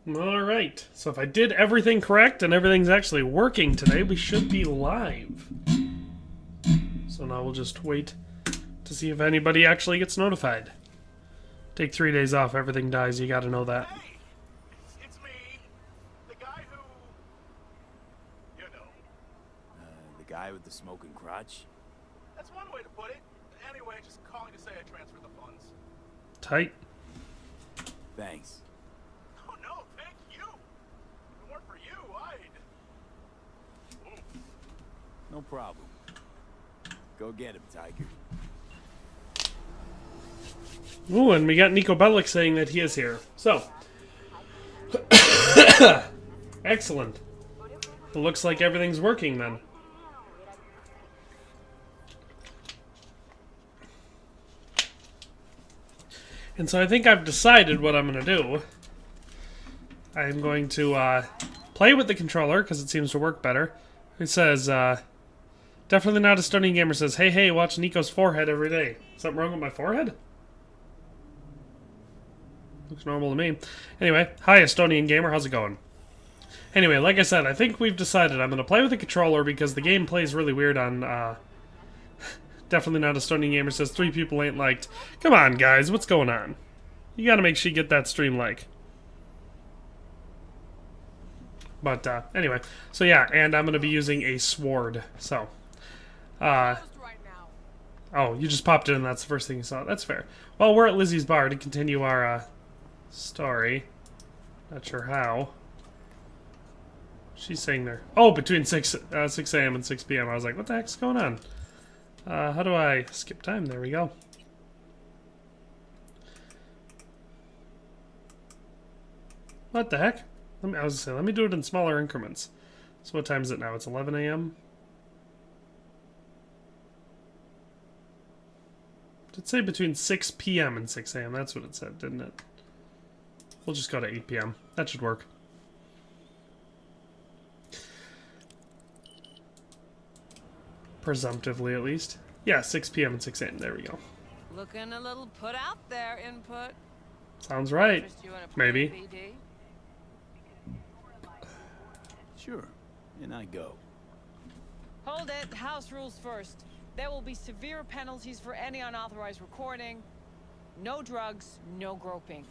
Alright, so if I did everything correct and everything's actually working today, we should be live. So now we'll just wait to see if anybody actually gets notified. Take 3 days off, everything dies, you gotta know that. Hey, it's me, the guy who, you know. The guy with the smoking crotch? That's one way to put it. Anyway, just calling to say I transferred the funds. Tight. Thanks. Oh no, thank you. If it weren't for you, I'd... Oof. No problem. Go get him, Tiger. Ooh, and we got Nico Bellic saying that he is here. So. Excellent. It looks like everything's working then. And so I think I've decided what I'm going to do. I'm going to play with the controller because it seems to work better. It says, definitely not a stunning gamer says, hey, watch Nico's forehead every day. Something wrong with my forehead? Looks normal to me. Anyway, hi Estonian gamer, how's it going? Anyway, like I said, I think we've decided I'm going to play with the controller because the game plays really weird on, definitely not a Estonian gamer says 3 people ain't liked. Come on, guys, what's going on? You gotta make sure you get that stream like. But, anyway. So yeah, and I'm going to be using a sword, so. Oh, you just popped in and that's the first thing you saw. That's fair. Well, we're at Lizzie's bar to continue our, story. Not sure how. She's saying there. Oh, between 6 a.m. and 6 p.m. I was like, what the heck's going on? How do I skip time? There we go. What the heck? I was gonna say, let me do it in smaller increments. So what time is it now? It's 11 a.m. Did it say between 6 p.m. and 6 a.m.? That's what it said, didn't it? We'll just go to 8 p.m. That should work. Presumptively, at least. Yeah, 6 p.m. and 6 a.m. There we go. Looking a little put out there, input. Sounds right. Maybe. Sure. And I go. Hold it. House rules first. There will be severe penalties for any unauthorized recording. No drugs, no groping.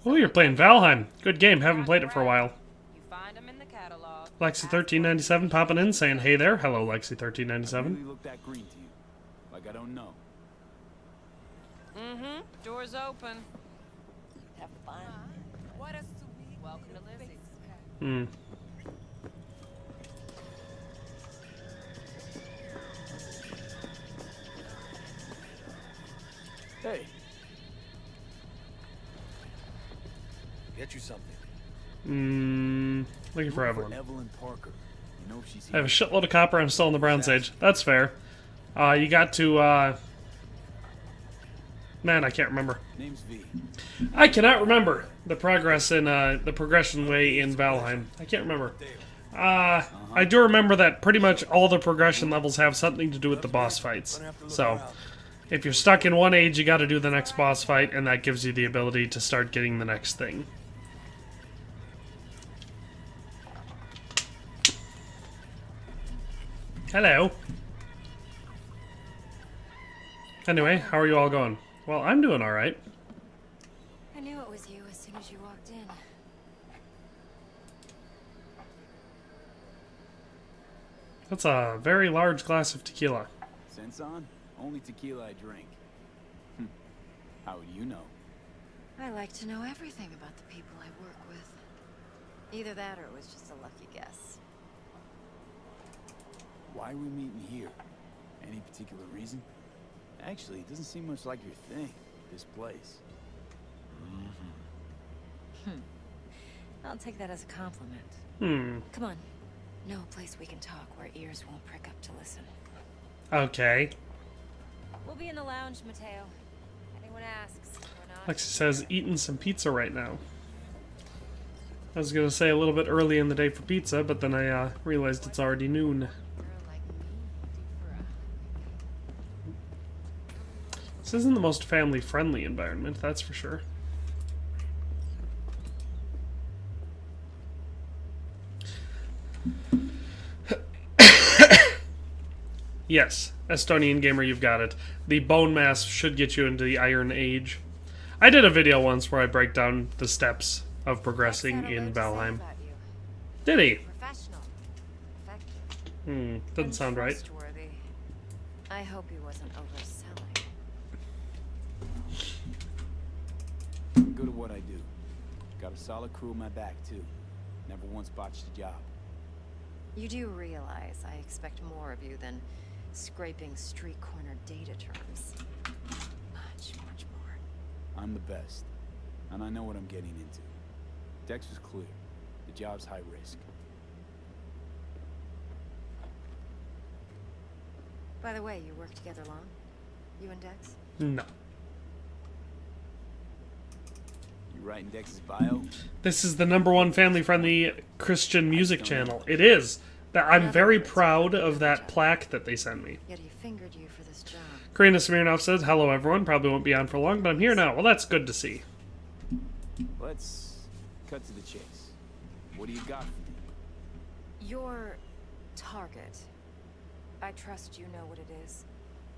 Oh, you're playing Valheim. Good game. Haven't played it for a while. You find them in the catalog. Lexi1397 popping in saying, hey there. Hello, Lexi1397. Really look that green to you? Like I don't know. Mm-hmm. Door's open. Have fun. What a sweet. Welcome to Lizzie's. Hey. Get you something. Looking for Evelyn. Evelyn Parker. You know if she's I have a shitload of copper. I'm still in the Bronze Age. That's fair. You got to, man, I can't remember. Name's V. I cannot remember the progress in, the progression way in Valheim. I can't remember. I do remember that pretty much all the progression levels have something to do with the boss fights. So, if you're stuck in one age, you gotta do the next boss fight, and that gives you the ability to start getting the next thing. Hello. Anyway, how are you all going? Well, I'm doing alright. I knew it was you as soon as you walked in. That's a very large glass of tequila. Sense on? Only tequila I drink. How would you know? I like to know everything about the people I work with. Either that or it was just a lucky guess. Why are we meeting here? Any particular reason? Actually, it doesn't seem much like your thing, this place. I'll take that as a compliment. Come on. No place we can talk where ears won't prick up to listen. Okay. We'll be in the lounge, Mateo. Anyone asks, we're not. Lexi says, eating some pizza right now. I was gonna say a little bit early in the day for pizza, but then I realized it's already noon. This isn't the most family-friendly environment, that's for sure. Yes, Estonian gamer, you've got it. The bone mass should get you into the Iron Age. I did a video once where I break down the steps of progressing in Valheim. Did he? Professional, effective, Doesn't sound right. trustworthy. I hope he wasn't overselling. Good at what I do. Got a solid crew on my back, too. Never once botched a job. You do realize I expect more of you than scraping street corner data terms. Much, much more. I'm the best. And I know what I'm getting into. Dex was clear. The job's high risk. By the way, you work together long? You and Dex? No. You writing Dex's bio? This is the #1 family-friendly Christian music channel. It is. I'm very proud of that plaque that they sent me. Yet he fingered you for this job. Karina Smirnov says, hello everyone, probably won't be on for long, but I'm here now. Well, that's good to see. Let's cut to the chase. What do you got for me? Your target. I trust you know what it is.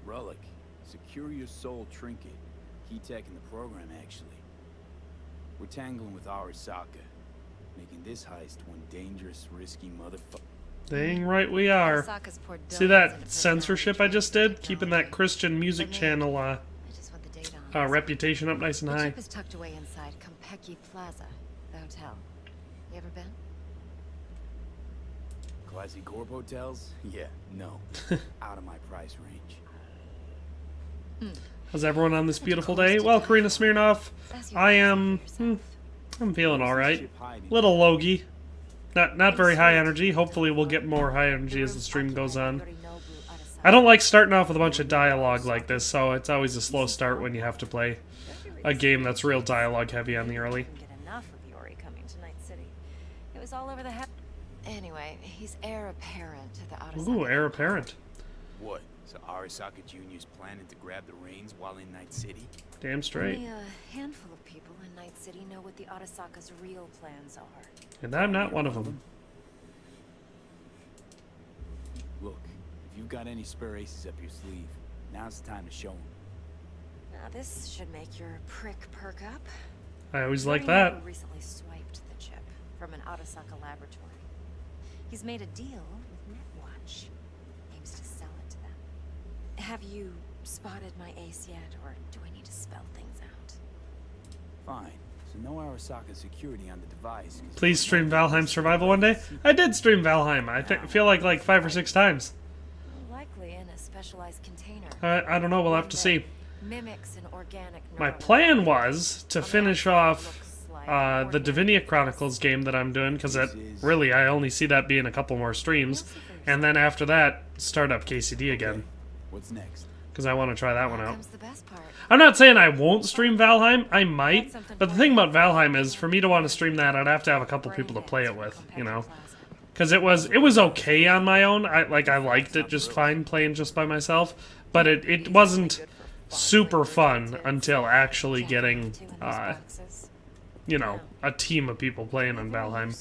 Relic. Secure your soul trinket. Key tech in the program, actually. We're tangling with Arasaka, making this heist one dangerous, risky motherfucker. Dang right we are. Arasaka's poured See billions into that censorship I just did? Keeping that Christian music channel I just want the data on this. reputation up nice and The high. chip is tucked away inside Kompeki Plaza, the hotel. You ever been? Classy corp hotels? Yeah, no. Out of my price range. How's everyone on this beautiful day? Well, Karina Smirnov, As you I know am... for yourself. I'm feeling alright. Little logy. Not very high energy. Hopefully we'll get more high energy as the stream goes on. I don't like starting off with a bunch of dialogue like this, so it's always a slow start when you have to play a game that's real dialogue heavy on the early. Couldn't get enough of Yori coming to Night City. It was all over the head. Anyway, he's heir apparent to the Arasaka. Ooh, heir apparent. What? So Arasaka Jr.'s planning to grab the reins while in Night City? Damn straight. Only a handful of people in Night City know what the Arasaka's real plans are. And I'm not one of them. Look, if you've got any spare aces up your sleeve, now's the time to show them. Now this should make your prick perk up. I always like Yori that. Nobu recently swiped the chip from an Arasaka laboratory. He's made a deal with Netwatch. Aims to sell it to them. Have you spotted my ace yet, or do I need to spell things out? Fine. So no Arasaka security on the device. Please stream Valheim Survival one day. I did stream Valheim. I feel like 5 or 6 times. Likely in a specialized container. I don't know. We'll have to see. Mimics an organic My neural plan net. was to finish off the Divinia Chronicles game that I'm doing, because really I only see that being a couple more streams, and then after that start up KCD again, What's next? because I want to try that one Now out. comes the best part. I'm not saying I won't stream Valheim. I might, but the thing about Valheim is, for me to want to stream that, I'd have to have a couple people to play it with, you know, because it was okay on my own. I liked it just fine playing just by myself, but it wasn't super fun until actually getting you know, a team of people playing on Valheim.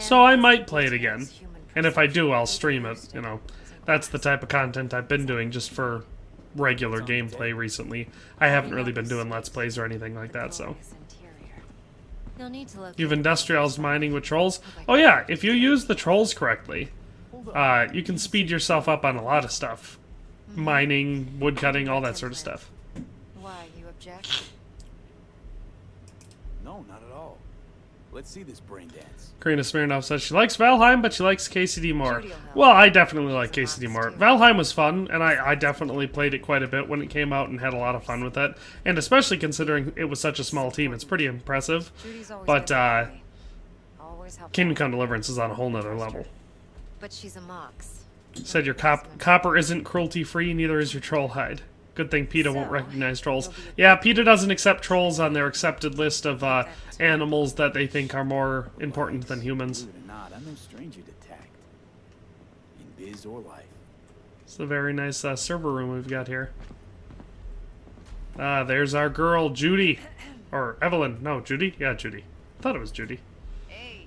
So I might play it again, and if I do, I'll stream it, you know. That's the type of content I've been doing just for regular gameplay recently. I haven't really been doing Let's Plays or anything like that, so. You've industrialized mining with trolls? Oh yeah, if you use the trolls correctly, you can speed yourself up on a lot of stuff. Mining, woodcutting, all that sort of stuff. Why, you object? No, not at all. Let's see this brain dance. Karina Smirnov says she likes Valheim, but she likes KCD more. Well, I definitely like KCD more. Valheim was fun, and I definitely played it quite a bit when it came out and had a lot of fun with it. And especially considering it was such a small team, it's pretty impressive. But Kingdom Come Deliverance is on a whole nother level. But she's a mox. Said your copper isn't cruelty-free, neither is your troll hide. Good thing PETA won't recognize trolls. Yeah, PETA doesn't accept trolls on their accepted list of animals that they think are more important than humans. Believe it or not, I'm no stranger to tact. In biz or life. It's a very nice server room we've got here. There's our girl, Judy. Or Evelyn. No, Judy? Yeah, Judy. I thought it was Judy. Hey,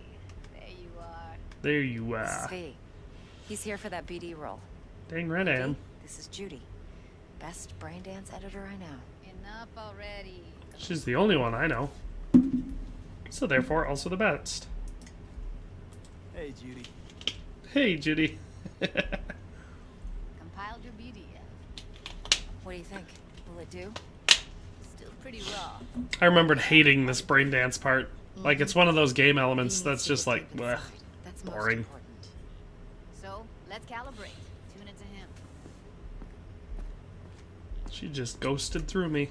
there you There you This is are. V. He's here for that BD role. Dang right I am. This is Judy. Best brain dance editor I know. Enough already. She's the only one I know. So therefore, also the best. Hey, Judy. Hey, Judy. Compiled your BD yet? What do you think? Will it do? Still pretty raw. I remembered hating this brain dance part. Like, it's one of those game elements He that's needs just you to like, take it bleh. inside. That's most boring. important. So, let's calibrate. Tune it to him. She just ghosted through me.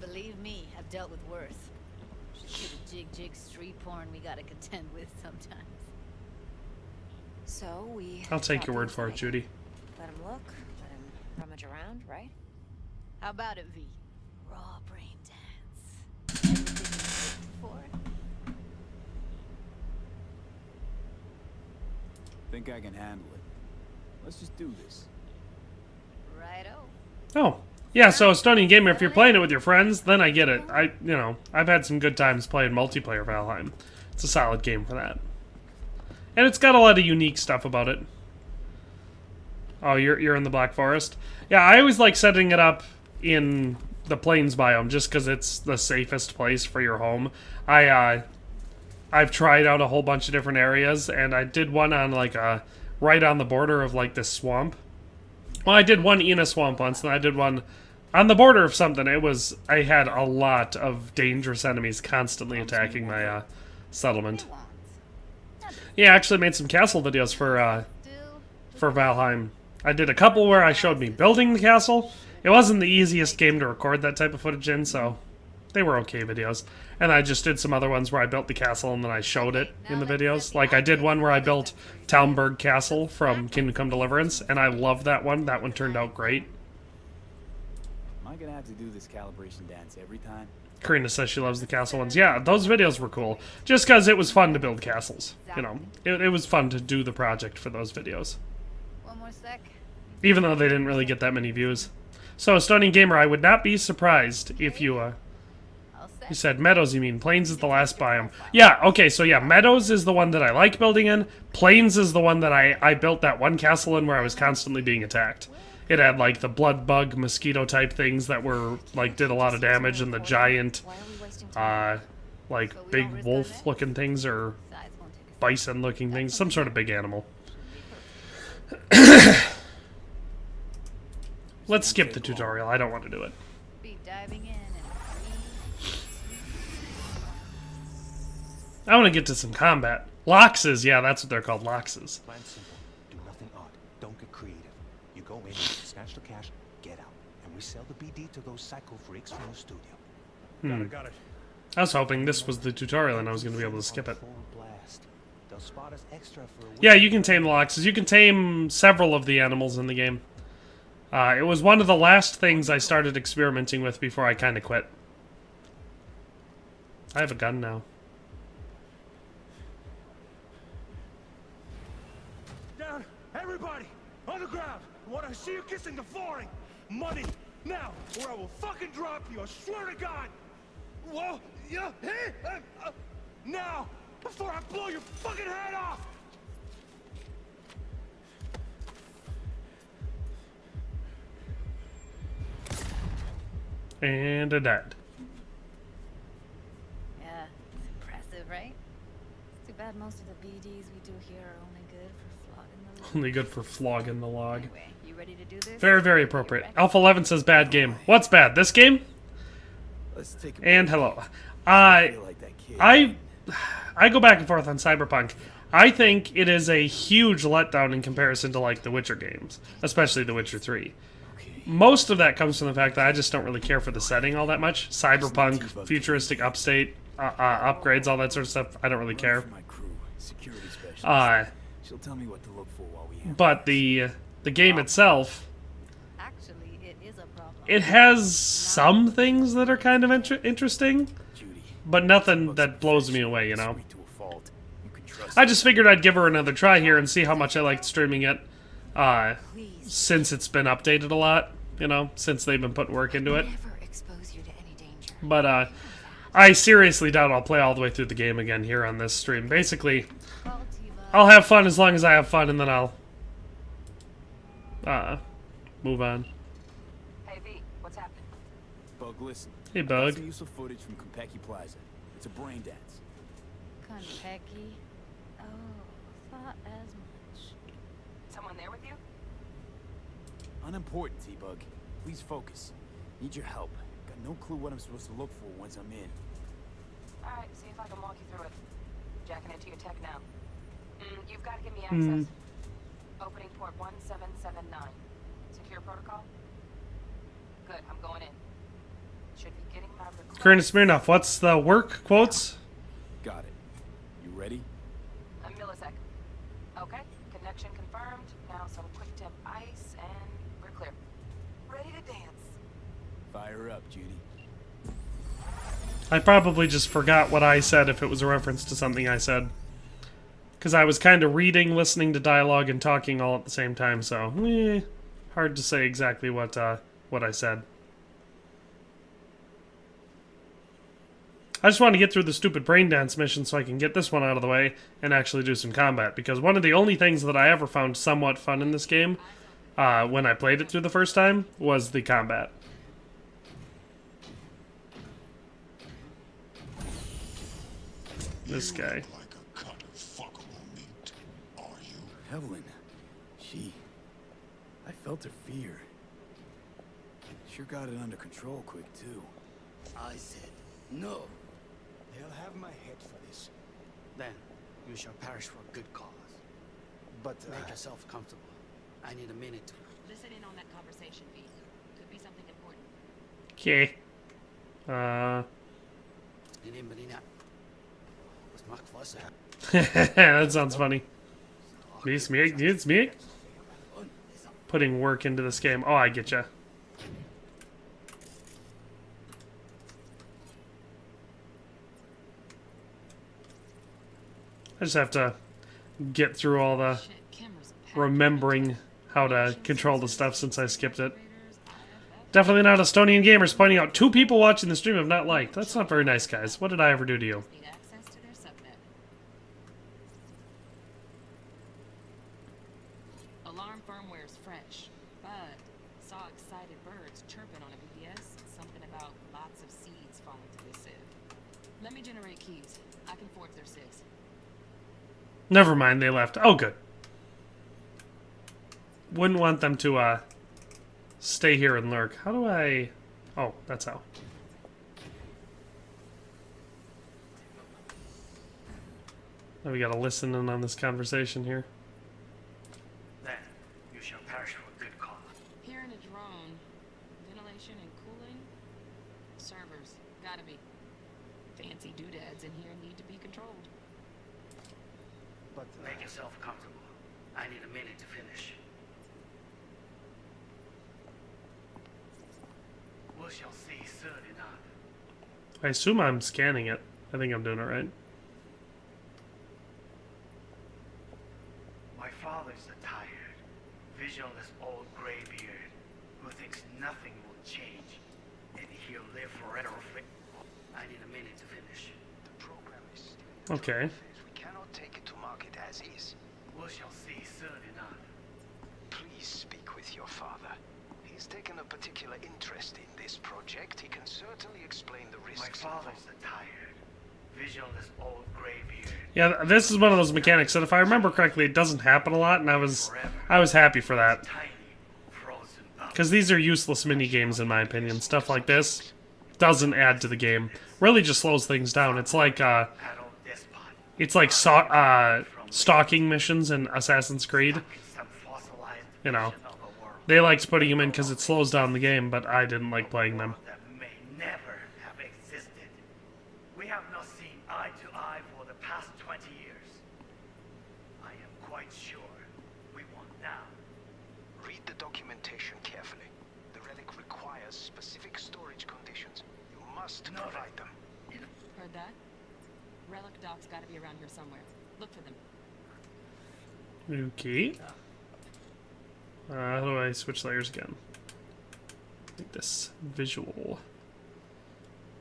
Believe me, I've dealt with worse. Just the jig street porn we gotta contend with sometimes. So we. I'll take got your word things for it, like- Judy. Let him look. Let him rummage around, right? How about it, V? Raw brain dance. Everything you've hoped for? Think I can handle it. Let's just do this. Righto. Oh. Yeah, so Stony Gamer, if you're playing it with your friends, then I get it. I've had some good times playing multiplayer Valheim. It's a solid game for that. And it's got a lot of unique stuff about it. Oh, you're in the Black Forest? Yeah, I always like setting it up in the Plains biome just because it's the safest place for your home. I've tried out a whole bunch of different areas, and I did one on like right on the border of like this swamp. Well, I did one in a swamp once, and I did one on the border of something. I had a lot of dangerous enemies constantly attacking my settlement. Yeah, I actually made some castle videos for Valheim. I did a couple where I showed me building the castle. It wasn't the easiest game to record that type of footage in, so they were okay videos. And I just did some other ones where I built the castle and then I showed it in the videos. Like I did one where I built Talmberg Castle from Kingdom Come Deliverance, and I love that one. That one turned out great. Am I gonna have to do this calibration dance every time? Karina says she loves the castle ones. Yeah, those videos were cool. Just because it was fun to build castles. You know, it was fun to do the project for those videos. One more sec. Even though they didn't really get that many views. So, Stony Gamer, I would not be surprised if you, All you set. said Meadows, you mean. Plains is the last biome. Yeah, okay, so yeah, Meadows is the one that I like building in. Plains is the one that I built that one castle in where I was constantly being attacked. It had, like, the blood bug, mosquito-type things that were, like, did a lot of damage, and the giant, Why are we wasting time? like, big wolf-looking things, or Size won't take a bison-looking things. Some sort of big animal. Let's skip the tutorial. I don't want to do it. be diving in and I want to get to some combat. Loxes, yeah, that's what they're called, loxes. Plan simple. Do nothing odd. Don't get creative. You go in, snatch the cash, get out. And we sell the BD to those psycho freaks from the studio. Got it. I was hoping this was the tutorial and I was going to be able to skip it. Full blast. They'll spot us extra for a week. Yeah, you can tame the loxes. You can tame several of the animals in the game. It was one of the last things I started experimenting with before I kind of quit. I have a gun now. Down, everybody, on the ground. I want to see you kissing the flooring. Money, now, or I will fucking drop you. I swear to God. Whoa, yeah, hey, now, before I blow your fucking head off. And a dead. yeah, it's impressive, right? It's too bad most of the BDs we do here are only good for flogging the log. Only good for flogging the log. Anyway, you ready to do this? Very, very appropriate. Alpha 11 says bad game. What's bad? This game? Let's take a And break. hello. I feel like that kid. I go back and forth on Cyberpunk. I think it is a huge letdown in comparison to like the Witcher games, especially The Witcher 3. Most of that comes from the fact that I just don't really care for the setting all that much. Cyberpunk, futuristic upstate, upgrades, all that sort of stuff. I don't really care. For my crew, security specialist. She'll tell me what to look for while we handle But the game itself, Actually, it is a problem. it has some things that are kind of interesting, Judy. but nothing that blows me away, you know? Sweet to a fault. You can trust I just figured I'd give her another try here and see how much I liked streaming it. Since it's been updated a lot, you know, since they've been putting work into it. Never expose you to any danger. But I seriously doubt I'll play all the way through the game again here on this stream. Basically, Call Tiva. I'll have fun as long as I have fun, and then I'll move on. Hey, V, what's happening? Bug, listen. Hey, I got Bug. some useful footage from Konpeki Plaza. It's a brain dance. Konpeki. Oh, thought as much. Someone there with you? Unimportant, T-Bug. Please focus. Need your help. Got no clue what I'm supposed to look for once I'm in. Alright, see if I can walk you through it. Jacking into your tech now. You've got to give me access. Opening port 1779. Secure protocol? Good, I'm going in. Should be getting my request. Curtis Smirnoff, what's the work quotes? Got it. You ready? A millisec. Okay, connection confirmed. Now some quick temp ice and we're clear. Ready to dance. Fire up, Judy. I probably just forgot what I said if it was a reference to something I said. Because I was kind of reading, listening to dialogue, and talking all at the same time, so hard to say exactly what I said. I just want to get through the stupid brain dance mission so I can get this one out of the way and actually do some combat. Because one of the only things that I ever found somewhat fun in this game, when I played it through the first time, was the combat. This guy. Evelyn. I felt her fear. Sure got it under control quick, too. I said no. They'll have my head for this. Then you shall perish for a good cause. But, Make yourself comfortable. I need a minute to... Listen in on that conversation, V. Could be something important. Okay. Was Mark Wasser. That sounds funny. It's me. Putting work into this game. Oh, I get ya. I just have to get through all the remembering how to control the stuff since I skipped it. Definitely not Estonian gamers pointing out 2 people watching the stream have not liked. That's not very nice, guys. What did I ever do to you? Need access to their subnet. Alarm firmware is fresh, but saw excited birds chirping on a BBS. Something about lots of seeds falling to this sieve. Let me generate keys. I can forge their SIGs. Never mind, they left. Oh, good. Wouldn't want them to, stay here and lurk. How do I... Oh, that's how. Now we gotta listen in on this conversation here. Then you shall perish for a good cause. Here in a drone, ventilation and cooling, servers, gotta be. Fancy doodads in here need to be controlled. But make yourself comfortable. I need a minute to finish. We shall see soon enough. I assume I'm scanning it. I think I'm doing it right. My father's a tired, visionless old graybeard who thinks nothing will change, and he'll live forever. I need a minute to finish. The program is still in Okay. phase. We cannot take it to market as is. We shall see soon enough. Please speak with your father. He's taken a particular interest in this project. He can certainly explain the My risks. father's a tired, visionless old graybeard. Yeah, this is one of those mechanics that if I remember correctly, it doesn't happen a lot, and I was happy for that. Tiny, frozen up. Because these are useless mini-games in my opinion. Stuff like this doesn't add to the game. Really just slows things down. It's like, Adult despot. stalking missions in Assassin's Creed. Some fossilized You know. vision of a world They liked putting them in because it slows down the game, but I didn't like playing them. that may never have existed. We have not seen eye to eye for the past 20 years. I am quite sure we want now. Read the documentation carefully. The relic requires specific storage conditions. You must provide them. Heard that? Relic docs gotta be around here somewhere. Look for them. Okay. How do I switch layers again? Like this. Visual.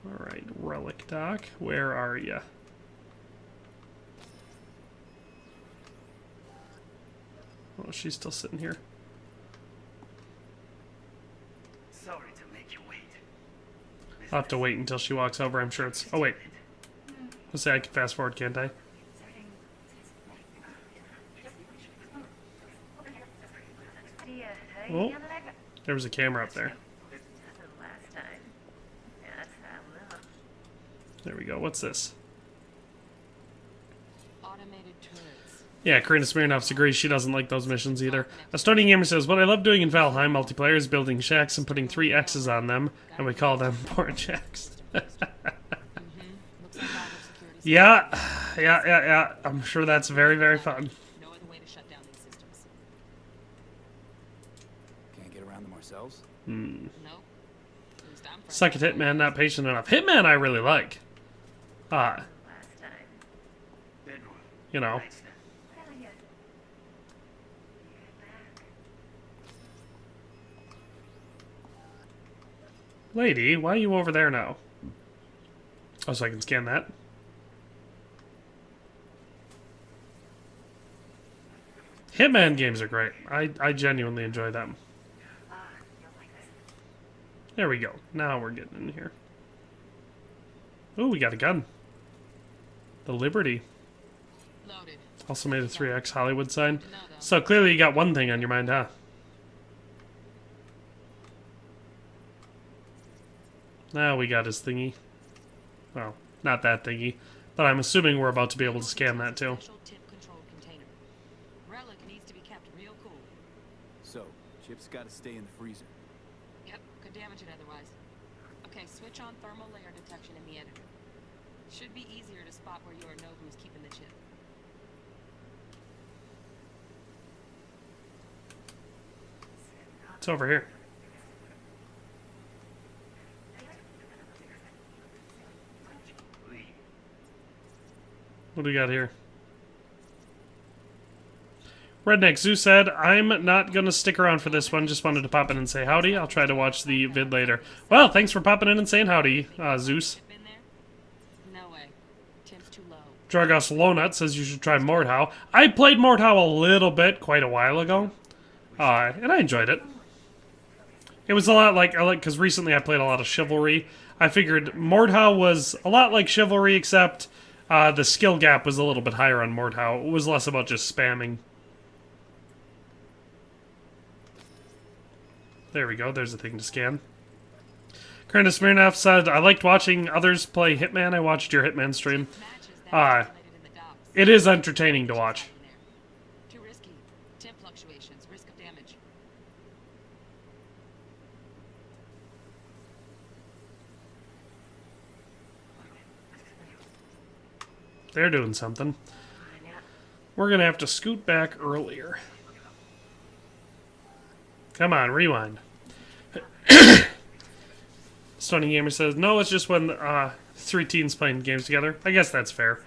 Alright, Relic Doc, where are ya? Oh, she's still sitting here. Sorry to make you wait. I'll have to wait until she walks over. I'm sure it's... Oh, wait. Let's say I can fast forward, can't I? Oh, there was a camera up there. There we go. What's this? Automated turrets. Yeah, Karina Smirnoff agrees she doesn't like those missions either. A starting gamer says, what I love doing in Valheim multiplayer is building shacks and putting 3 X's on them, and we call them port shacks. Yeah. I'm sure that's very, very fun. No other way to shut down these systems. Can't get around them ourselves? Nope. Suck at Hitman, not patient enough. Hitman I really like. You know. Lady, why are you over there now? Oh, so I can scan that? Hitman games are great. I genuinely enjoy them. There we go. Now we're getting in here. Ooh, we got a gun. The Liberty. Loaded. Also made a 3X Hollywood sign. So clearly you got one thing on your mind, huh? Now we got his thingy. Well, not that thingy. But I'm assuming we're about to be able to scan that too. Relic needs to be kept real cool. So, chip's gotta stay in the freezer. Yep, could damage it otherwise. Okay, switch on thermal layer detection in the editor. Should be easier to spot where you or know who's keeping the chip. It's over here. What do we got here? Redneck Zoo said, I'm not going to stick around for this one. Just wanted to pop in and say howdy. I'll try to watch the vid later. Well, thanks for popping in and saying howdy, Zeus. No way. Temp's too low. Dragos Lonut says you should try Mordhau. I played Mordhau a little bit quite a while ago. And I enjoyed it. It was a lot like, because recently I played a lot of Chivalry. I figured Mordhau was a lot like Chivalry, except the skill gap was a little bit higher on Mordhau. It was less about just spamming. There we go, there's a thing to scan. Karina Smirnoff said, I liked watching others play Hitman. I watched your Hitman stream. It is entertaining to watch. Too risky. Temp fluctuations, risk of damage. They're doing something. We're gonna have to scoot back earlier. Come on, rewind. Stunning Gamer says, no, it's just when 3 teens playing games together. I guess that's fair.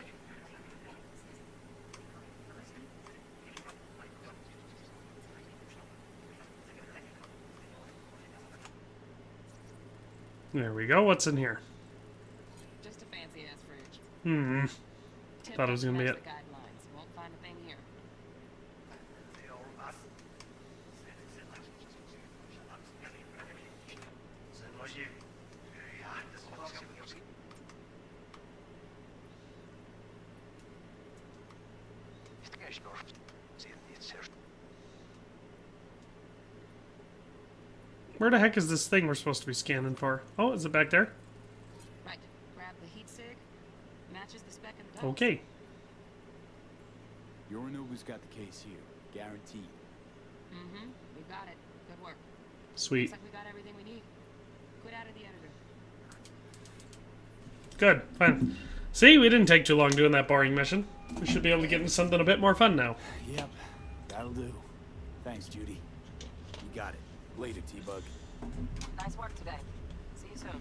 There we go. What's in here? Just a fancy ass fridge. Thought it was gonna be it. Won't find a thing here. Where the heck is this thing we're supposed to be scanning for? Oh, is it back there? Right. Grab the heat sig. Matches the spec in the docs. Okay. Yorinobu's got the case here. Guaranteed. Mm-hmm. We got it. Good work. Sweet. Looks like we got everything we need. Quit out of the editor. Good. Fine. See, we didn't take too long doing that boring mission. We should be able to get into something a bit more fun now. Yep. That'll do. Thanks, Judy. You got it. Later, T-Bug. Nice work today. See you soon.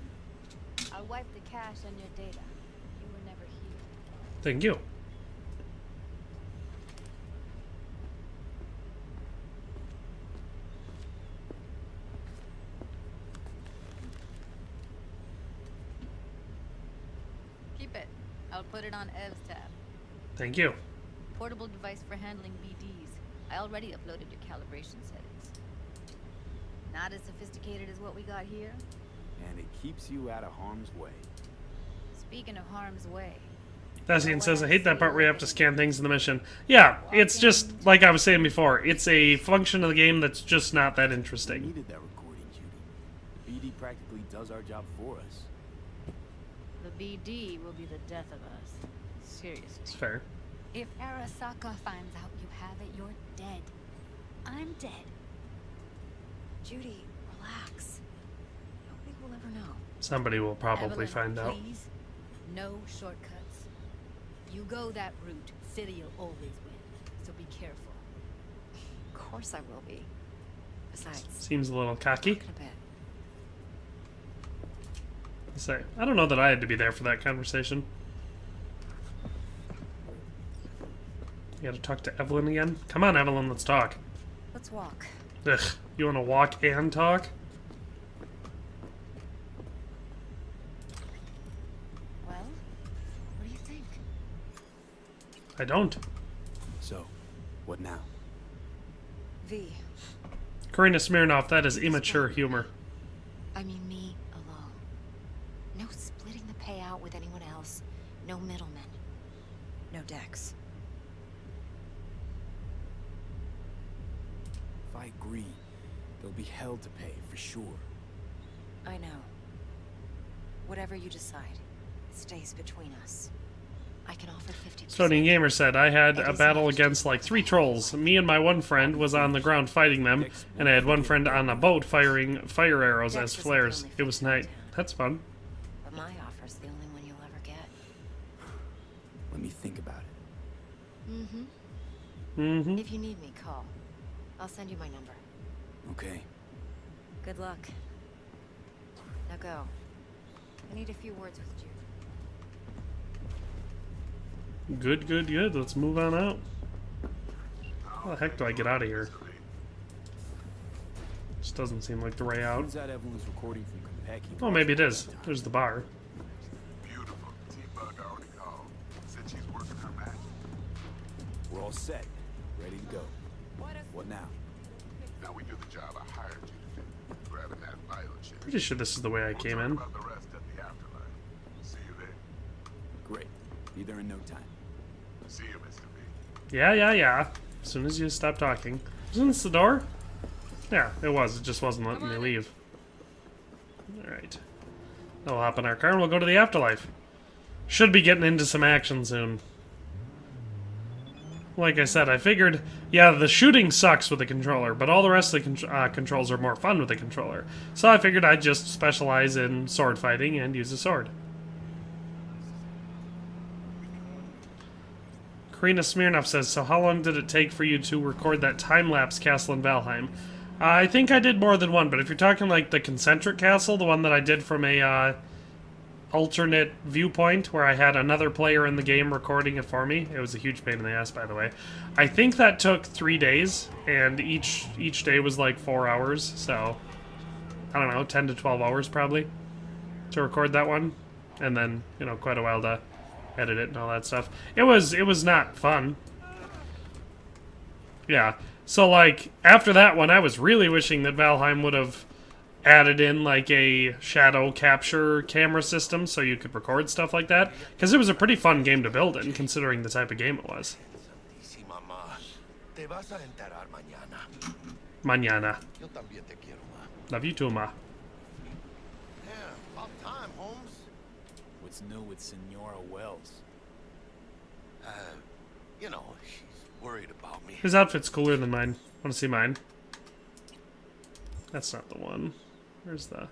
I'll wipe the cache on your data. You were never here. Thank you. Keep it. I'll put it on Ev's tab. Thank you. Portable device for handling BDs. I already uploaded your calibration settings. Not as sophisticated as what we got here. And it keeps you out of harm's way. Speaking of harm's way. Thasian says, I hate that part where you have to scan things in the mission. Yeah, it's just, like I was saying before, it's a function of the game that's just not that We interesting. needed that recording, Judy. BD practically does our job for us. The BD will be the death of us. Seriously. It's fair. If Arasaka finds out you have it, you're dead. I'm dead. Judy, relax. Nobody will ever know. Somebody will probably Evelyn, find out. Please, no shortcuts. You go that route, City'll always win. So be careful. Of course I will be. Besides, Seems a little cocky. in a bit. Say, I don't know that I had to be there for that conversation. You gotta talk to Evelyn again? Come on, Evelyn, let's talk. Let's walk. Ugh, you wanna walk and talk? Well, what do you think? I don't. So, what now? V, Karina Smirnoff, that is immature humor. I mean me alone. No splitting the payout with anyone else. No middlemen. No decks. If I agree, there'll be hell to pay, for sure. I know. Whatever you decide, it stays between us. I can offer 50%. Stonian Gamer said, I had a battle against like 3 trolls. Me and my one friend was on the ground fighting them, and I had one friend on a boat firing fire arrows as flares. It was night. That's fun. But my offer's the only one you'll ever get. Let me think about it. Mm-hmm. Mm-hmm. If you need me, call. I'll send you my number. Okay. Good luck. Now go. I need a few words with you. Good, good, good. Let's move on out. How the heck do I get out of here? This doesn't seem like the way out. Who's that Evelyn's recording from Kentucky? Oh, maybe it is. There's the bar. Beautiful. T-Bug already called. Said she's working her magic. We're all set. Ready to go. What now? Now we do the job I hired you to do. Grabbing that vital chip. Pretty sure this is the way I came in. About the rest at the afterlife. See you there. Great. Be there in no time. See you, Mr. B. Yeah. As soon as you stop talking. Isn't this the door? Yeah, it was. It just wasn't letting me leave. Alright. Now we'll hop in our car and we'll go to the afterlife. Should be getting into some action soon. Like I said, I figured, yeah, the shooting sucks with the controller, but all the rest of the controls are more fun with the controller. So I figured I'd just specialize in sword fighting and use a sword. Karina Smirnoff says, so how long did it take for you to record that time-lapse castle in Valheim? I think I did more than one, but if you're talking like the concentric castle, the one that I did from a alternate viewpoint where I had another player in the game recording it for me, it was a huge pain in the ass, by the way. I think that took 3 days, and each day was like 4 hours, so I don't know, 10 to 12 hours probably to record that one, and then, you know, quite a while to edit it and all that stuff. It was not fun. Yeah. So like after that one, I was really wishing that Valheim would have added in like a shadow capture camera system so you could record stuff like that, because it was a pretty fun game to build in considering the type of game it was. Mañana. Love you too, ma. Yeah, about time, Holmes. What's new with Senora Wells? You know, she's worried about me. His outfit's cooler than mine. Want to see mine? That's not the one. Where's the...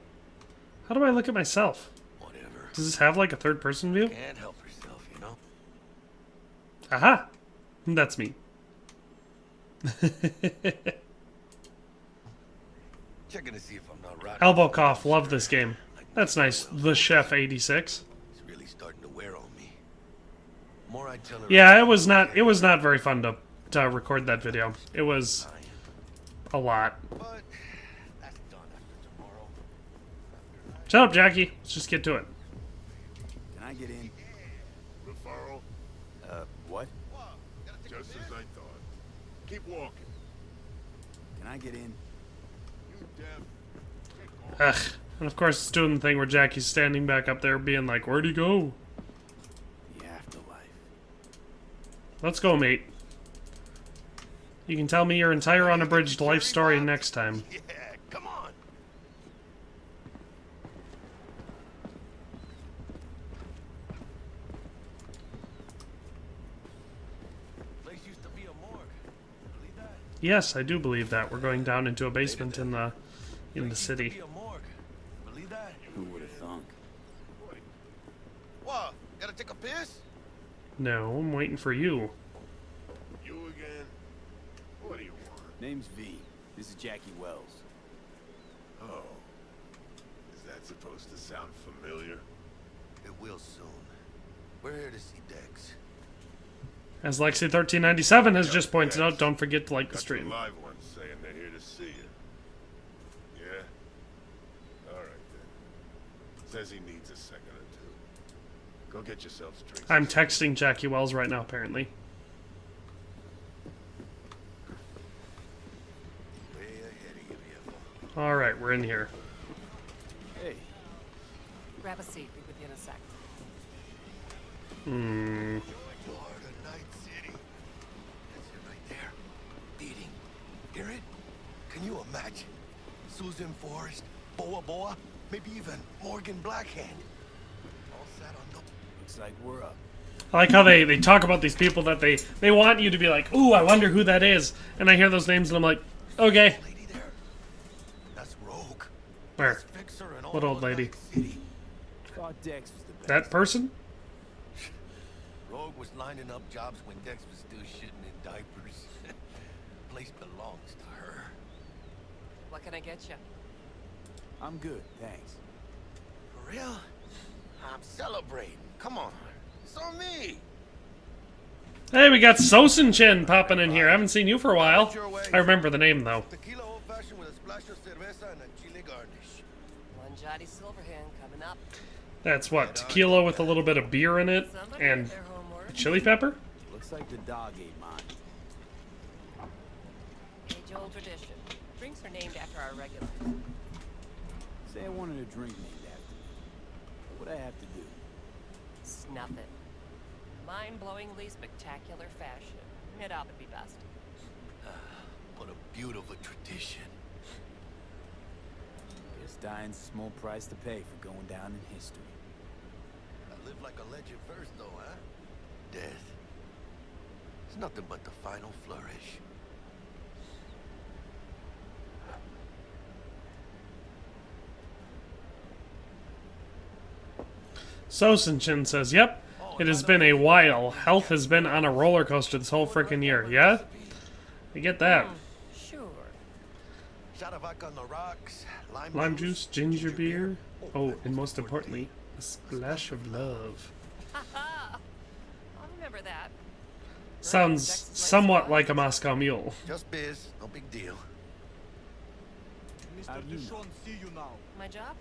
How do I look at myself? Whatever. Does this have like a third-person view? Can't help herself, you know? Aha! That's me. Checking to see if I'm not right. Elbow cough. Love this game. That's nice. The Chef 86. It's really starting to wear on me. More I tell her. Yeah, it was not very fun to record that video. It was a lot. But that's done after tomorrow. Shut up, Jackie. Let's just get to it. Can I get in? Referral? What? Just as I thought. Keep walking. Can I get in? You deaf? Ugh. And of course, it's doing the thing where Jackie's standing back up there being like, where'd he go? The afterlife. Let's go, mate. You can tell me your entire unabridged life story next time. Yeah, come on. Place used to be a morgue. Believe that? Yes, I do believe that. We're going down into a basement in the city. Be a morgue. Believe that? Who would have thunk? What? Gotta take a piss? No, I'm waiting for you. You again? What do you want? Name's V. This is Jackie Wells. Oh. Is that supposed to sound familiar? It will soon. We're here to see Dex. As Lexi1397 has just pointed out, don't forget to like the Got stream. some live ones saying they're here to see you. Yeah? Alright then. Says he needs a second or two. Go get yourselves drinks. I'm texting Jackie Wells right now, apparently. Way ahead of you, viejo. Alright, we're in here. Hey. Grab a seat. Be with you in a sec. Florida Night City. That's it right there. Beating. Hear it? Can you imagine? Susan Forrest, Boa Boa, maybe even Morgan Blackhand. All sat on the... Looks like we're up. I like how they talk about these people that they want you to be like, ooh, I wonder who that is. And I hear those names and I'm like, okay. Lady there. That's Rogue. Where? That's Fixer and all What old of lady? Night City. Thought Dex was the best. That person? Rogue was lining up jobs when Dex was still shitting in diapers. Place belongs to her. What can I get you? I'm good, thanks. For real? I'm celebrating. Come on. It's on me. Hey, we got Sosin-chin popping in here. I haven't seen you for a while. I remember the name, though. Tequila old fashioned with a splash of cerveza and a chile garnish. One Johnny Silverhand coming up. That's what, tequila with a little bit of beer in it Somebody and did their homework. chili pepper? Looks like the dog ate mine. Age-old tradition. Drinks are named after our regulars. Say I wanted a drink named after me. What would I have to do? Snuff it. Mind-blowingly spectacular fashion. It ought to be best. What a beautiful tradition. Guess dying's a small price to pay for going down in history. I live like a legend first, though, huh? Death. It's nothing but the final flourish. Sosin-chin says, yep, it has been a while. Health has been on a roller coaster this whole freaking year. Yeah? I get that. Sure. Shot of vodka on the rocks, Lime juice, ginger beer. Oh, and most importantly, a splash of love. I'll remember that. Sounds somewhat like a Moscow Mule. Just biz, no big deal. How'd you know? My job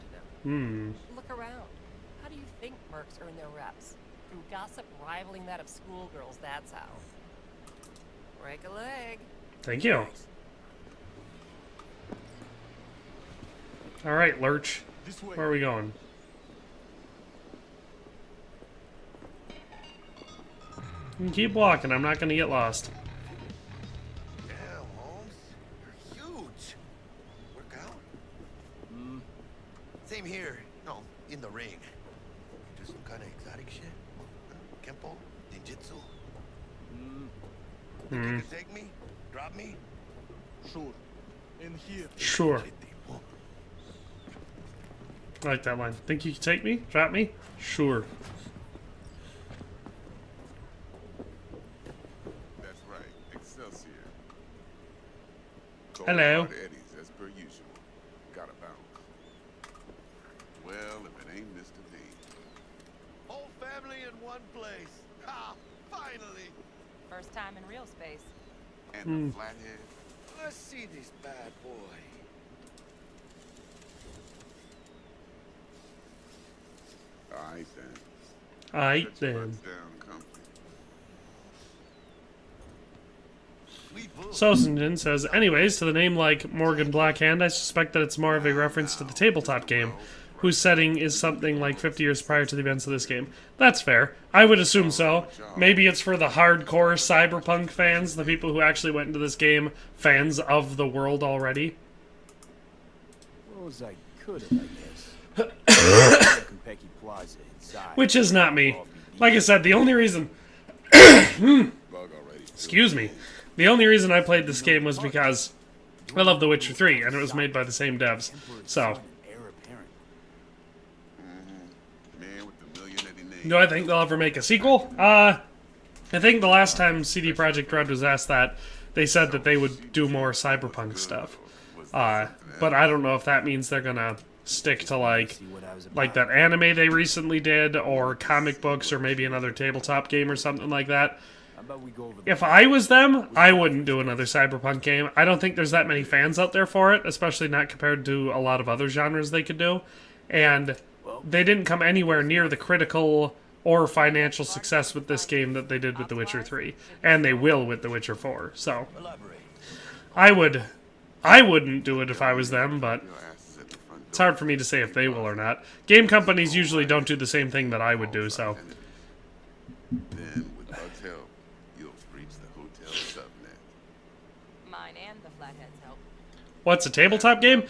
to know. Look around. How do you think mercs earn their reps? Through gossip rivaling that of schoolgirls, that's how. Break a leg. Thank you. Alright, Lurch. Where are we going? You can keep walking, I'm not gonna get lost. Damn, Holmes. You're huge. Work out? Same here. No, in the ring. Do some kind of exotic shit? Kempo? Ninjutsu? Think you can take me? Drop me? Sure. In here. Sure. I like that line. Think you can take me? Drop me? Sure. That's right. Excelsior. Hello. Hard Eddies, as per usual. Gotta bounce. Well, if it ain't Mr. V. Whole family in one place. Ah, finally. First time in real space. And the flathead. Let's see this bad boy. Alright then. Aight Set your then. butts down Sosenjin says, anyways, to the name like Morgan Blackhand, I suspect that it's more of a reference to the tabletop game, whose setting is something like 50 years prior to the events of this game. That's fair. I would assume so. Maybe it's for the hardcore Cyberpunk fans, the people who actually went into this game, fans of the world already. Well, as I could have, I guess. Which is not me. Like I said, the only reason... Excuse me. The only reason I played this game was because I love The Witcher 3, and it was made by the same devs. So... do I think they'll ever make a sequel? I think the last time CD Projekt Red was asked that, they said that they would do more Cyberpunk stuff. But I don't know if that means they're gonna stick to like that anime they recently did, or comic books, or maybe another tabletop game or something like that. If I was them, I wouldn't do another Cyberpunk game. I don't think there's that many fans out there for it, especially not compared to a lot of other genres they could do. And they didn't come anywhere near the critical or financial success with this game that they did with The Witcher 3. And they will with The Witcher 4. So, I wouldn't do it if I was them, but it's hard for me to say if they will or not. Game companies usually don't do the same thing that I would do, so... Then, with Bug's help, you'll breach the hotel subnet. Mine and the Flathead's help. What's a tabletop game?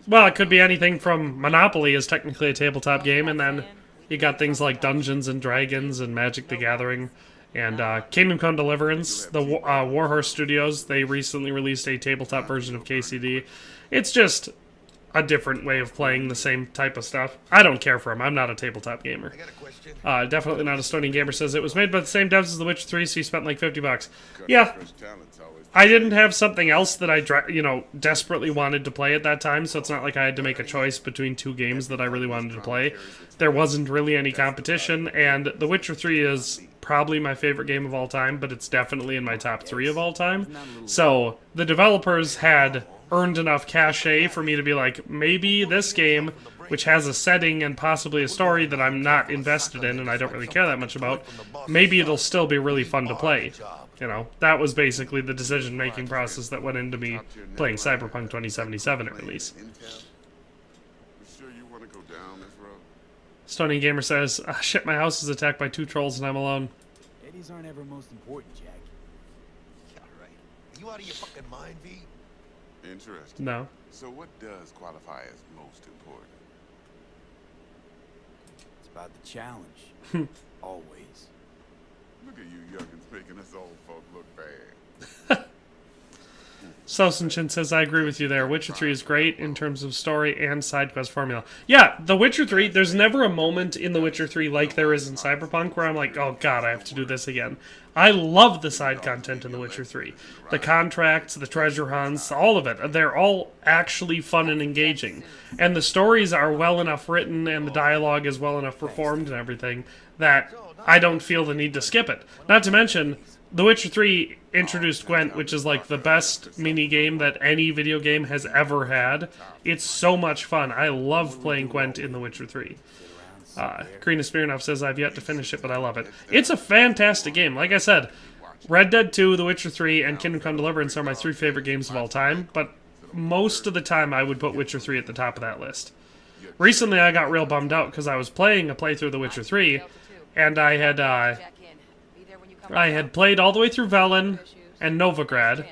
Well, it could be anything from Monopoly is technically a tabletop game, and then you got things like Dungeons and Dragons and Magic the Gathering, and Kingdom Come Deliverance. The Warhorse Studios, they recently released a tabletop version of KCD. It's just a different way of playing the same type of stuff. I don't care for them. I'm not a tabletop gamer. Definitely not a Stony Gamer says it was made by the same devs as The Witcher 3, so you spent like $50. Yeah. I didn't have something else that I, desperately wanted to play at that time, so it's not like I had to make a choice between two games that I really wanted to play. There wasn't really any competition, and The Witcher 3 is probably my favorite game of all time, but it's definitely in my top 3 of all time. So, the developers had earned enough cachet for me to be like, maybe this game, which has a setting and possibly a story that I'm not invested in and I don't really care that much about, maybe it'll still be really fun to play. That was basically the decision-making process that went into me playing Cyberpunk 2077 at release. Stony Gamer says, shit, my house is attacked by 2 trolls and I'm alone. Eddies aren't ever most important, Jack. Yeah, right. Are you out of your fucking mind, V? Interesting. No. So what does qualify as most important? It's about the challenge. Always. Look at you youngins making us old folk look bad. Sosenchin says, I agree with you there. Witcher 3 is great in terms of story and side quest formula. Yeah, The Witcher 3, there's never a moment in The Witcher 3 like there is in Cyberpunk where I'm like, oh god, I have to do this again. I love the side content in The Witcher 3. The contracts, the treasure hunts, all of it. They're all actually fun and engaging. And the stories are well enough written and the dialogue is well enough performed and everything that I don't feel the need to skip it. Not to mention, The Witcher 3 introduced Gwent, which is like the best mini-game that any video game has ever had. It's so much fun. I love playing Gwent in The Witcher 3. Karina Smirnov says, I've yet to finish it, but I love it. It's a fantastic game. Like I said, Red Dead 2, The Witcher 3, and Kingdom Come Deliverance are my 3 favorite games of all time, but most of the time I would put Witcher 3 at the top of that list. Recently I got real bummed out because I was playing a playthrough of The Witcher 3, and I had played all the way through Velen and Novigrad,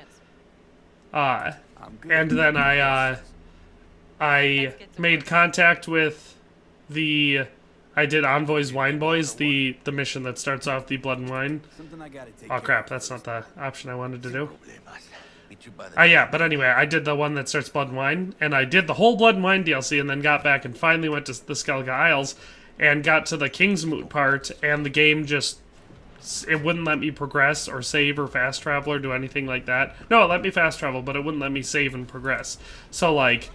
and then I made contact with I did Envoy's Wine Boys, the mission that starts off the Blood and Wine. Oh crap, that's not the option I wanted to do. Yeah, but anyway, I did the one that starts Blood and Wine, and I did the whole Blood and Wine DLC, and then got back and finally went to the Skellige Isles, and got to the Kingsmoot part, and the game just... it wouldn't let me progress or save or fast travel or do anything like that. No, it let me fast travel, but it wouldn't let me save and progress. So, like,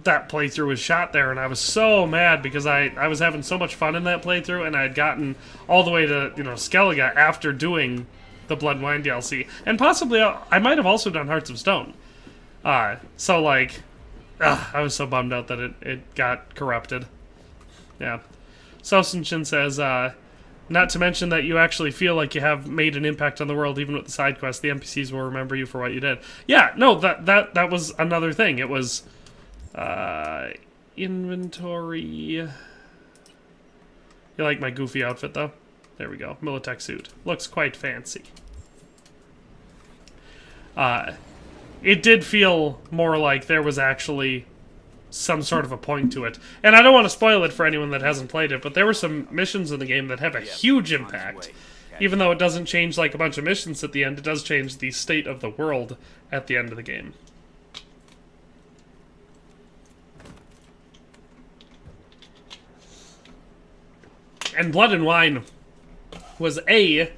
that playthrough was shot there, and I was so mad because I was having so much fun in that playthrough, and I had gotten all the way to, Skellige after doing the Blood and Wine DLC. And possibly, I might have also done Hearts of Stone. So, like, I was so bummed out that it got corrupted. Yeah. Sosenchin says, Not to mention that you actually feel like you have made an impact on the world, even with the side quests. The NPCs will remember you for what you did. Yeah, no, that was another thing. It was inventory. You like my goofy outfit though? There we go. Militech suit. Looks quite fancy. It did feel more like there was actually some sort of a point to it. And I don't want to spoil it for anyone that hasn't played it, but there were some missions in the game that have a huge impact. Even though it doesn't change like a bunch of missions at the end, it does change the state of the world at the end of the game. And Blood and Wine was the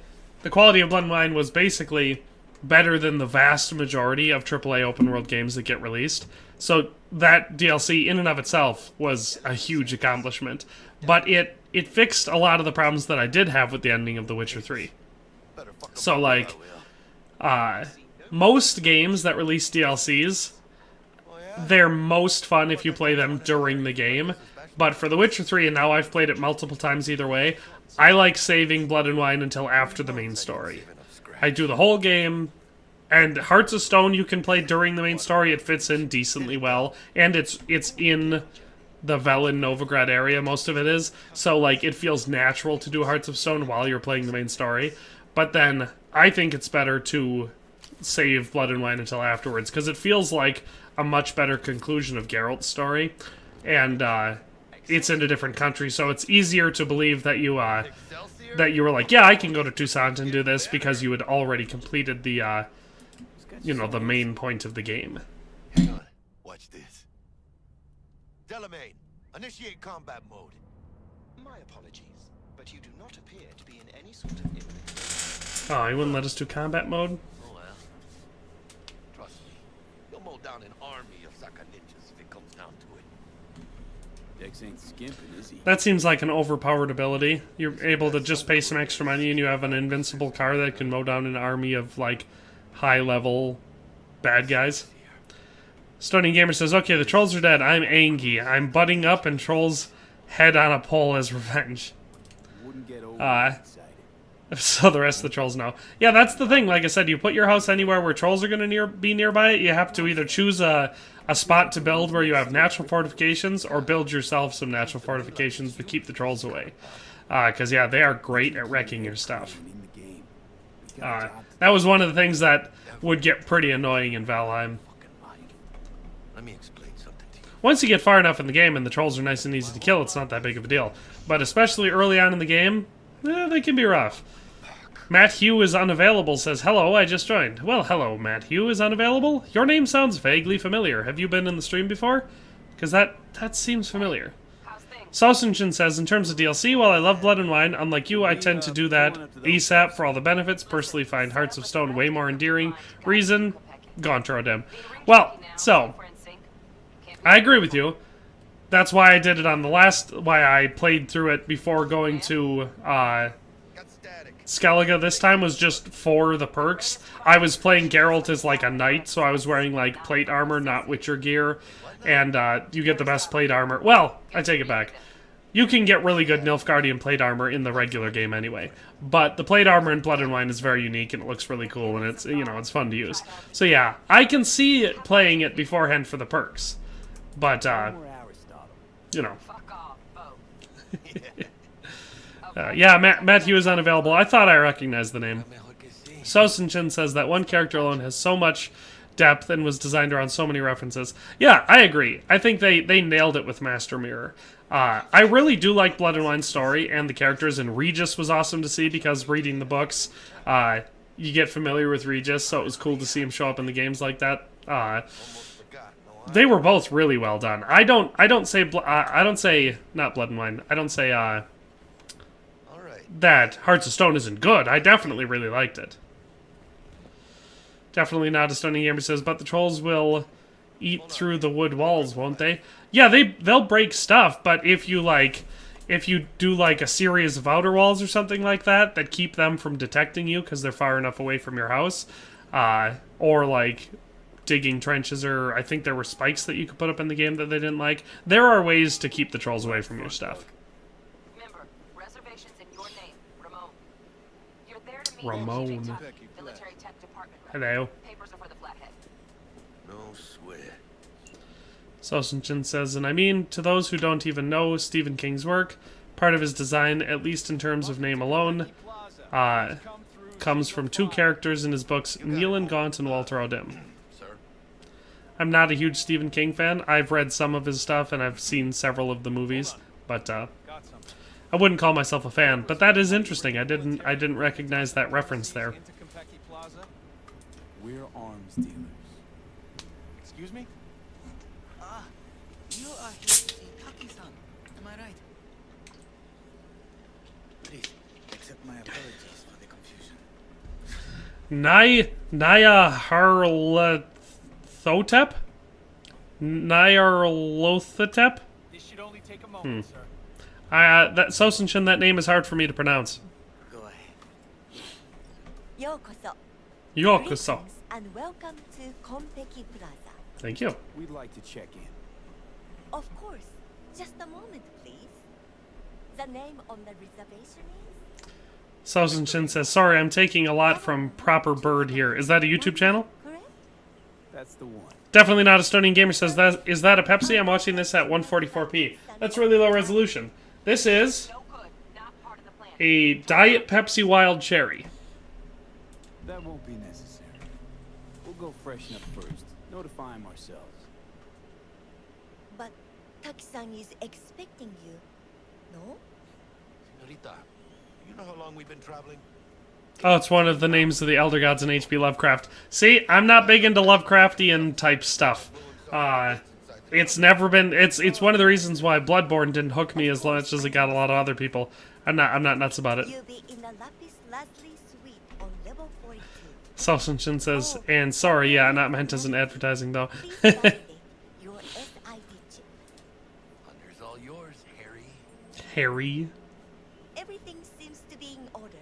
quality of Blood and Wine was basically better than the vast majority of AAA open world games that get released. So that DLC in and of itself was a huge accomplishment. But it fixed a lot of the problems that I did have with the ending of The Witcher 3. So like, most games that release DLCs, they're most fun if you play them during the game. But for The Witcher 3, and now I've played it multiple times either way, I like saving Blood and Wine until after the main story. I do the whole game, and Hearts of Stone you can play during the main story. It fits in decently well, and it's in the Velen Novigrad area, most of it is. So, like, it feels natural to do Hearts of Stone while you're playing the main story. But then, I think it's better to save Blood and Wine until afterwards, because it feels like a much better conclusion of Geralt's story. And, it's in a different country, so it's easier to believe that you were like, yeah, I can go to Toussaint and do this, because you had already completed the, you know, the main point of the game. Hang on. Watch this. Delamain, initiate combat mode. My apologies, but you do not appear to be in any sort of imminent... Oh, he wouldn't let us do combat mode? Oh well. Trust me, you'll mow down an army of Saka ninjas if it comes down to it. Dex ain't skimping, is he? That seems like an overpowered ability. You're able to just pay some extra money and you have an invincible car that can mow down an army of, like, high-level bad guys. Stunning Gamer says, okay, the trolls are dead. I'm Angie. I'm butting up and trolls head on a pole as revenge. So the rest of the trolls know. Yeah, that's the thing. Like I said, you put your house anywhere where trolls are going to be nearby it. You have to either choose a spot to build where you have natural fortifications, or build yourself some natural fortifications to keep the trolls away. Because, yeah, they are great at wrecking your stuff. That was one of the things that would get pretty annoying in Valheim. Let me explain something to you. Once you get far enough in the game and the trolls are nice and easy to kill, it's not that big of a deal. But especially early on in the game, they can be rough. Matt Hugh is unavailable, says, hello, I just joined. Well, hello, Matt Hugh is unavailable? Your name sounds vaguely familiar. Have you been in the stream before? Because that seems familiar. Sausinchin says, in terms of DLC, while I love Blood and Wine, unlike you, I tend to do that ASAP for all the benefits. Personally find Hearts of Stone way more endearing. Reason? Gontrodim. Well, so, I agree with you. That's why I did it on the last, why I played through it before going to, Skellige this time, was just for the perks. I was playing Geralt as like a knight, so I was wearing like plate armor, not Witcher gear, and you get the best plate armor. Well, I take it back. You can get really good Nilfgaardian plate armor in the regular game anyway, but the plate armor in Blood and Wine is very unique and it looks really cool and it's, you know, it's fun to use. So yeah, I can see it playing it beforehand for the perks, but you know. Yeah, Matt Hugh is unavailable. I thought I recognized the name. Sosenchin says that one character alone has so much depth and was designed around so many references. Yeah, I agree. I think they nailed it with Master Mirror. I really do like Blood and Wine's story and the characters, and Regis was awesome to see because reading the books, you get familiar with Regis, so it was cool to see him show up in the games like that. They were both really well done. I don't say not Blood and Wine. I don't say that Hearts of Stone isn't good. I definitely really liked it. Definitely not, a Stunning Gamer says, but the trolls will eat through the wood walls, won't they? Yeah, they'll break stuff, but if you do like a series of outer walls or something like that that keep them from detecting you because they're far enough away from your house, or like digging trenches, or I think there were spikes that you could put up in the game that they didn't like. There are ways to keep the trolls away from your stuff. Ramon. Military tech department. Hello. Papers are for the flathead. No sweat. Sosenshin says, and I mean, to those who don't even know Stephen King's work, part of his design, at least in terms of name alone, comes from two characters in his books, Neil Gaunt and Walter O'Dim. I'm not a huge Stephen King fan. I've read some of his stuff and I've seen several of the movies, but I wouldn't call myself a fan. But that is interesting. I didn't recognize that reference there. We're arms dealers. Excuse me? You are here to see Taki-san. Am I right? Please, accept my apologies for the confusion. Nyarlathotep? Nyarlathotep? This should only take a moment, sir. That Sosenshin, that name is hard for me to pronounce. Go ahead. Yokoso. Yokoso. Greetings and welcome to Konpeki Plaza. Thank you. We'd like to check in. Of course. Just a moment, please. The name on the reservation is? Sosenshin says, sorry, I'm taking a lot from Proper Bird here. Is that a YouTube channel? That's the one. Definitely not. Estonian Gamer says, is that a Pepsi? I'm watching this at 144p. That's really low resolution. This is a Diet Pepsi Wild Cherry. That won't be necessary. We'll go freshen up first. Notify him ourselves. But Taki-san is expecting you, no? Senorita, you know how long we've been traveling? Oh, it's one of the names of the Elder Gods in H.P. Lovecraft. See, I'm not big into Lovecraftian type stuff. It's never been. It's one of the reasons why Bloodborne didn't hook me as much as it got a lot of other people. I'm not nuts about it. You'll be in the Lapis Lazuli suite on level 42. Sosenshin says, and sorry, yeah, not meant as an advertising though. Your SID chip. Honors all yours, Harry. Harry. Everything seems to be in order.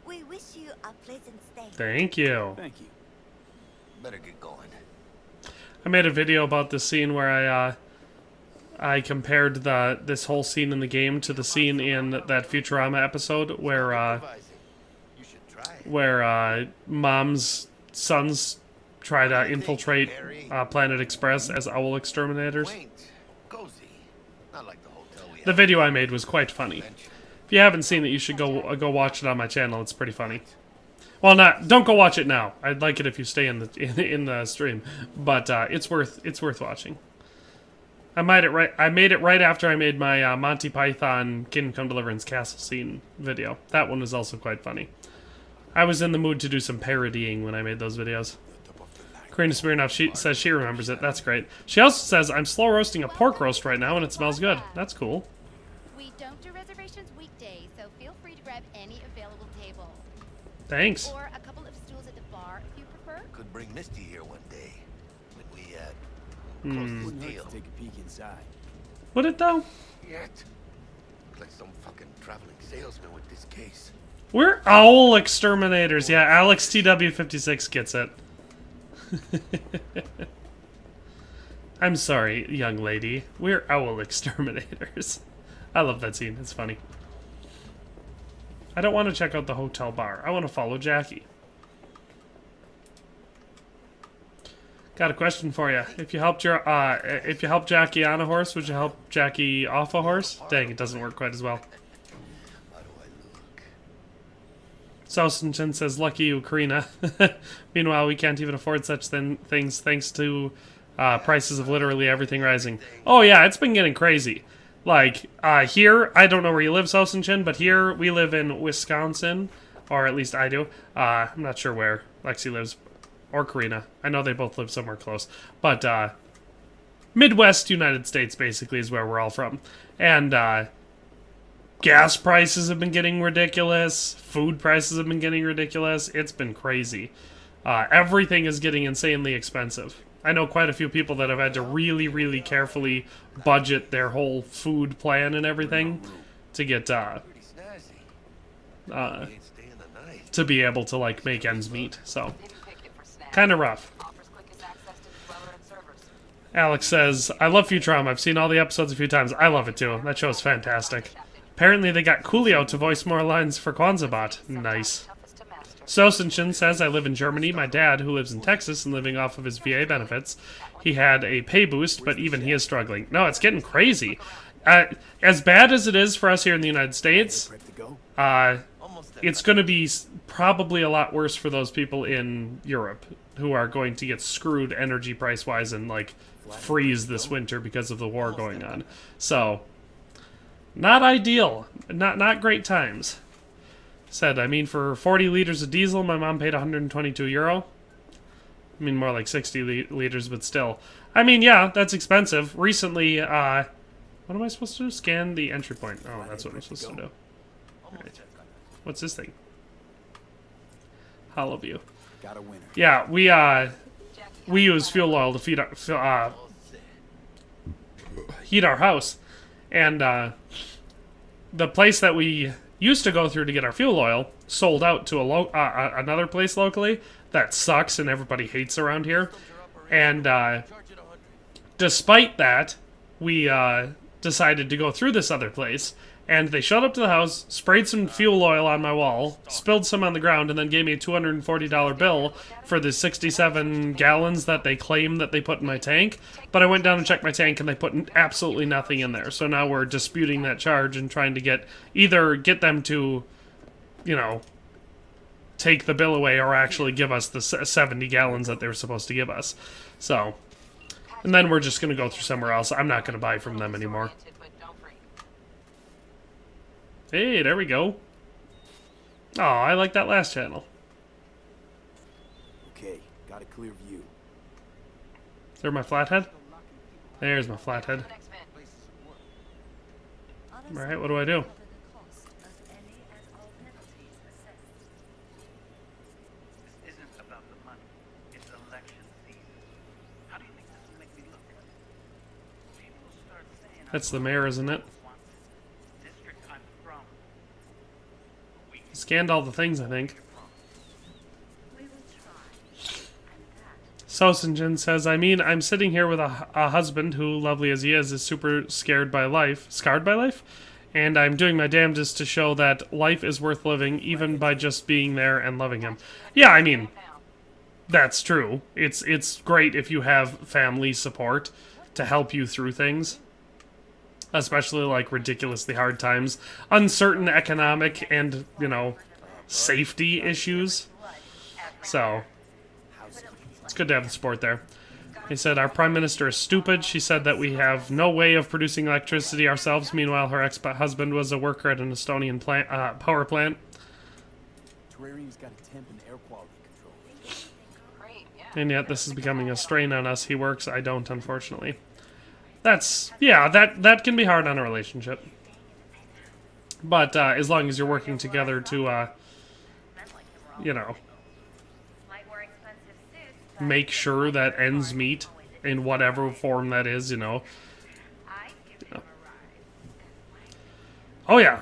We wish you a pleasant stay. Thank you. Thank you. Better get going. I made a video about this scene where I compared this whole scene in the game to the scene in that Futurama episode where Mom's sons try to infiltrate Planet Express as owl exterminators. The video I made was quite funny. If you haven't seen it, you should go watch it on my channel. It's pretty funny. Well, don't go watch it now. I'd like it if you stay in the stream, but it's worth watching. I made it right after I made my Monty Python Kingdom Come Deliverance Castle scene video. That one was also quite funny. I was in the mood to do some parodying when I made those videos. Karina Smirnoff says she remembers it. That's great. She also says, I'm slow roasting a pork roast right now and it smells good. That's cool. We don't do reservations weekdays, so feel free to grab any available table. Thanks. Or a couple of stools at the bar if you prefer. Could bring Misty here one day when we close this deal. Take a peek inside. Would it though? Yet. Look like some fucking traveling salesman with this case. We're owl exterminators. Yeah, Alex TW56 gets it. I'm sorry, young lady. We're owl exterminators. I love that scene. It's funny. I don't want to check out the hotel bar. I want to follow Jackie. Got a question for you. If you helped Jackie on a horse, would you help Jackie off a horse? Dang, it doesn't work quite as well. Sosenshin says, lucky you, Karina. Meanwhile, we can't even afford such things thanks to prices of literally everything rising. Oh yeah, it's been getting crazy. Like, here, I don't know where you live, Sosenshin, but here we live in Wisconsin, or at least I do. I'm not sure where Lexi lives, or Karina. I know they both live somewhere close. But, Midwest United States, basically, is where we're all from. And, gas prices have been getting ridiculous. Food prices have been getting ridiculous. It's been crazy. Everything is getting insanely expensive. I know quite a few people that have had to really, really carefully budget their whole food plan and everything to get, to be able to, like, make ends meet. So, kind of rough. Alex says, I love Futurama. I've seen all the episodes a few times. I love it too. That show is fantastic. Apparently they got Coolio to voice more lines for Kwanzaa Bot. Nice. Sosenshin says, I live in Germany. My dad, who lives in Texas and living off of his VA benefits, he had a pay boost, but even he is struggling. No, it's getting crazy. As bad as it is for us here in the United States, it's going to be probably a lot worse for those people in Europe who are going to get screwed energy price-wise and, like, freeze this winter because of the war going on. So, not ideal. Not great times. Said, I mean, for 40 liters of diesel, my mom paid 122 euro. I mean, more like 60 liters, but still. I mean, yeah, that's expensive. Recently, what am I supposed to do? Scan the entry point. Oh, that's what I'm supposed to do. Right. What's this thing? Hollow view. Yeah, we use fuel oil to heat our house. And, the place that we used to go through to get our fuel oil sold out to another place locally that sucks and everybody hates around here. And despite that, we decided to go through this other place, and they showed up to the house, sprayed some fuel oil on my wall, spilled some on the ground, and then gave me a $240 bill for the 67 gallons that they claim that they put in my tank. But I went down and checked my tank, and they put absolutely nothing in there. So now we're disputing that charge and trying to either get them to, you know, take the bill away or actually give us the 70 gallons that they were supposed to give us. So, and then we're just going to go through somewhere else. I'm not going to buy from them anymore. Hey, there we go. Oh, I like that last channel. Okay, got a clear view. Is there my flathead? There's my flathead. Alright, what do I do? This isn't about the money. It's election season. How do you think this will make me look? People start saying That's the mayor, isn't it? Scanned all the things, I think. Sosingen says, I mean, I'm sitting here with a husband who, lovely as he is super scared by life. Scarred by life? And I'm doing my damnedest to show that life is worth living, even by just being there and loving him. Yeah, I mean, that's true. It's great if you have family support to help you through things. Especially, like, ridiculously hard times. Uncertain economic and, you know, safety issues. So, it's good to have the support there. He said, our prime minister is stupid. She said that we have no way of producing electricity ourselves. Meanwhile, her ex-husband was a worker at an Estonian power plant. Terrarium's got a temp and air quality control. And yet, this is becoming a strain on us. He works, I don't, unfortunately. That can be hard on a relationship. But as long as you're working together to, you know, make sure that ends meet in whatever form that is, you know. Oh yeah.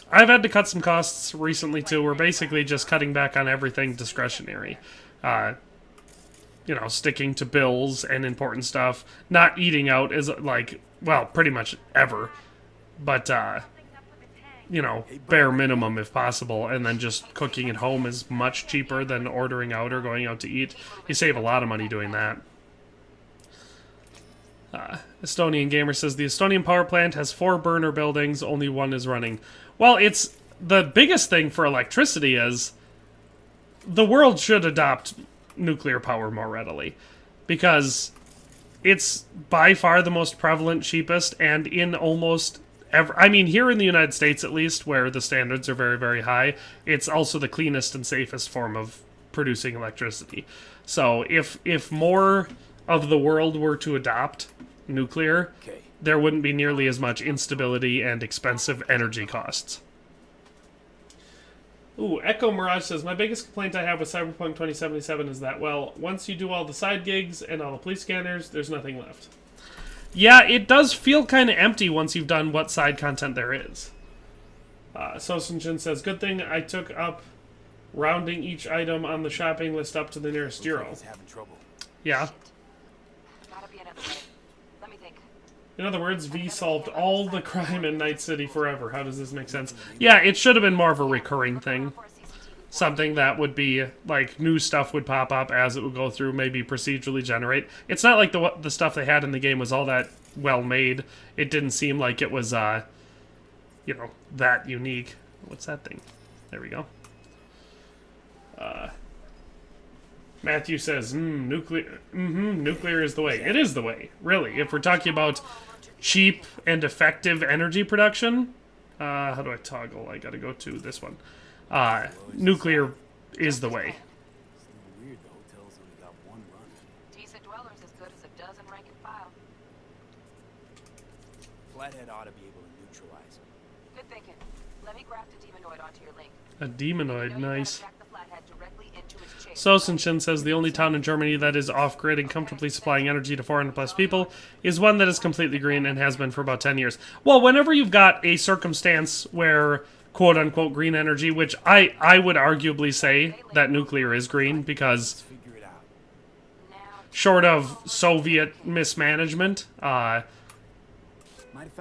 I've had to cut some costs recently too. We're basically just cutting back on everything discretionary. You know, sticking to bills and important stuff. Not eating out is, like, well, pretty much ever. But, you know, bare minimum if possible. And then just cooking at home is much cheaper than ordering out or going out to eat. You save a lot of money doing that. Estonian Gamer says, the Estonian power plant has 4 burner buildings, only 1 is running. Well, it's the biggest thing for electricity is the world should adopt nuclear power more readily, because it's by far the most prevalent, cheapest, and in almost I mean, here in the United States at least, where the standards are very, very high, it's also the cleanest and safest form of producing electricity. So if more of the world were to adopt nuclear, there wouldn't be nearly as much instability and expensive energy costs. Ooh, Echo Mirage says, my biggest complaint I have with Cyberpunk 2077 is that, well, once you do all the side gigs and all the police scanners, there's nothing left. Yeah, it does feel kind of empty once you've done what side content there is. Sosunjin says, good thing I took up rounding each item on the shopping list up to the nearest euro. Yeah. In other words, V solved all the crime in Night City forever. How does this make sense? Yeah, it should have been more of a recurring thing. something that would be like new stuff would pop up as it would go through, maybe procedurally generate. It's not like the stuff they had in the game was all that well made. It didn't seem like it was you know, that unique. What's that thing? There we go. Matthew says, nuclear is the way. It is the way, really. If we're talking about cheap and effective energy production, how do I toggle? I gotta go to this one. Nuclear is the way. Weird, the hotel's only got one run. Decent dwellers as good as a dozen rank and file. Flathead ought to be able to neutralize him. Good thinking. Let me graft a demonoid onto your link. A demonoid, nice. Jack the flathead directly into its chase. Sosenshin says the only town in Germany that is off-grid and comfortably supplying energy to 400 plus people is one that is completely green and has been for about 10 years. Well, whenever you've got a circumstance where quote-unquote green energy, which I would arguably say that nuclear is green, because short of Soviet mismanagement,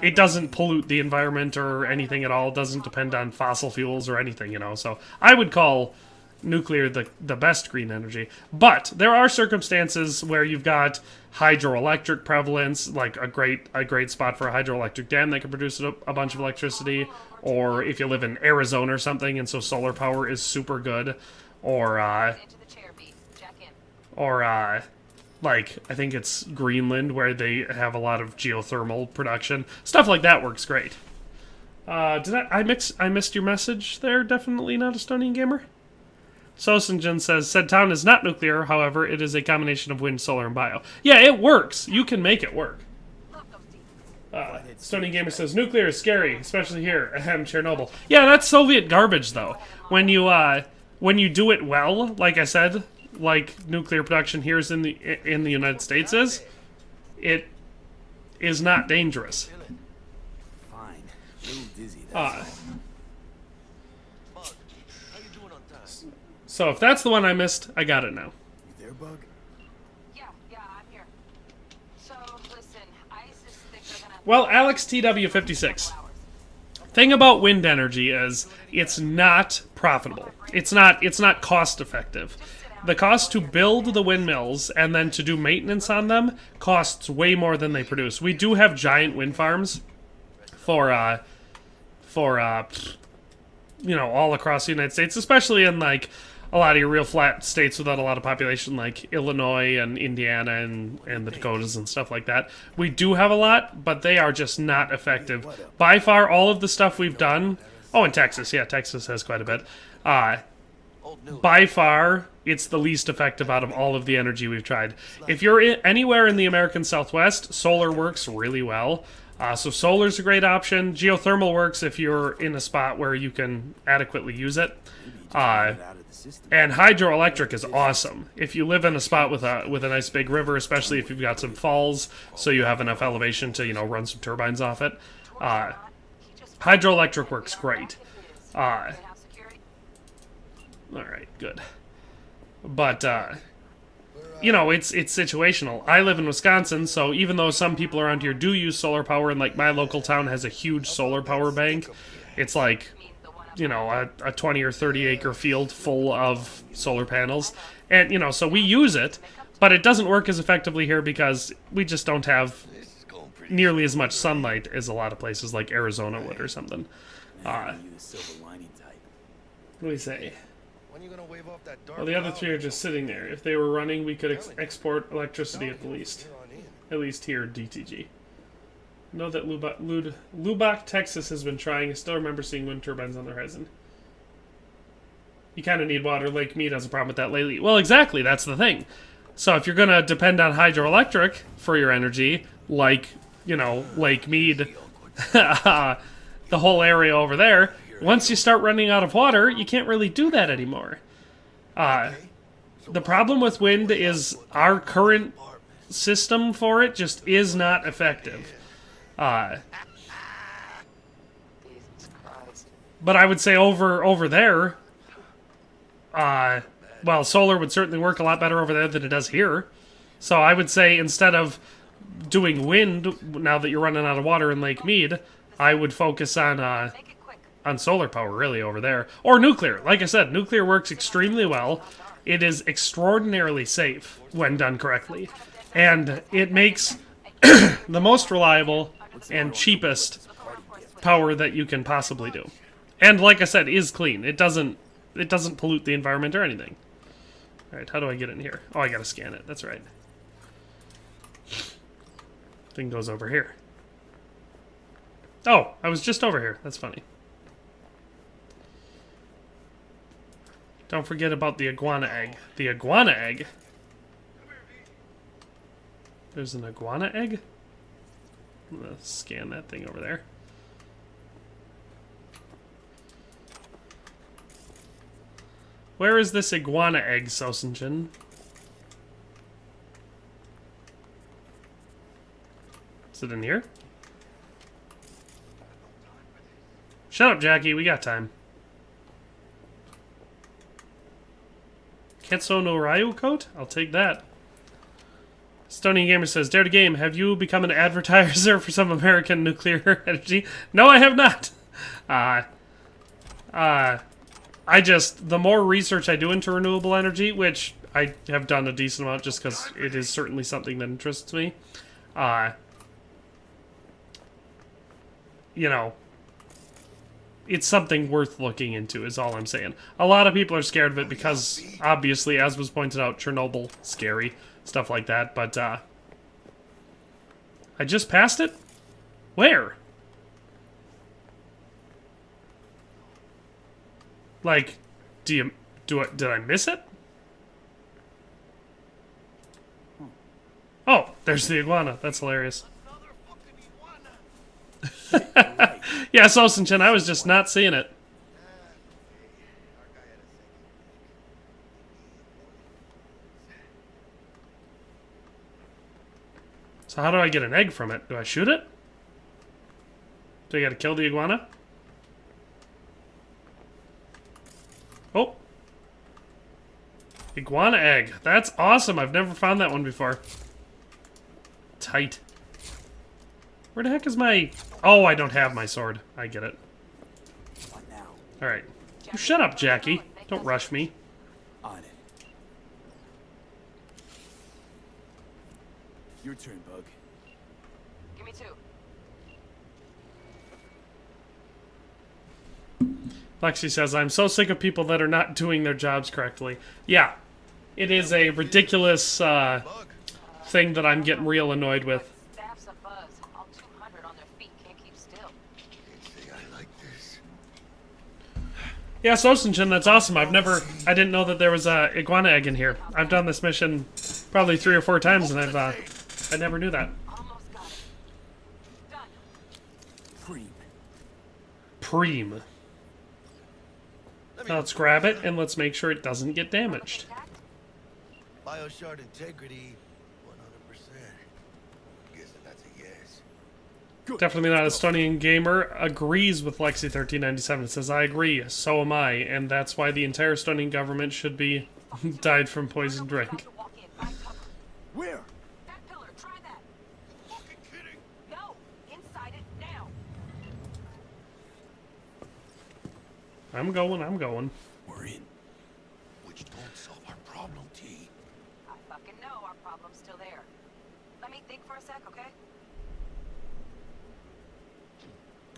it doesn't pollute the environment or anything at all. It doesn't depend on fossil fuels or anything, you know. So I would call nuclear the best green energy. But there are circumstances where you've got hydroelectric prevalence, like a great spot for a hydroelectric dam that can produce a bunch of electricity, or if you live in Arizona or something, and so solar power is super good, or like, I think it's Greenland, where they have a lot of geothermal production. Stuff like that works great. I missed your message there? Definitely not a Stonian Gamer? Sosingen says, said town is not nuclear, however, it is a combination of wind, solar, and bio. Yeah, it works. You can make it work. Stonian Gamer says, nuclear is scary, especially here. Ahem, Chernobyl. Yeah, that's Soviet garbage, though. When you do it well, like I said, like nuclear production here is in the United States is, it is not dangerous. Fine. A little dizzy, that's all. So if that's the one I missed, I got it now. You there, Bug? Yeah, I'm here. So, listen, ice is thicker than a... Well, Alex TW56. Thing about wind energy is it's not profitable. It's not cost effective. The cost to build the windmills and then to do maintenance on them costs way more than they produce. We do have giant wind farms for you know, all across the United States, especially in like a lot of your real flat states without a lot of population, like Illinois and Indiana and the Dakotas and stuff like that. We do have a lot, but they are just not effective. By far, all of the stuff we've done... Oh, in Texas. Yeah, Texas has quite a bit. By far, it's the least effective out of all of the energy we've tried. If you're anywhere in the American Southwest, solar works really well. So solar's a great option. Geothermal works if you're in a spot where you can adequately use it. And hydroelectric is awesome. If you live in a spot with a nice big river, especially if you've got some falls, so you have enough elevation to, you know, run some turbines off it. Hydroelectric works great. Alright, good. But, you know, it's situational. I live in Wisconsin, so even though some people around here do use solar power, and like my local town has a huge solar power bank, it's like, you know, a 20 or 30 acre field full of solar panels. And, you know, so we use it, but it doesn't work as effectively here because we just don't have nearly as much sunlight as a lot of places like Arizona would or something. What do we say? Well, the other three are just sitting there. If they were running, we could export electricity at the least. At least here, DTG. Know that Lubbock, Texas has been trying. I still remember seeing wind turbines on the horizon. You kind of need water. Lake Mead has a problem with that lately. Well, exactly. That's the thing. So if you're going to depend on hydroelectric for your energy, like, you know, Lake Mead, the whole area over there, once you start running out of water, you can't really do that anymore. The problem with wind is our current system for it just is not effective. But I would say over there, well, solar would certainly work a lot better over there than it does here. So I would say instead of doing wind, now that you're running out of water in Lake Mead, I would focus on on solar power, really, over there. Or nuclear. Like I said, nuclear works extremely well. It is extraordinarily safe when done correctly. And it makes the most reliable and cheapest power that you can possibly do. And like I said, is clean. It doesn't pollute the environment or anything. Alright, how do I get in here? Oh, I gotta scan it. That's right. Thing goes over here. Oh, I was just over here. That's funny. Don't forget about the iguana egg. The iguana egg? There's an iguana egg? I'm gonna scan that thing over there. Where is this iguana egg, Sosenshin? Is it in here? Shut up, Jackie. We got time. Ketso no Ryu coat? I'll take that. Stony Gamer says, Dare to Game, have you become an advertiser for some American nuclear energy? No, I have not. The more research I do into renewable energy, which I have done a decent amount just because it is certainly something that interests me, you know, it's something worth looking into, is all I'm saying. A lot of people are scared of it because, obviously, as was pointed out, Chernobyl, scary, stuff like that, but, I just passed it? Where? Like, did I miss it? Oh, there's the iguana. That's hilarious. Yeah, Sosenchin, I was just not seeing it. So how do I get an egg from it? Do I shoot it? Do I gotta kill the iguana? Oh. Iguana egg. That's awesome. I've never found that one before. Tight. Where the heck is my... Oh, I don't have my sword. I get it. Alright. You shut up, Jackie. Don't rush me. On it. Your turn, Bug. Give me 2. Lexi says, I'm so sick of people that are not doing their jobs correctly. Yeah. It is a ridiculous thing that I'm getting real annoyed with. Staff's a buzz. All 200 on their feet can't keep still. I like this. Yeah, Sosenshin, that's awesome. I didn't know that there was a iguana egg in here. I've done this mission probably 3 or 4 times, and I never knew that. Almost got it. Done. Preem. Now let's grab it, and let's make sure it doesn't get damaged. Bioshard integrity, 100%. Guessing that's a yes. Definitely not a Stonian gamer. Agrees with Lexi1397. It says, I agree, so am I, and that's why the entire Stonian government should be died from poison drink. Where? That pillar, try that. Fucking kidding? No, inside it now. I'm going. We're in. Which don't solve our problem, T. I fucking know our problem's still there. Let me think for a sec, okay?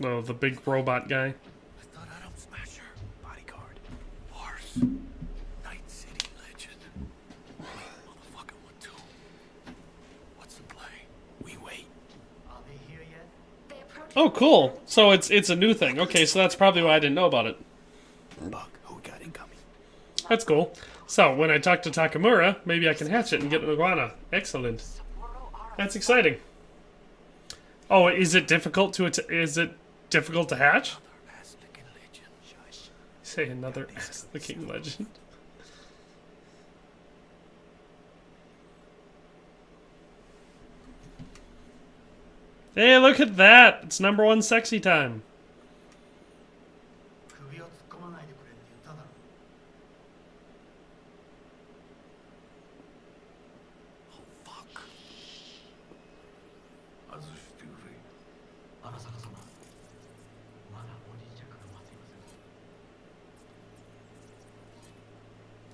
Oh, the big robot guy. I thought Atom Smasher, bodyguard, horse, Night City legend. Wait, motherfucking one too. What's the play? We wait. Are they here yet? Oh, cool. So it's a new thing. Okay, so that's probably why I didn't know about it. Bug, who we got incoming? That's cool. So, when I talk to Takamura, maybe I can hatch it and get an iguana. Excellent. That's exciting. Oh, is it difficult to hatch? Say another ass-licking legend. Hey, look at that! It's #1 sexy time.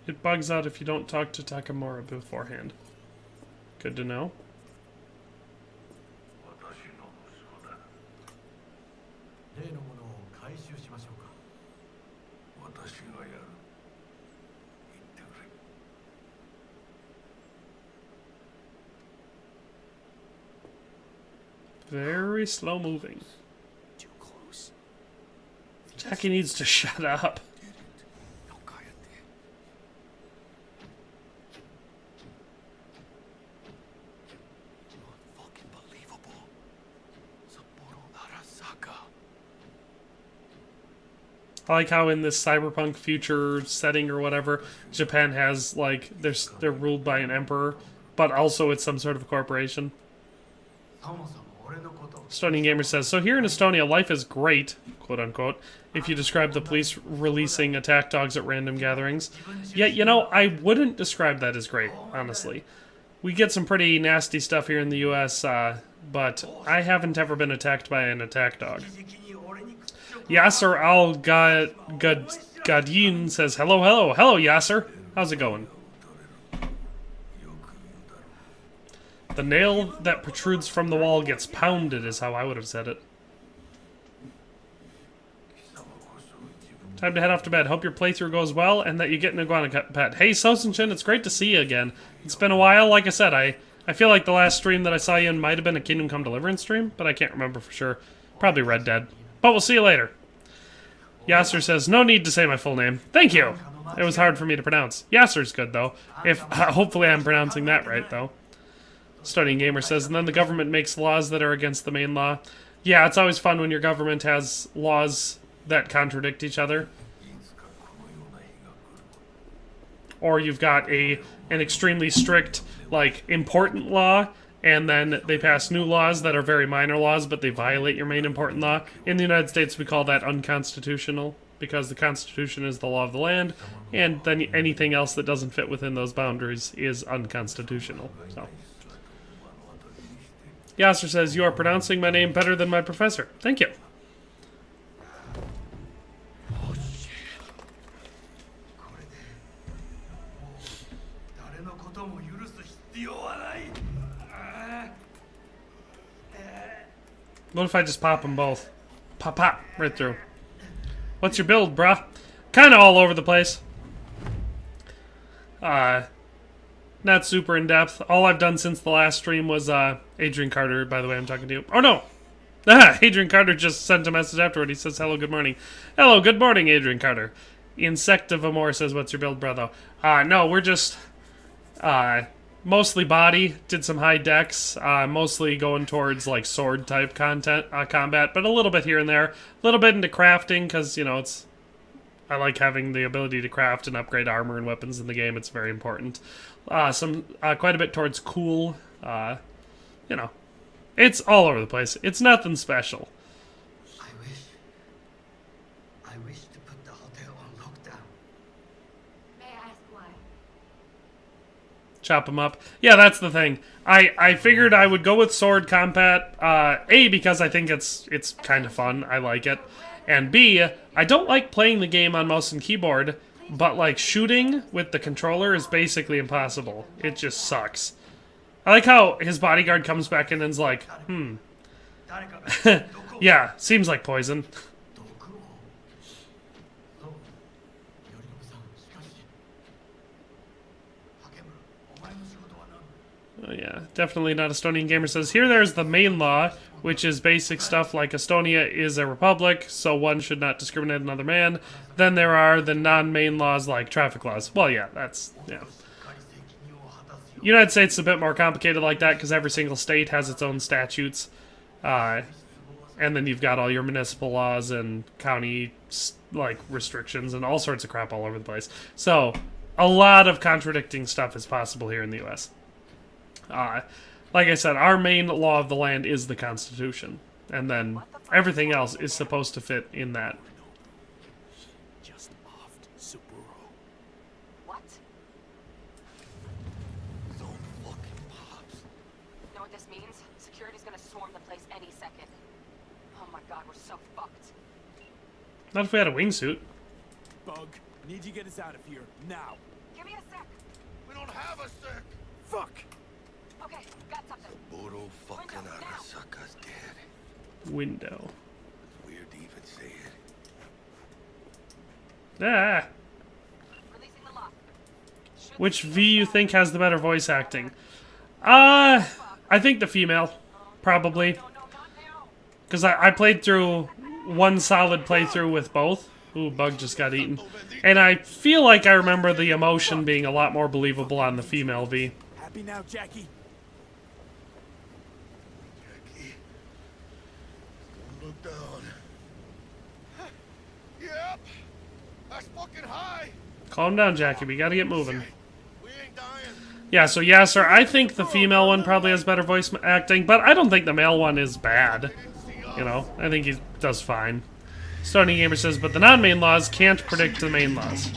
It bugs out if you don't talk to Takamura beforehand. Good to know. Very slow moving. Too close. Jackie needs to shut up. I like how in this cyberpunk future setting or whatever, Japan has like they're ruled by an emperor, but also it's some sort of corporation. Estonian Gamer says, so here in Estonia, life is great, quote unquote, if you describe the police releasing attack dogs at random gatherings. Yet, you know, I wouldn't describe that as great, honestly. We get some pretty nasty stuff here in the US, but I haven't ever been attacked by an attack dog. Yasser Gadin says, hello, Yasser. How's it going? The nail that protrudes from the wall gets pounded is how I would have said it. Time to head off to bed. Hope your playthrough goes well and that you get an iguana pet. Hey, Sosenchin, it's great to see you again. It's been a while. Like I said, I feel like the last stream that I saw you in might have been a Kingdom Come Deliverance stream, but I can't remember for sure. Probably Red Dead. But we'll see you later. Yasser says, no need to say my full name. Thank you. It was hard for me to pronounce. Yasser's good, though. Hopefully I'm pronouncing that right, though. Studying Gamer says, and then the government makes laws that are against the main law. Yeah, it's always fun when your government has laws that contradict each other. Or you've got an extremely strict, like, important law, and then they pass new laws that are very minor laws, but they violate your main important law. In the United States, we call that unconstitutional, because the Constitution is the law of the land, and then anything else that doesn't fit within those boundaries is unconstitutional. So, Yasser says, you are pronouncing my name better than my professor. Thank you. What if I just pop them both? Pop, right through. What's your build, bruh? Kinda all over the place. Not super in-depth. All I've done since the last stream was, Adrian Carter, by the way, I'm talking to you. Oh, no! Adrian Carter just sent a message afterward. He says, hello, good morning. Hello, good morning, Adrian Carter. Insectivamore says, what's your build, brother? No, we're just, mostly body. Did some high decks. Mostly going towards, like, sword-type combat, but a little bit here and there. A little bit into crafting, because, you know, I like having the ability to craft and upgrade armor and weapons in the game. It's very important. Quite a bit towards cool. You know, it's all over the place. It's nothing special. I wish to put the hotel on lockdown. May I ask why? Chop them up. Yeah, that's the thing. I figured I would go with sword combat. A, because I think it's kind of fun. I like it. And B, I don't like playing the game on mouse and keyboard, but like shooting with the controller is basically impossible. It just sucks. I like how his bodyguard comes back in and's like, yeah, seems like poison. Oh yeah, definitely not Estonian Gamer says, here there's the main law, which is basic stuff like Estonia is a republic, so one should not discriminate another man. Then there are the non-main laws like traffic laws. Well, yeah, yeah. United States is a bit more complicated like that because every single state has its own statutes. And then you've got all your municipal laws and county, like, restrictions and all sorts of crap all over the place. So, a lot of contradicting stuff is possible here in the U.S. Like I said, our main law of the land is the Constitution. And then everything else is supposed to fit in that. Just offed Saburo. What? Don't fucking pops. You know what this means? Security's gonna swarm the place any second. Oh my god, we're so fucked. Not if we had a wingsuit. Bug, need you to get us out of here now. Give me a sec. We don't have a sec. Fuck. Okay, got something. Puro fucking Window, now. Arasaka's dead. Window. It's weird to even say it. Ah. Releasing the lock. Which V you think has the better voice acting? I think the female, probably. Because I played through one solid playthrough with both. Ooh, bug just got eaten. And I feel like I remember the emotion being a lot more believable on the female V. Happy now, Jackie? Jackie. Don't look down. Yep. That's fucking high. Calm down, Jackie. We gotta get moving. We ain't dying. Yeah, so Yasser, I think the female one probably has better voice acting, but I don't think the male one is bad. You know, I think he does fine. Stony Gamer says, but the non-main laws can't predict the main laws.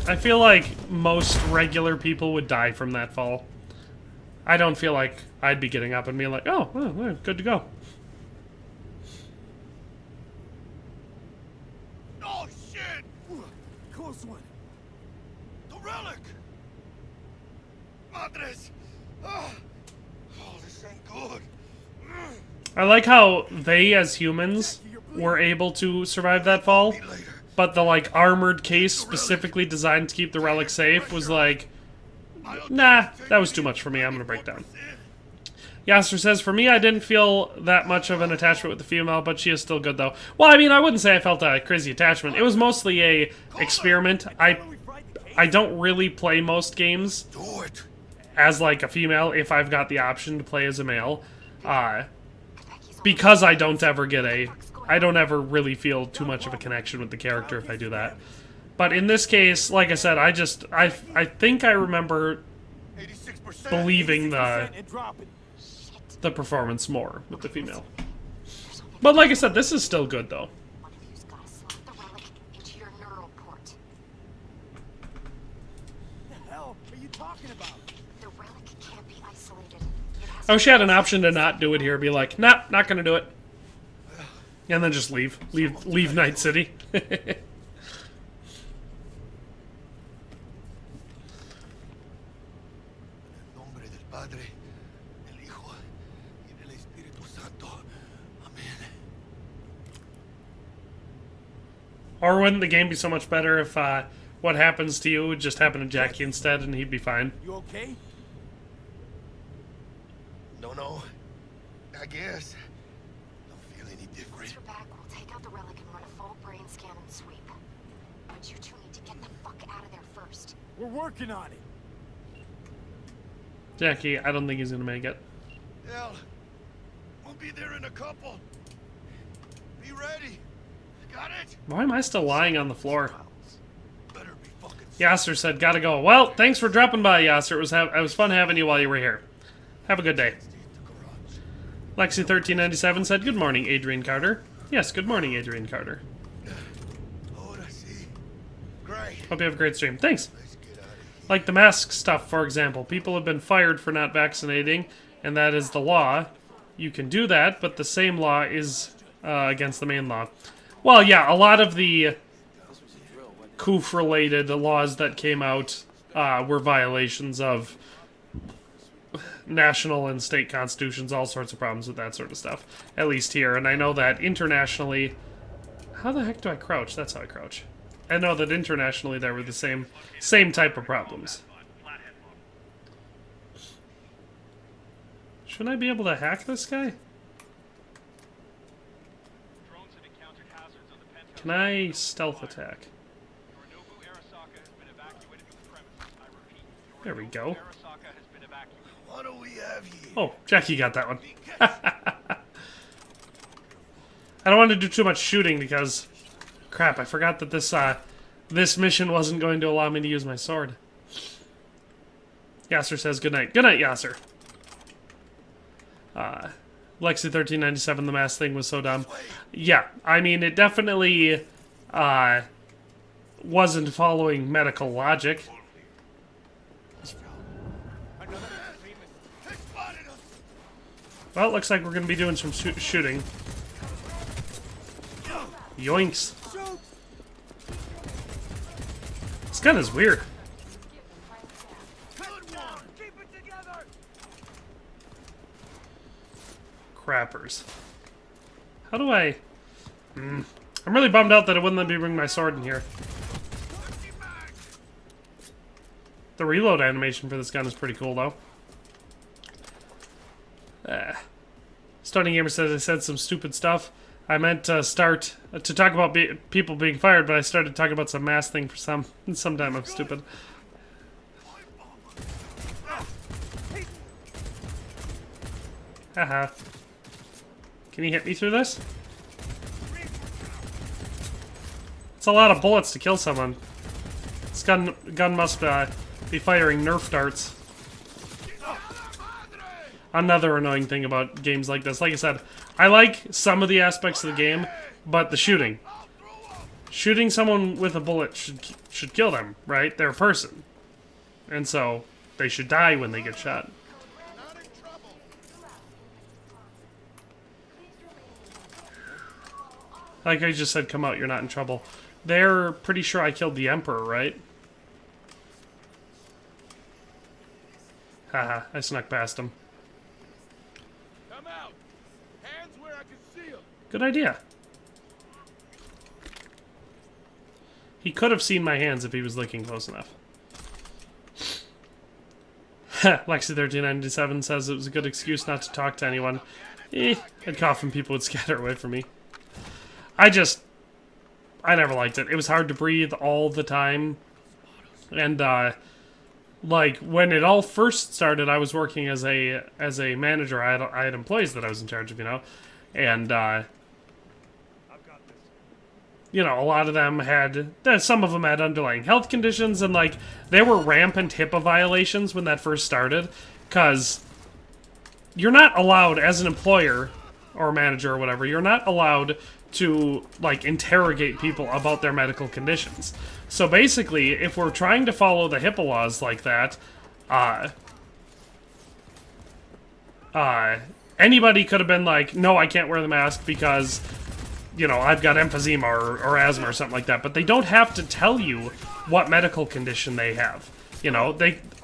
I feel like most regular people would die from that fall. I don't feel like I'd be getting up and being like, oh, well, good to go. Oh, shit! Close one. The relic! Madres! Oh, this ain't good. I like how they, as humans, were able to survive that fall, but the, like, armored case specifically designed to keep the relic safe was like, nah, that was too much for me, I'm gonna break down. Yasser says, for me, I didn't feel that much of an attachment with the female, but she is still good, though. Well, I mean, I wouldn't say I felt a crazy attachment. It was mostly a experiment. I don't really play most games as, like, a female if I've got the option to play as a male. Because I don't ever I don't ever really feel too much of a connection with the character if I do that. But in this case, like I said, I think I remember believing the performance more with the female. But like I said, this is still good, though. One of you's gotta slot the relic into your neural port. What the hell are you talking about? The relic can't be isolated. I wish I had an option to not do it here. Be like, nah, not gonna do it. And then just leave. Leave Night City. Or wouldn't the game be so much better if what happens to you would just happen to Jackie instead and he'd be fine? You okay? No. I guess. Don't feel any different. Once you're back, we'll take out the relic and run a full brain scan and sweep. But you two need to get the fuck out of there first. We're working on it. Jackie, I don't think he's gonna make it. Hell, we'll be there in a couple. Be ready. Got it? Why am I still lying on the floor? Yasser said, gotta go. Well, thanks for dropping by, Yasser. It was fun having you while you were here. Have a good day. Lexi1397 said, good morning, Adrian Carter. Yes, good morning, Adrian Carter. Hope you have a great stream. Thanks. Like the mask stuff, for example. People have been fired for not vaccinating, and that is the law. You can do that, but the same law is against the main law. Well, yeah, a lot of the COOF-related laws that came out were violations of national and state constitutions, all sorts of problems with that sort of stuff. At least here, and I know that internationally... How the heck do I crouch? That's how I crouch. I know that internationally there were the same type of problems. Shouldn't I be able to hack this guy? Can I stealth attack? There we go. What do we have here? Oh, Jackie got that one. I don't want to do too much shooting because... Crap, I forgot that this mission wasn't going to allow me to use my sword. Yasser says good night. Good night, Yasser. Lexi1397, the mask thing was so dumb. Yeah, I mean, it definitely wasn't following medical logic. Well, it looks like we're going to be doing some shooting. Yoinks. This gun is weird. Crappers. How do I... I'm really bummed out that it wouldn't let me bring my sword in here. The reload animation for this gun is pretty cool, though. Starting Gamer says I said some stupid stuff. I meant to start to talk about people being fired, but I started talking about some mass thing for some. Sometime I'm stupid. Haha. Can you hit me through this? It's a lot of bullets to kill someone. This gun must be firing Nerf darts. Another annoying thing about games like this. Like I said, I like some of the aspects of the game, but the shooting. Shooting someone with a bullet should kill them, right? They're a person. And so, they should die when they get shot. Like I just said, come out, you're not in trouble. They're pretty sure I killed the Emperor, right? Haha, I snuck past him. Come out. Hands where I can see them. Good idea. He could have seen my hands if he was looking close enough. Lexi1397 says it was a good excuse not to talk to anyone. I'd cough and people would scatter away from me. I never liked it. It was hard to breathe all the time. And, like, when it all first started, I was working as a manager. I had employees that I was in charge of, you know. And, you know, a lot of them had... Some of them had underlying health conditions, and, like, there were rampant HIPAA violations when that first started. Because you're not allowed, as an employer or manager or whatever, you're not allowed to, like, interrogate people about their medical conditions. So basically, if we're trying to follow the HIPAA laws like that, anybody could have been like, no, I can't wear the mask because, you know, I've got emphysema or asthma or something like that. But they don't have to tell you what medical condition they have. You know,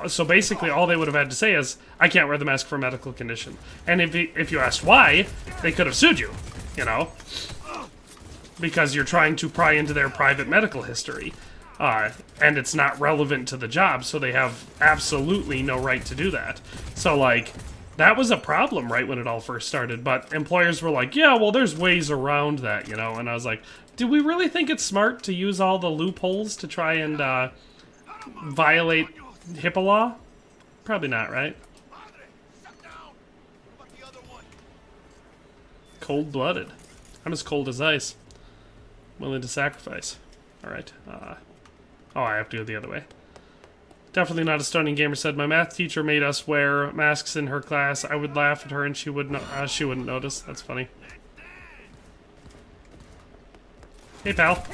so basically all they would have had to say is, I can't wear the mask for a medical condition. And if you asked why, they could have sued you, you know? Because you're trying to pry into their private medical history. And it's not relevant to the job, so they have absolutely no right to do that. So, like, that was a problem right when it all first started, but employers were like, yeah, well, there's ways around that, you know? And I was like, do we really think it's smart to use all the loopholes to try and violate HIPAA law? Probably not, right? Cold-blooded. I'm as cold as ice. Willing to sacrifice. Alright. Oh, I have to go the other way. Definitely not a stunning gamer said, my math teacher made us wear masks in her class. I would laugh at her and she wouldn't notice. That's funny. Hey, pal.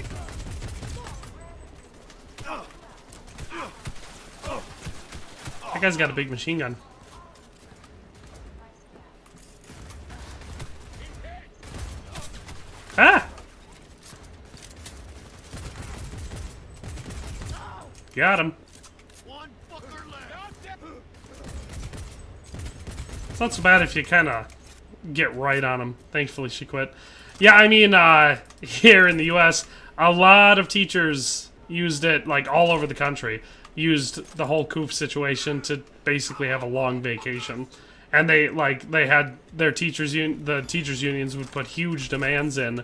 That guy's got a big machine gun. Ah! Got him. It's not so bad if you kind of get right on him. Thankfully, she quit. Yeah, I mean, here in the U.S., a lot of teachers used it, like, all over the country. Used the whole COOF situation to basically have a long vacation. And they had their teachers, the teachers' unions would put huge demands in,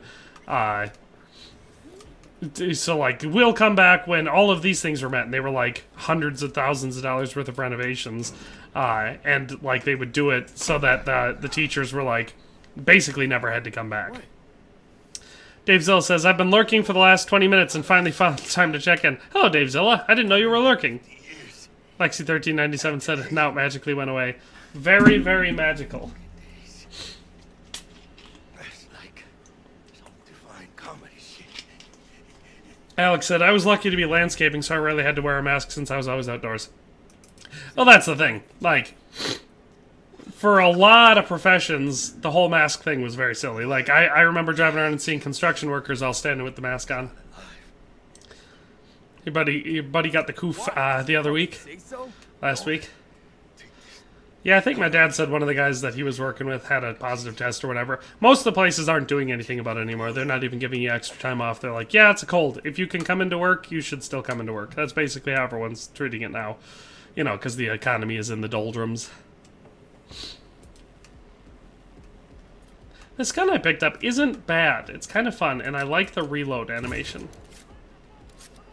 so, like, we'll come back when all of these things were met, and they were, like, hundreds of thousands of dollars worth of renovations, and, like, they would do it so that the teachers were, like, basically never had to come back. Dave Zilla says, I've been lurking for the last 20 minutes and finally found time to check in. Hello, Dave Zilla. I didn't know you were lurking. Lexi1397 said it now magically went away. Very, very magical. Alex said, I was lucky to be landscaping, so I rarely had to wear a mask since I was always outdoors. Well, that's the thing. Like, for a lot of professions, the whole mask thing was very silly. Like, I remember driving around and seeing construction workers all standing with the mask on. Your buddy got the coof the other week. Last week. Yeah, I think my dad said one of the guys that he was working with had a positive test or whatever. Most of the places aren't doing anything about it anymore. They're not even giving you extra time off. They're like, yeah, it's a cold. If you can come into work, you should still come into work. That's basically how everyone's treating it now. You know, because the economy is in the doldrums. This gun I picked up isn't bad. It's kind of fun, and I like the reload animation.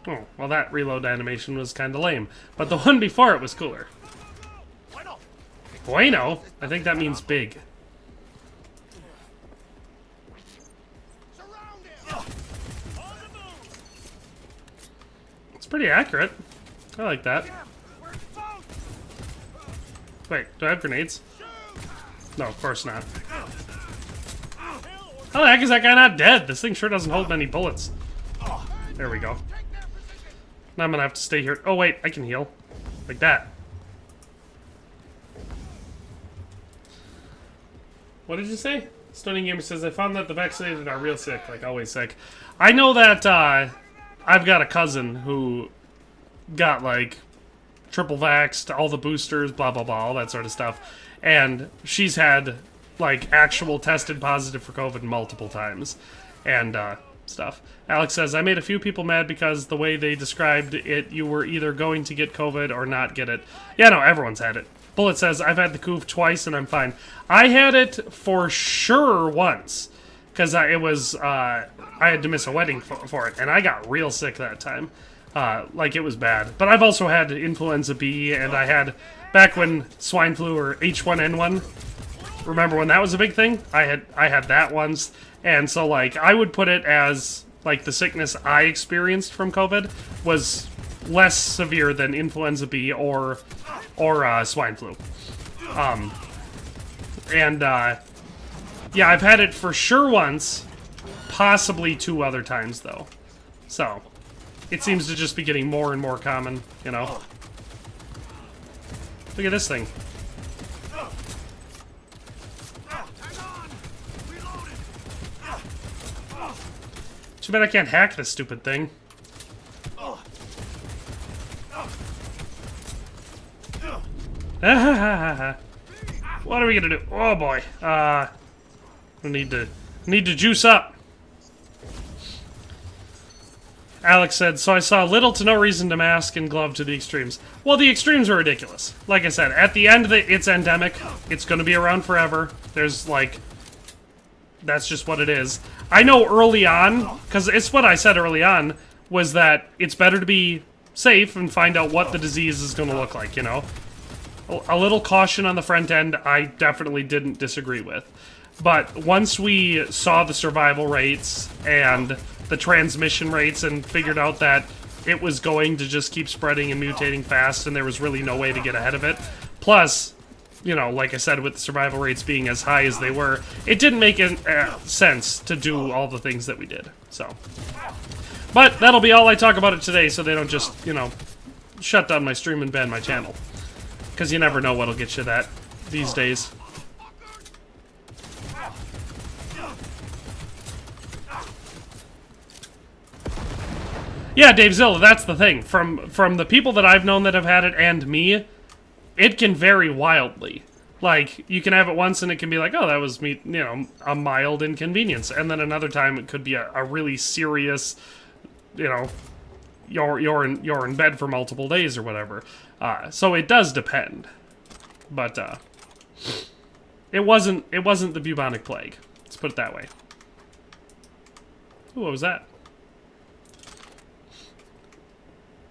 Oh, well, that reload animation was kind of lame. But the one before it was cooler. Bueno? I think that means big. It's pretty accurate. I like that. Wait, do I have grenades? No, of course not. How the heck is that guy not dead? This thing sure doesn't hold many bullets. There we go. Now I'm gonna have to stay here. Oh wait, I can heal. Like that. What did you say? Stunning Gamer says, I found that the vaccinated are real sick, like always sick. I know that I've got a cousin who got like triple vaxxed, all the boosters, blah blah blah, all that sort of stuff. And she's had like actual tested positive for COVID multiple times and stuff. Alex says, I made a few people mad because the way they described it, you were either going to get COVID or not get it. Yeah, no, everyone's had it. Bullet says, I've had the coof twice and I'm fine. I had it for sure once. Because I had to miss a wedding for it. And I got real sick that time. Like, it was bad. But I've also had influenza B. And I had, back when swine flu or H1N1. Remember when that was a big thing? I had that once. And so, like, I would put it as, like, the sickness I experienced from COVID was less severe than influenza B or swine flu. Yeah, I've had it for sure once, possibly 2 other times though. So, it seems to just be getting more and more common, you know. Look at this thing. Too bad I can't hack this stupid thing. What are we gonna do? Oh boy. We need to juice up. Alex said, so I saw little to no reason to mask and glove to the extremes. Well, the extremes are ridiculous. Like I said, at the end of it, it's endemic. It's gonna be around forever. There's like, that's just what it is. I know early on, because it's what I said early on, was that it's better to be safe and find out what the disease is gonna look like, you know? A little caution on the front end, I definitely didn't disagree with. But once we saw the survival rates and the transmission rates and figured out that it was going to just keep spreading and mutating fast and there was really no way to get ahead of it. Plus, you know, like I said, with the survival rates being as high as they were, it didn't make sense to do all the things that we did. So, but that'll be all I talk about it today so they don't just, you know, shut down my stream and ban my channel. Because you never know what'll get you that these days. Yeah, Dave Zilla, that's the thing. From the people that I've known that have had it and me, it can vary wildly. Like, you can have it once and it can be like, oh, that was me, you know, a mild inconvenience. And then another time it could be a really serious, you know, you're in bed for multiple days or whatever. So it does depend. But it wasn't the bubonic plague. Let's put it that way. Ooh, what was that?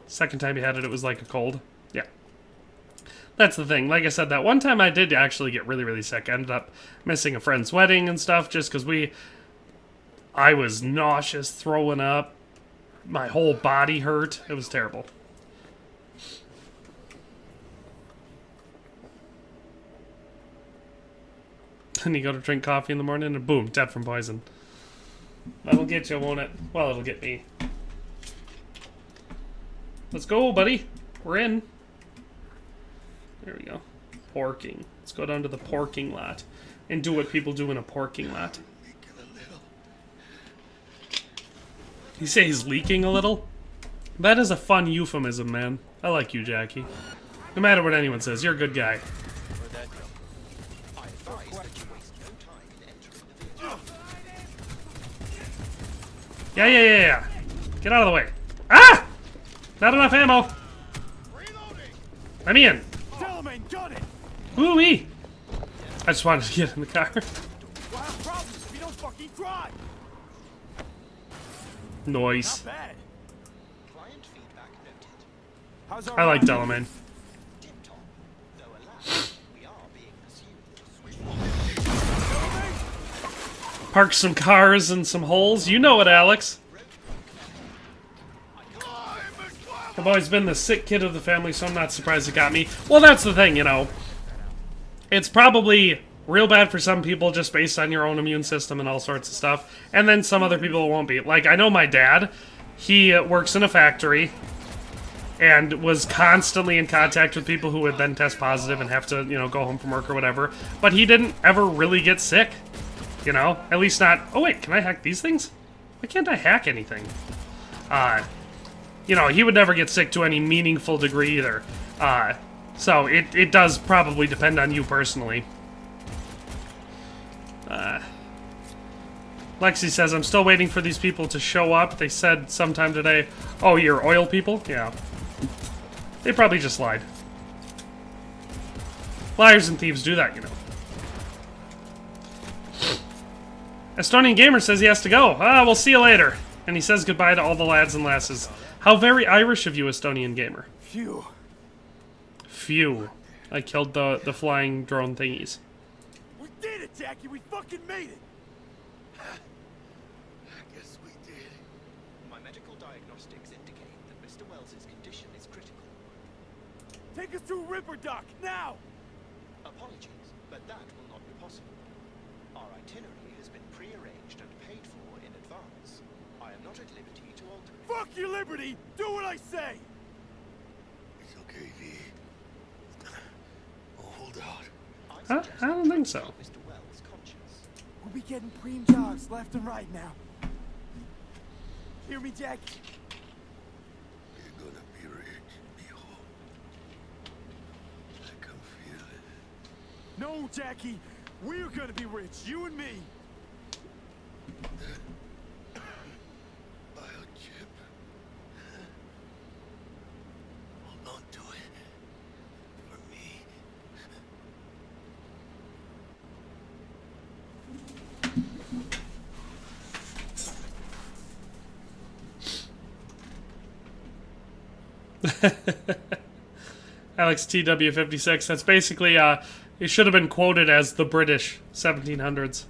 Second time you had it, it was like a cold. Yeah. That's the thing. Like I said, that one time I did actually get really, really sick. I ended up missing a friend's wedding and stuff just because I was nauseous, throwing up. My whole body hurt. It was terrible. And you go to drink coffee in the morning and boom, dead from poison. That'll get you, won't it? Well, it'll get me. Let's go, buddy. We're in. There we go. Porking. Let's go down to the porking lot and do what people do in a porking lot. You say he's leaking a little? That is a fun euphemism, man. I like you, Jackie. No matter what anyone says, you're a good guy. Yeah. Get out of the way. Ah! Not enough ammo. Let me in. Woo-wee. I just wanted to get in the car. Noise. I like Delamain. Park some cars and some holes. You know it, Alex. I've always been the sick kid of the family, so I'm not surprised it got me. Well, that's the thing, you know. It's probably real bad for some people just based on your own immune system and all sorts of stuff. And then some other people it won't be. Like, I know my dad, he works in a factory and was constantly in contact with people who would then test positive and have to, you know, go home from work or whatever. But he didn't ever really get sick. You know? At least not... Oh, wait, can I hack these things? Why can't I hack anything? You know, he would never get sick to any meaningful degree either. So it does probably depend on you personally. Lexi says, I'm still waiting for these people to show up. They said sometime today. Oh, your oil people? Yeah. They probably just lied. Liars and thieves do that, you know. Estonian Gamer says he has to go. We'll see you later. And he says goodbye to all the lads and lasses. How very Irish of you, Estonian Gamer. Phew. Phew. I killed the flying drone thingies. We did it, Jackie. We fucking made it. I guess we did. My medical diagnostics indicate that Mr. Wells's condition is critical. Take us to Ripper Dock, now! Apologies, but that will not be possible. Our itinerary has been pre-arranged and paid for in advance. I am not at liberty to alter it. Fuck your liberty! Do what I say! It's okay, V. Oh, hold out. Huh? I don't think so. Mr. Well's conscience. We'll be getting preem jobs left and right now. Hear me, Jackie? We're gonna be rich, mijo. I can feel it. No, Jackie! We're gonna be rich, you and me! Biochip. Hold on to it. For me. Alex TW56. That's basically, it should have been quoted as the British 1700s.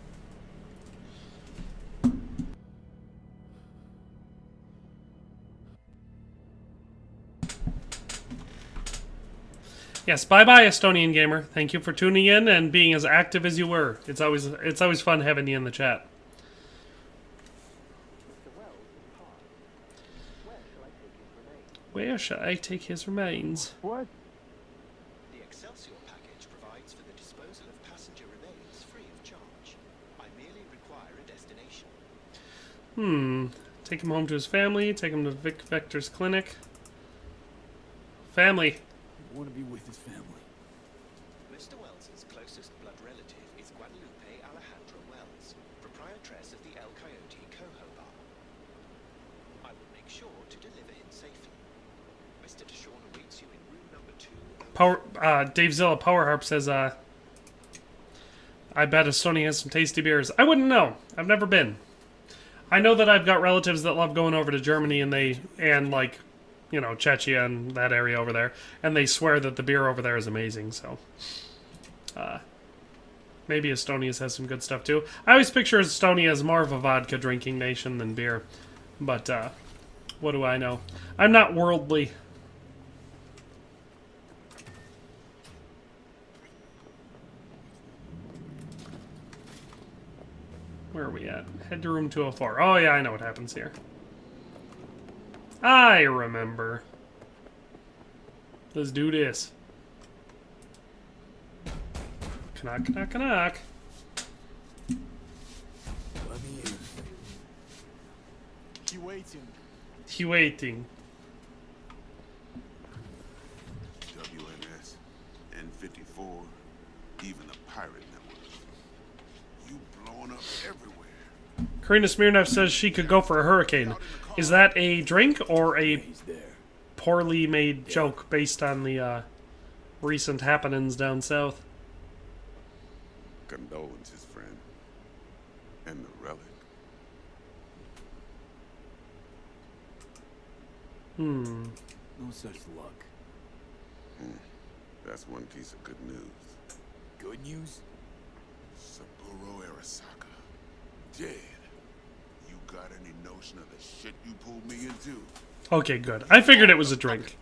Yes, bye-bye, Estonian Gamer. Thank you for tuning in and being as active as you were. It's always fun having you in the chat. Where shall I take his remains? What? The Excelsior package provides for the disposal of passenger remains free of charge. I merely require a destination. Take him home to his family. Take him to Vic Vector's clinic. Family. I want to be with his family. Mr. Wells's closest blood relative is Guadalupe Alejandra Wells, proprietress of the El Coyote Coho Bar. I will make sure to deliver him safely. Mr. Deshawn awaits you in room number 2. Dave Zilla Power Harp says, I bet Estonia has some tasty beers. I wouldn't know. I've never been. I know that I've got relatives that love going over to Germany and like, you know, Czechia and that area over there, and they swear that the beer over there is amazing, so maybe Estonia has some good stuff too. I always picture Estonia as more of a vodka drinking nation than beer, but what do I know? I'm not worldly. Where are we at? Head to room 204. Oh yeah, I know what happens here. I remember. Let's do this. Knock, knock, knock. Let me in. He waiting. He waiting. WNS, N54, even the pirate network. You blowing up everywhere. Karina Smirnov says she could go for a hurricane. Is that a drink or a poorly made joke based on the recent happenings down south? Condolences, friend. And the relic. Hmm. No such luck. That's one piece of good news. Good news? Saburo Arasaka. Dead. You got any notion of the shit you pulled me into? Okay, good. I figured it was a drink.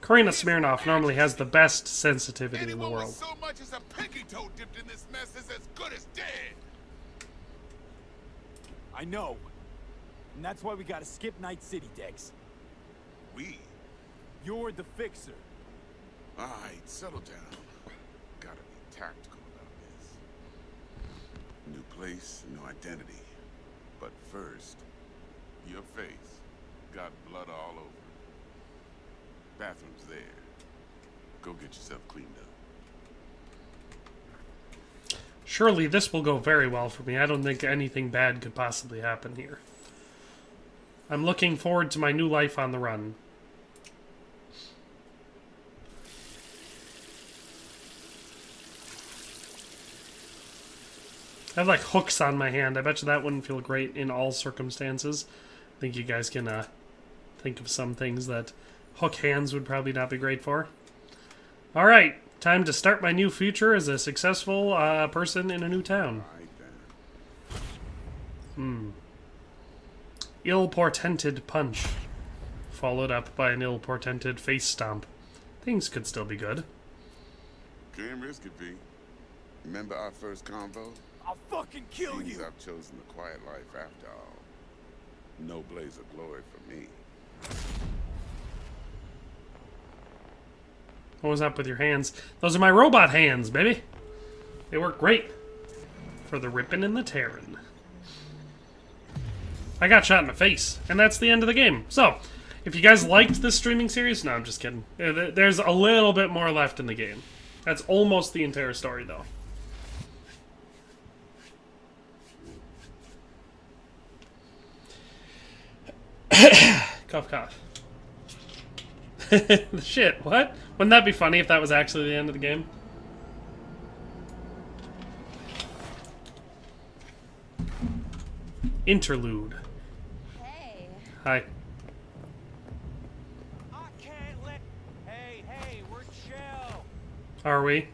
Karina Smirnov normally has the best sensitivity in the Anyone with world. so much as a pinky toe dipped in this mess is as good as dead. I know. And that's why we gotta skip Night City, Dex. We? You're the fixer. Alright, settle down. Gotta be tactical about this. New place, new identity. But first, your face. Got blood all over it. Bathroom's there. Go get yourself cleaned up. Surely this will go very well for me. I don't think anything bad could possibly happen here. I'm looking forward to my new life on the run. I have like hooks on my hand. I bet you that wouldn't feel great in all circumstances. I think you guys can think of some things that hook hands would probably not be great for. Alright, time to start my new future as a successful person in a new town. Ill-portented punch. Followed up by an ill-portented face stomp. Things could still be good. Can't risk it, V. Remember our first convo? I'll fucking kill Seems you! I've chosen the quiet life after all. No blaze of glory for me. What was up with your hands? Those are my robot hands, baby. They work great for the ripping and the tearing. I got shot in the face, and that's the end of the game. So, if you guys liked this streaming series, no, I'm just kidding. There's a little bit more left in the game. That's almost the entire story, though. Cough, cough. Shit, what? Wouldn't that be funny if that was actually the end of the game? Interlude. Hey. Hi. I can't let. Hey, we're chill. Are we?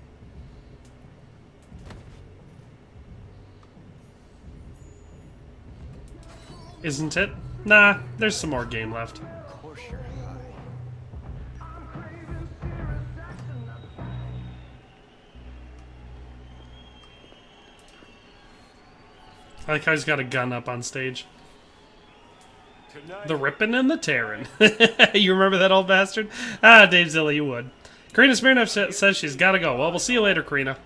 Isn't it? Nah, there's some more game left. Of course you're high. I like how he's got a gun up on stage. The ripping and the tearing. You remember that old bastard? Ah, Dave Zilla, you would. Karina Smirnov says she's got to go. Well, we'll see you later, Karina.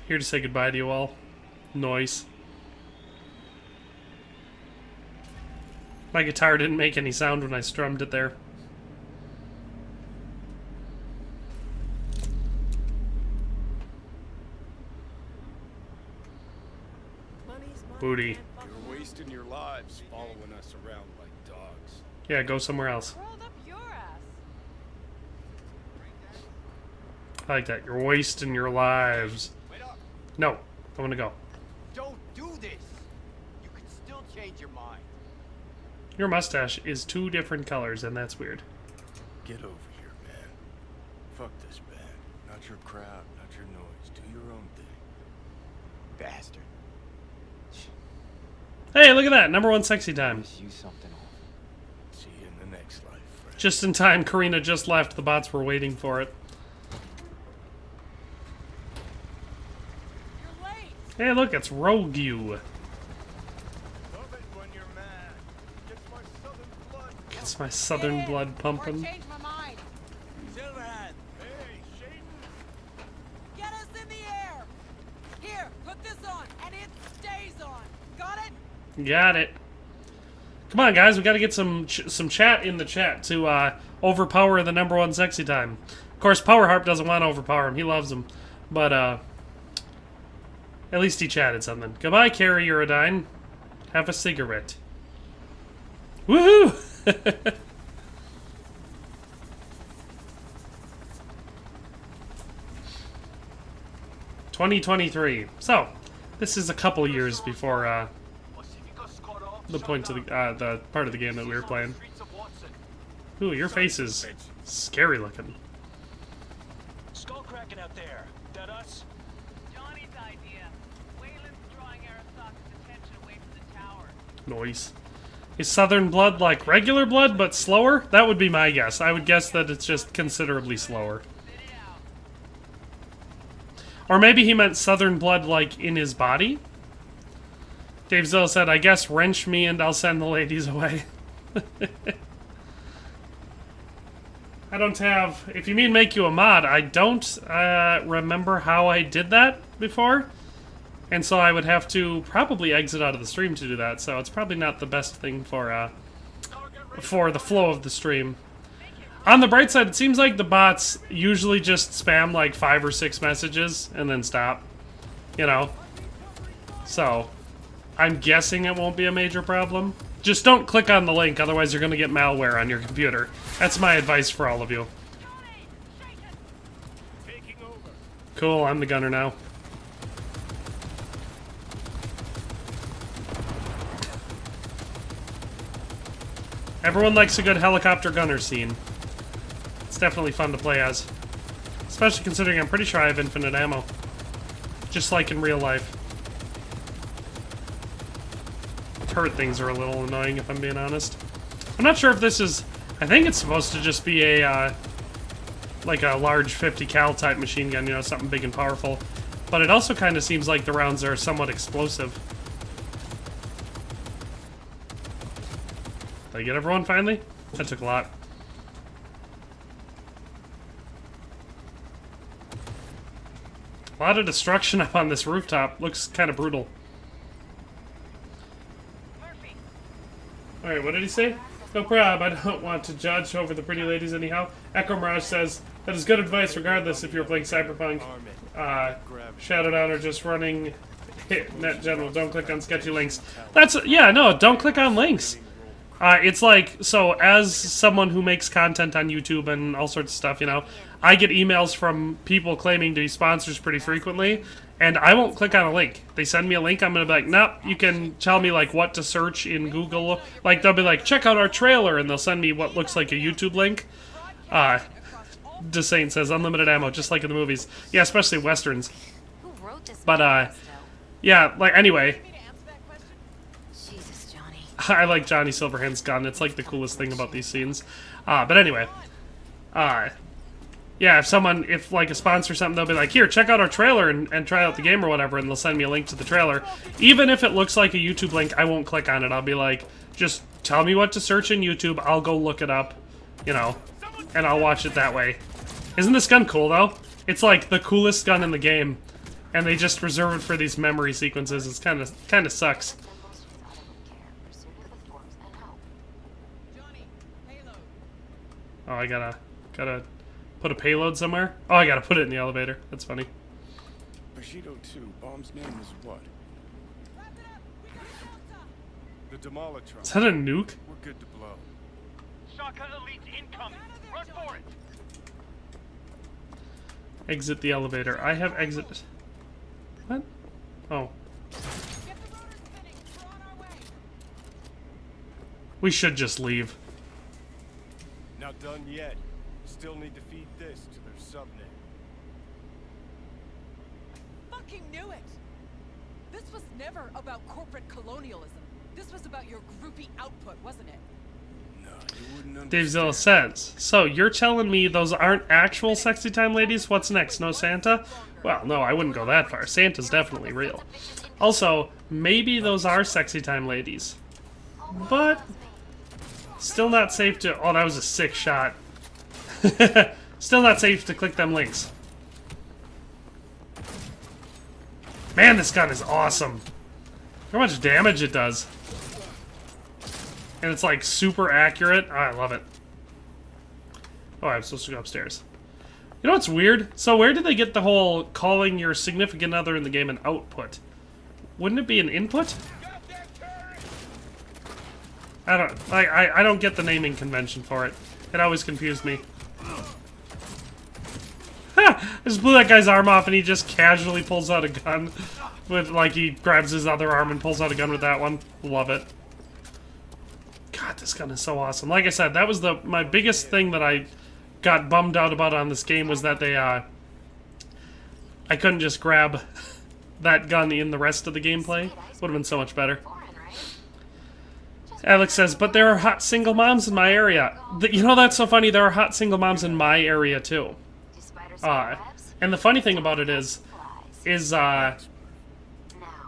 Here to say goodbye to you all. Noise. My guitar didn't make any sound when I strummed it there. Booty. You're wasting your lives following us around like dogs. Yeah, go somewhere else. Rolled up your ass. I like that. You're wasting your lives. Wait up. No, I want to go. Don't do this. You can still change your mind. Your mustache is 2 different colors, and that's weird. Get over here, man. Fuck this band. Not your crowd, not your noise. Do your own thing. Bastard. Hey, look at that. #1 sexy time. You something. See you in the next life, friend. Just in time, Karina just left. The bots were waiting for it. You're late. Hey, look, it's Rogue You. Love it when you're mad. Gets my southern blood. Gets my southern blood Or pumping. change my mind. Silverhand. Hey, Shaden. this on, and it stays on. Got it? Got it. Come on, guys. We got to get some chat in the chat to overpower the #1 sexy time. Of course, Power Harp doesn't want to overpower him. He loves him. But, at least he chatted something. Goodbye, Carrie Uridine. Have a cigarette. Woohoo! 2023. So, this is a couple years before the point of the part of the game that we were playing. Ooh, your face is scary looking. Skull cracking out there. That us? Johnny's idea. Wayland's drawing Arasaka's attention away from the tower. Noise. Is Southern blood like regular blood, but slower? That would be my guess. I would guess that it's just considerably slower. Or maybe he meant Southern blood like in his body? Dave Zill said, I guess wrench me and I'll send the ladies away. I don't have... If you mean make you a mod, I don't remember how I did that before. And so I would have to probably exit out of the stream to do that. So it's probably not the best thing for the flow of the stream. On the bright side, it seems like the bots usually just spam like 5 or 6 messages and then stop. You know? So, I'm guessing it won't be a major problem. Just don't click on the link, otherwise you're going to get malware on your computer. That's my advice for all of you. Cool, I'm the gunner now. Everyone likes a good helicopter gunner scene. It's definitely fun to play as. Especially considering I'm pretty sure I have infinite ammo. Just like in real life. Turret things are a little annoying if I'm being honest. I'm not sure if this is... I think it's supposed to just be a, like a large 50 cal type machine gun, you know, something big and powerful. But it also kind of seems like the rounds are somewhat explosive. Did I get everyone finally? That took a lot. A lot of destruction up on this rooftop. Looks kind of brutal. Alright, what did he say? No prob, I don't want to judge over the pretty ladies anyhow. Echo Mirage says, that is good advice regardless if you're playing Cyberpunk. Shadow Down or just running net general. Don't click on sketchy links. That's, yeah, no, don't click on links. It's like, so as someone who makes content on YouTube and all sorts of stuff, you know, I get emails from people claiming to be sponsors pretty frequently, and I won't click on a link. They send me a link, I'm going to be like, nope, you can tell me, like, what to search in Google. Like, they'll be like, check out our trailer, and they'll send me what looks like a YouTube link. Desaint says, unlimited ammo, just like in the movies. Yeah, especially Westerns. But, yeah, like, anyway... I like Johnny Silverhand's gun. It's like the coolest thing about these scenes. But anyway. Yeah, if like a sponsor or something, they'll be like, here, check out our trailer and try out the game or whatever, and they'll send me a link to the trailer. Even if it looks like a YouTube link, I won't click on it. I'll be like, just tell me what to search in YouTube, I'll go look it up, you know, and I'll watch it that way. Isn't this gun cool, though? It's like the coolest gun in the game, and they just reserve it for these memory sequences. It's kind of sucks. Oh, I gotta put a payload somewhere? Oh, I gotta put it in the elevator. That's funny. Bushido 2, bomb's name is what? The Demolitron. Is that a nuke? We're good to blow. Shaka Elite incoming. Run for it. Exit the elevator. I have exit... What? Oh. We should just leave. Not done yet. Still need to feed this to their subnet. Fucking knew it! This was never about corporate colonialism. This was about your groupie output, wasn't it? No, you wouldn't understand. Dave Zilla says, so you're telling me those aren't actual sexy time ladies? What's next? No Santa? Well, no, I wouldn't go that far. Santa's definitely real. Also, maybe those are sexy time ladies. But... still not safe to... Oh, that was a sick shot. Still not safe to click them links. Man, this gun is awesome. How much damage it does. And it's like super accurate. Oh, I love it. Oh, I'm supposed to go upstairs. You know what's weird? So where did they get the whole calling your significant other in the game an output? Wouldn't it be an input? I don't get the naming convention for it. It always confused me. Ha! I just blew that guy's arm off and he just casually pulls out a gun. With, like, he grabs his other arm and pulls out a gun with that one. Love it. God, this gun is so awesome. Like I said, that was my biggest thing that I got bummed out about on this game was that they, I couldn't just grab that gun in the rest of the gameplay. Would have been so much better. Alex says, but there are hot single moms in my area. You know, that's so funny. There are hot single moms in my area, too. And the funny thing about it is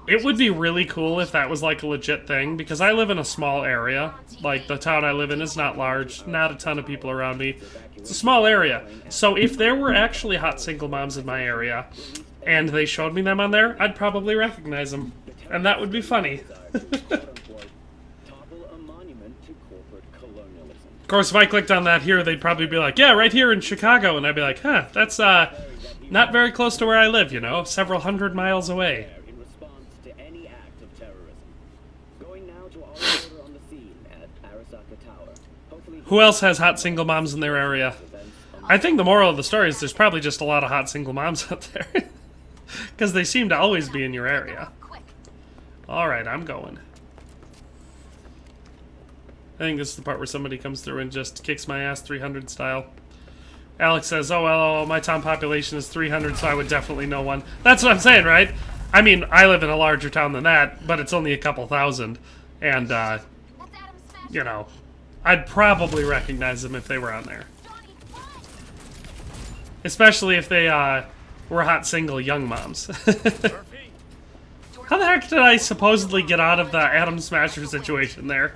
it would be really cool if that was, like, a legit thing, because I live in a small area. Like, the town I live in is not large, not a ton of people around me. It's a small area. So if there were actually hot single moms in my area, and they showed me them on there, I'd probably recognize them. And that would be funny. Of course, if I clicked on that here, they'd probably be like, yeah, right here in Chicago. And I'd be like, huh, that's not very close to where I live, you know, several hundred miles away. Who else has hot single moms in their area? I think the moral of the story is there's probably just a lot of hot single moms out there. Because they seem to always be in your area. Alright, I'm going. I think this is the part where somebody comes through and just kicks my ass 300 style. Alex says, oh, well, my town population is 300, so I would definitely know one. That's what I'm saying, right? I mean, I live in a larger town than that, but it's only a couple thousand. And, you know, I'd probably recognize them if they were on there. Especially if they, were hot single young moms. How the heck did I supposedly get out of the Atom Smasher situation there?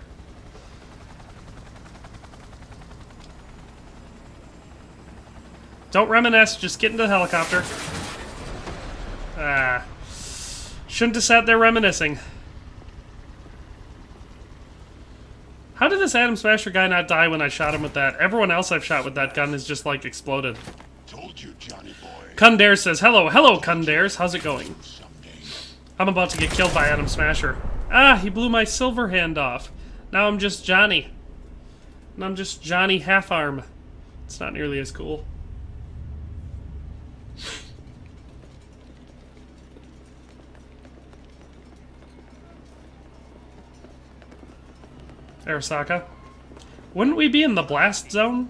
Don't reminisce, just get into the helicopter. Shouldn't have sat there reminiscing. How did this Atom Smasher guy not die when I shot him with that? Everyone else I've shot with that gun has just, like, exploded. Told you, Johnny boy. Kundare says, hello, Kundares, how's it going? I'm about to get killed by Atom Smasher. Ah, he blew my silver hand off. Now I'm just Johnny. And I'm just Johnny Half-Arm. It's not nearly as cool. Arasaka. Wouldn't we be in the blast zone?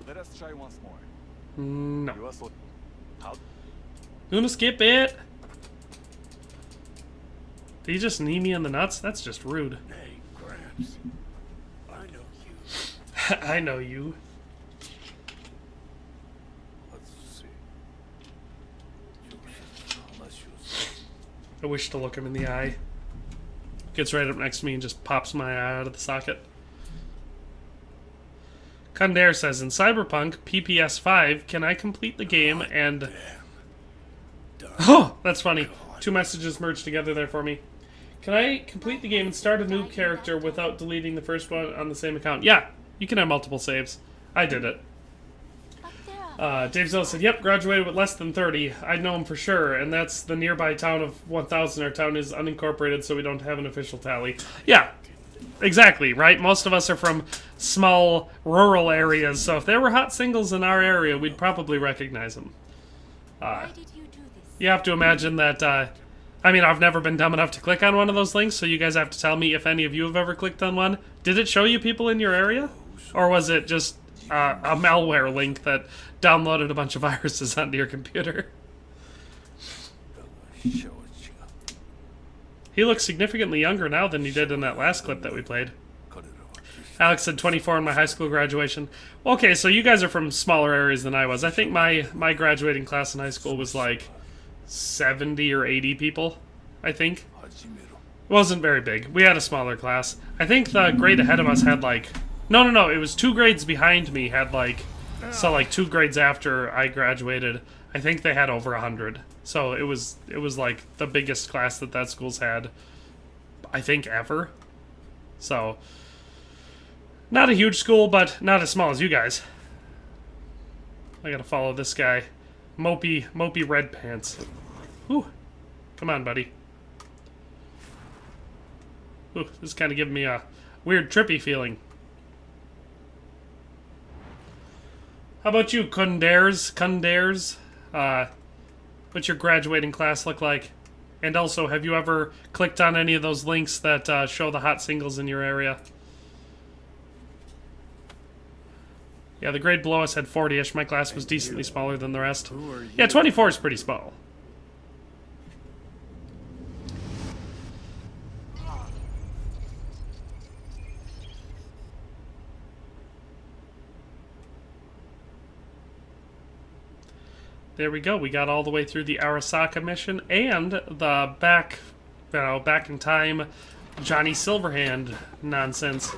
Let us try once more. No. You also... How? Gonna skip it. Did you just knee me in the nuts? That's just rude. Hey, Gramps. I know you. I know you. Let's see. I wish to look him in the eye. Gets right up next to me and just pops my eye out of the socket. Kundare says, in Cyberpunk PPS 5, can I complete the game and... Oh, that's funny. Two messages merged together there for me. Can I complete the game and start a new character without deleting the first one on the same account? Yeah, you can have multiple saves. I did it. Dave Zell said, yep, graduated with less than 30. I know him for sure, and that's the nearby town of 1,000. Our town is unincorporated, so we don't have an official tally. Yeah, exactly, right? Most of us are from small rural areas, so if there were hot singles in our area, we'd probably recognize them. You have to imagine that, I mean, I've never been dumb enough to click on one of those links, so you guys have to tell me if any of you have ever clicked on one. Did it show you people in your area? Or was it just a malware link that downloaded a bunch of viruses onto your computer? He looks significantly younger now than he did in that last clip that we played. Alex said 24 in my high school graduation. Okay, so you guys are from smaller areas than I was. I think my graduating class in high school was like 70 or 80 people, I think. It wasn't very big. We had a smaller class. I think the grade ahead of us had like... No, it was 2 grades behind me had like... So like 2 grades after I graduated, I think they had over 100. So it was like the biggest class that school's had, I think, ever. So, not a huge school, but not as small as you guys. I gotta follow this guy. Mopey red pants. Whew. Come on, buddy. Ooh, this is kind of giving me a weird trippy feeling. How about you, Kundares? What's your graduating class look like? And also, have you ever clicked on any of those links that show the hot singles in your area? Yeah, the grade below us had 40-ish. My class was decently smaller than the rest. Yeah, 24 is pretty small. There we go. We got all the way through the Arasaka mission and the back in time Johnny Silverhand nonsense.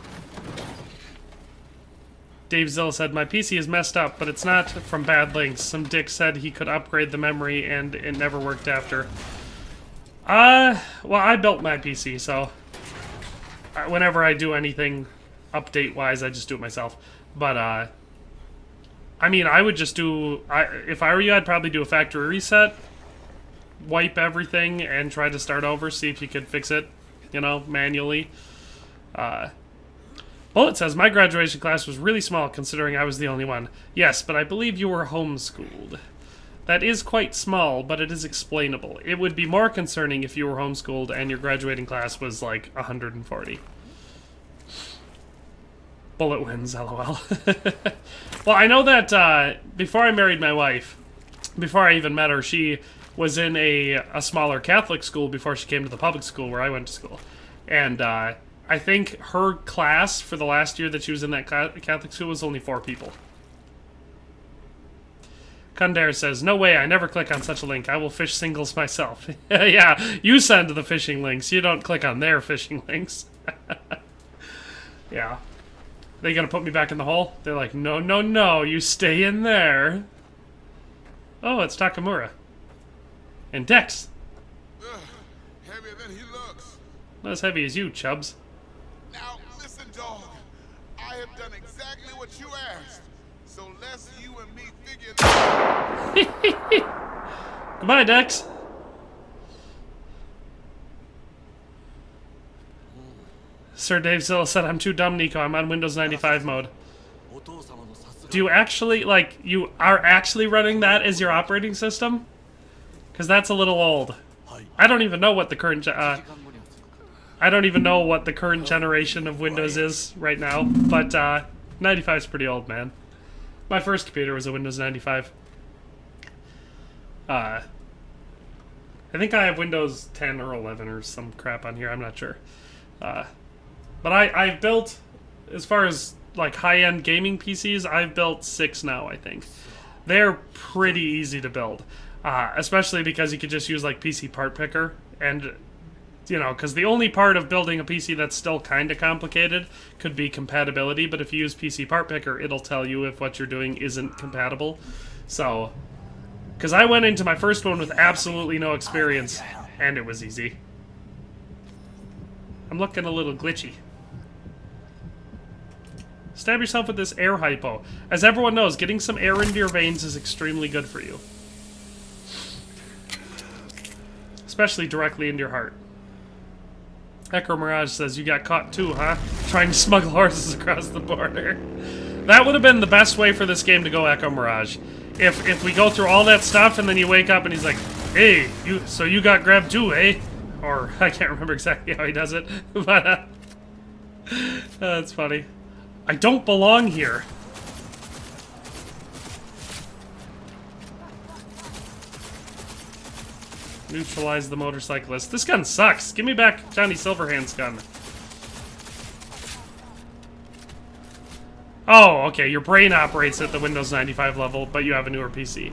Dave Zilla said, my PC is messed up, but it's not from bad links. Some dick said he could upgrade the memory and it never worked after. Well, I built my PC, so whenever I do anything update-wise, I just do it myself. But, I mean, I would just do... if I were you, I'd probably do a factory reset, wipe everything, and try to start over, see if you could fix it, you know, manually. Bullet says, my graduation class was really small, considering I was the only one. Yes, but I believe you were homeschooled. That is quite small, but it is explainable. It would be more concerning if you were homeschooled and your graduating class was, like, 140. Bullet wins, lol. Well, I know that before I married my wife, before I even met her, she was in a smaller Catholic school before she came to the public school where I went to school. And I think her class for the last year that she was in that Catholic school was only 4 people. Kundar says, no way, I never click on such a link. I will fish singles myself. Yeah, you send the phishing links. You don't click on their phishing links. Yeah. They gonna put me back in the hole? They're like, no, you stay in there. Oh, it's Takamura. And Dex. Heavier than he looks. Not as heavy as you, Chubbs. Now, listen, dog. I have done exactly what you asked. So let's you and me figure this out. Goodbye, Dex. Sir Dave Zilla said, I'm too dumb, Nico. I'm on Windows 95 mode. Do you actually, like, you are actually running that as your operating system? Because that's a little old. I don't even know what the current, generation of Windows is right now. But, 95 is pretty old, man. My first computer was a Windows 95. I think I have Windows 10 or 11 or some crap on here. I'm not sure. But I've built, as far as like high-end gaming PCs, I've built 6 now, I think. They're pretty easy to build, especially because you could just use like PC part picker, and you know, because the only part of building a PC that's still kind of complicated could be compatibility, but if you use PC part picker, it'll tell you if what you're doing isn't compatible. So, because I went into my first one with absolutely no experience, and it was easy. I'm looking a little glitchy. Stab yourself with this air hypo. As everyone knows, getting some air into your veins is extremely good for you. Especially directly into your heart. Echo Mirage says, you got caught too, huh? Trying to smuggle horses across the border. That would have been the best way for this game to go, Echo Mirage. If we go through all that stuff and then you wake up and he's like, hey, so you got grabbed too, eh? Or, I can't remember exactly how he does it, but, that's funny. I don't belong here. Neutralize the motorcyclist. This gun sucks. Give me back Johnny Silverhand's gun. Oh, okay. Your brain operates at the Windows 95 level, but you have a newer PC.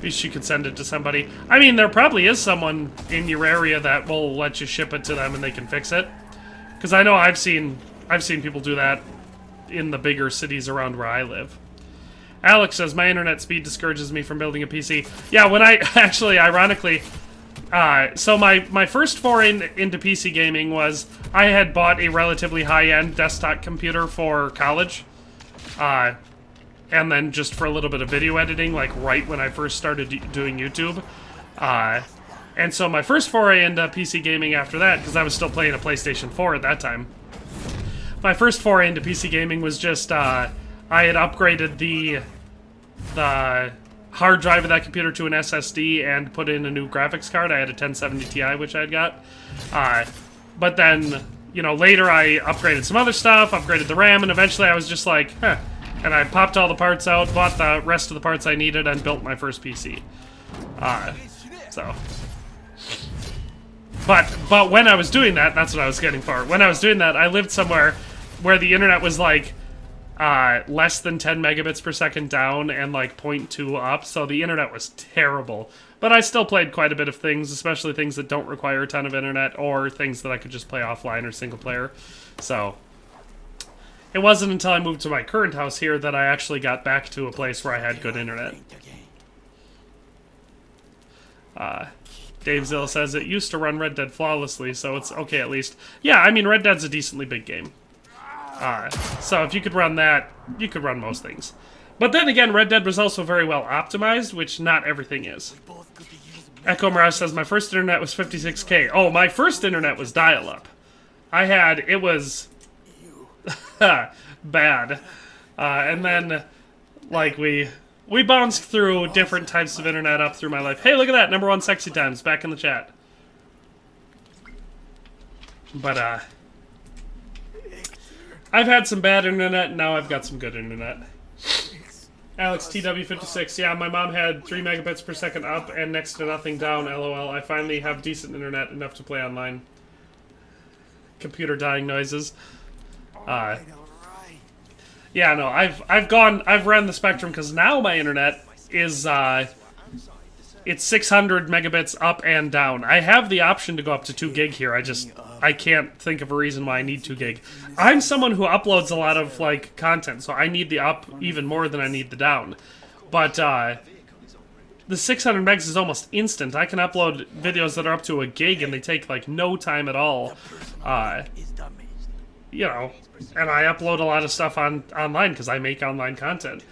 At least you could send it to somebody. I mean, there probably is someone in your area that will let you ship it to them and they can fix it. Because I know I've seen people do that in the bigger cities around where I live. Alex says, my internet speed discourages me from building a PC. Yeah, when I, actually, ironically, so my first foray into PC gaming was, I had bought a relatively high-end desktop computer for college. And then just for a little bit of video editing, like right when I first started doing YouTube. And so my first foray into PC gaming after that, because I was still playing a PlayStation 4 at that time. My first foray into PC gaming was just, I had upgraded the hard drive of that computer to an SSD and put in a new graphics card. I had a 1070 Ti, which I had got. But then, you know, later I upgraded some other stuff, upgraded the RAM, and eventually I was just like, huh. And I popped all the parts out, bought the rest of the parts I needed, and built my first PC. But when I was doing that, that's what I was getting for. When I was doing that, I lived somewhere where the internet was like less than 10 megabits per second down and like 0.2 up, so the internet was terrible. But I still played quite a bit of things, especially things that don't require a ton of internet, or things that I could just play offline or single player. So it wasn't until I moved to my current house here that I actually got back to a place where I had good internet. Dave Zill says, it used to run Red Dead flawlessly, so it's okay at least. Yeah, I mean, Red Dead's a decently big game. So if you could run that, you could run most things. But then again, Red Dead was also very well optimized, which not everything is. Echo Mirage says, my first internet was 56K. Oh, my first internet was dial-up. It was bad. And then, like, we bounced through different types of internet up through my life. Hey, look at that, #1 Sexy Times, back in the chat. But, I've had some bad internet, and now I've got some good internet. Alex TW56, yeah, my mom had 3 megabits per second up and next to nothing down, lol. I finally have decent internet, enough to play online. Computer dying noises. Yeah, no, I've ran the spectrum, because now my internet is, it's 600 megabits up and down. I have the option to go up to 2 gig here, I can't think of a reason why I need 2 gig. I'm someone who uploads a lot of, like, content, so I need the up even more than I need the down. But, the 600 megs is almost instant. I can upload videos that are up to 1 gig, and they take, like, no time at all. You know, and I upload a lot of stuff online because I make online content.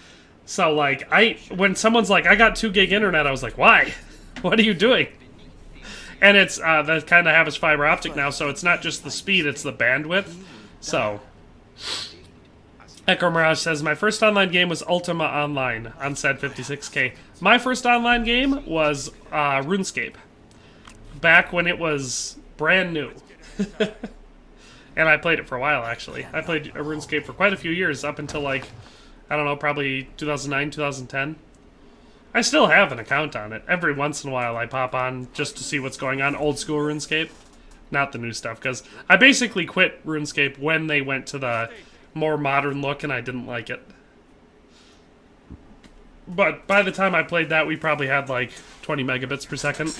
So, like, when someone's like, I got 2 gig internet, I was like, why? What are you doing? And it's, that kind of has fiber optic now, so it's not just the speed, it's the bandwidth. So, Echo Mirage says, my first online game was Ultima Online on said 56K. My first online game was RuneScape. Back when it was brand new. And I played it for a while, actually. I played RuneScape for quite a few years, up until, like, I don't know, probably 2009, 2010. I still have an account on it. Every once in a while I pop on just to see what's going on. Old school RuneScape. Not the new stuff, because I basically quit RuneScape when they went to the more modern look, and I didn't like it. But by the time I played that, we probably had, like, 20 megabits per second.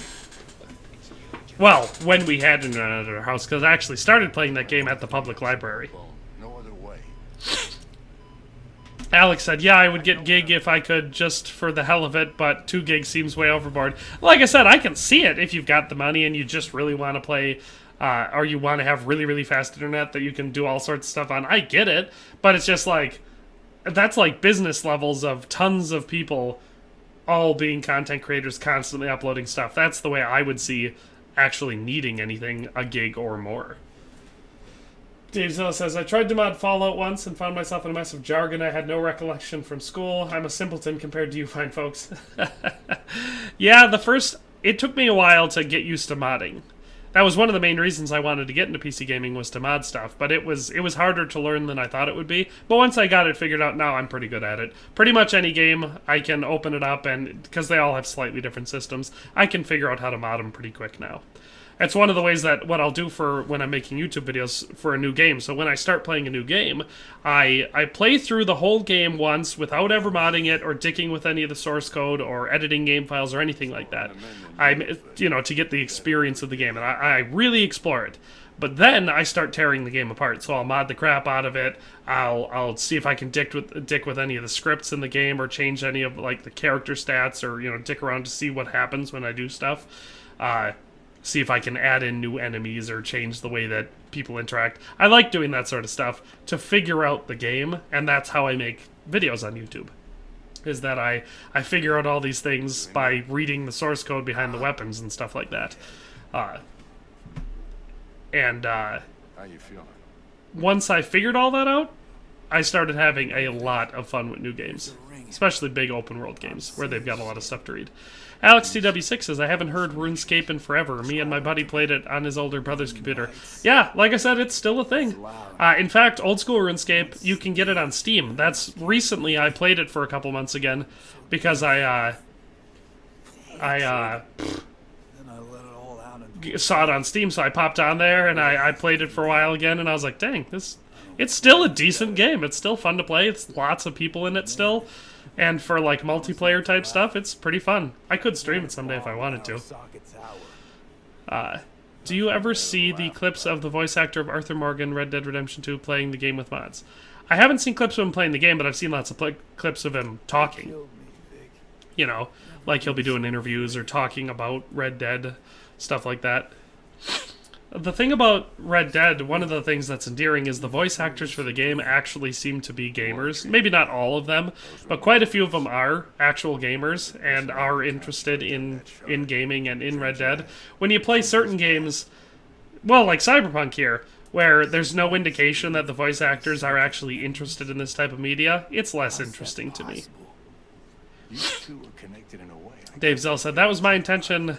Well, when we had internet at our house, because I actually started playing that game at the public library. No other way. Alex said, yeah, I would get gig if I could just for the hell of it, but 2 gig seems way overboard. Like I said, I can see it if you've got the money and you just really want to play, or you want to have really, really fast internet that you can do all sorts of stuff on. I get it, but it's just like, that's like business levels of tons of people all being content creators, constantly uploading stuff. That's the way I would see actually needing anything, 1 gig or more. Dave Zilla says, I tried to mod Fallout once and found myself in a mess of jargon I had no recollection from school. I'm a simpleton compared to you fine folks. Yeah, it took me a while to get used to modding. That was one of the main reasons I wanted to get into PC gaming, was to mod stuff, but it was harder to learn than I thought it would be. But once I got it figured out, now I'm pretty good at it. Pretty much any game, I can open it up, and because they all have slightly different systems, I can figure out how to mod them pretty quick now. It's one of the ways that what I'll do for when I'm making YouTube videos for a new game. So when I start playing a new game, I play through the whole game once without ever modding it or dicking with any of the source code or editing game files or anything like that. To get the experience of the game, and I really explore it. But then I start tearing the game apart. So I'll mod the crap out of it. I'll see if I can dick with any of the scripts in the game or change any of like the character stats or dick around to see what happens when I do stuff. See if I can add in new enemies or change the way that people interact. I like doing that sort of stuff to figure out the game, and that's how I make videos on YouTube. Is that I figure out all these things by reading the source code behind the weapons and stuff like that. How you feeling? Once I figured all that out, I started having a lot of fun with new games. Especially big open world games, where they've got a lot of stuff to read. Alex TW6 says, I haven't heard RuneScape in forever. Me and my buddy played it on his older brother's computer. Yeah, like I said, it's still a thing. In fact, old school RuneScape, you can get it on Steam. That's recently I played it for a couple months again, because I saw it on Steam, so I popped on there and I played it for a while again, and I was like, dang, it's still a decent game. It's still fun to play. It's lots of people in it still. And for like multiplayer type stuff, it's pretty fun. I could stream it someday if I wanted to. Do you ever see the clips of the voice actor of Arthur Morgan, Red Dead Redemption 2, playing the game with mods? I haven't seen clips of him playing the game, but I've seen lots of clips of him talking. Like he'll be doing interviews or talking about Red Dead, stuff like that. The thing about Red Dead, one of the things that's endearing is the voice actors for the game actually seem to be gamers. Maybe not all of them, but quite a few of them are actual gamers and are interested in gaming and in Red Dead. When you play certain games, well, like Cyberpunk here, where there's no indication that the voice actors are actually interested in this type of media, it's less interesting to me. Dave Zell said, that was my intention...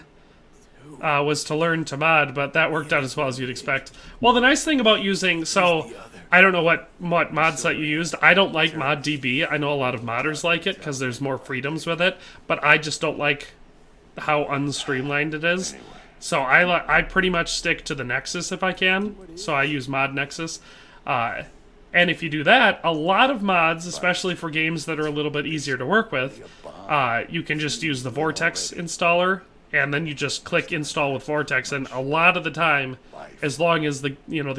was to learn to mod, but that worked out as well as you'd expect. Well, the nice thing about using... So, I don't know what mod site you used. I don't like ModDB. I know a lot of modders like it, because there's more freedoms with it, but I just don't like how unstreamlined it is. So, I pretty much stick to the Nexus if I can. So, I use Mod Nexus. And if you do that, a lot of mods, especially for games that are a little bit easier to work with, you can just use the Vortex installer, and then you just click install with Vortex, and a lot of the time, as long as the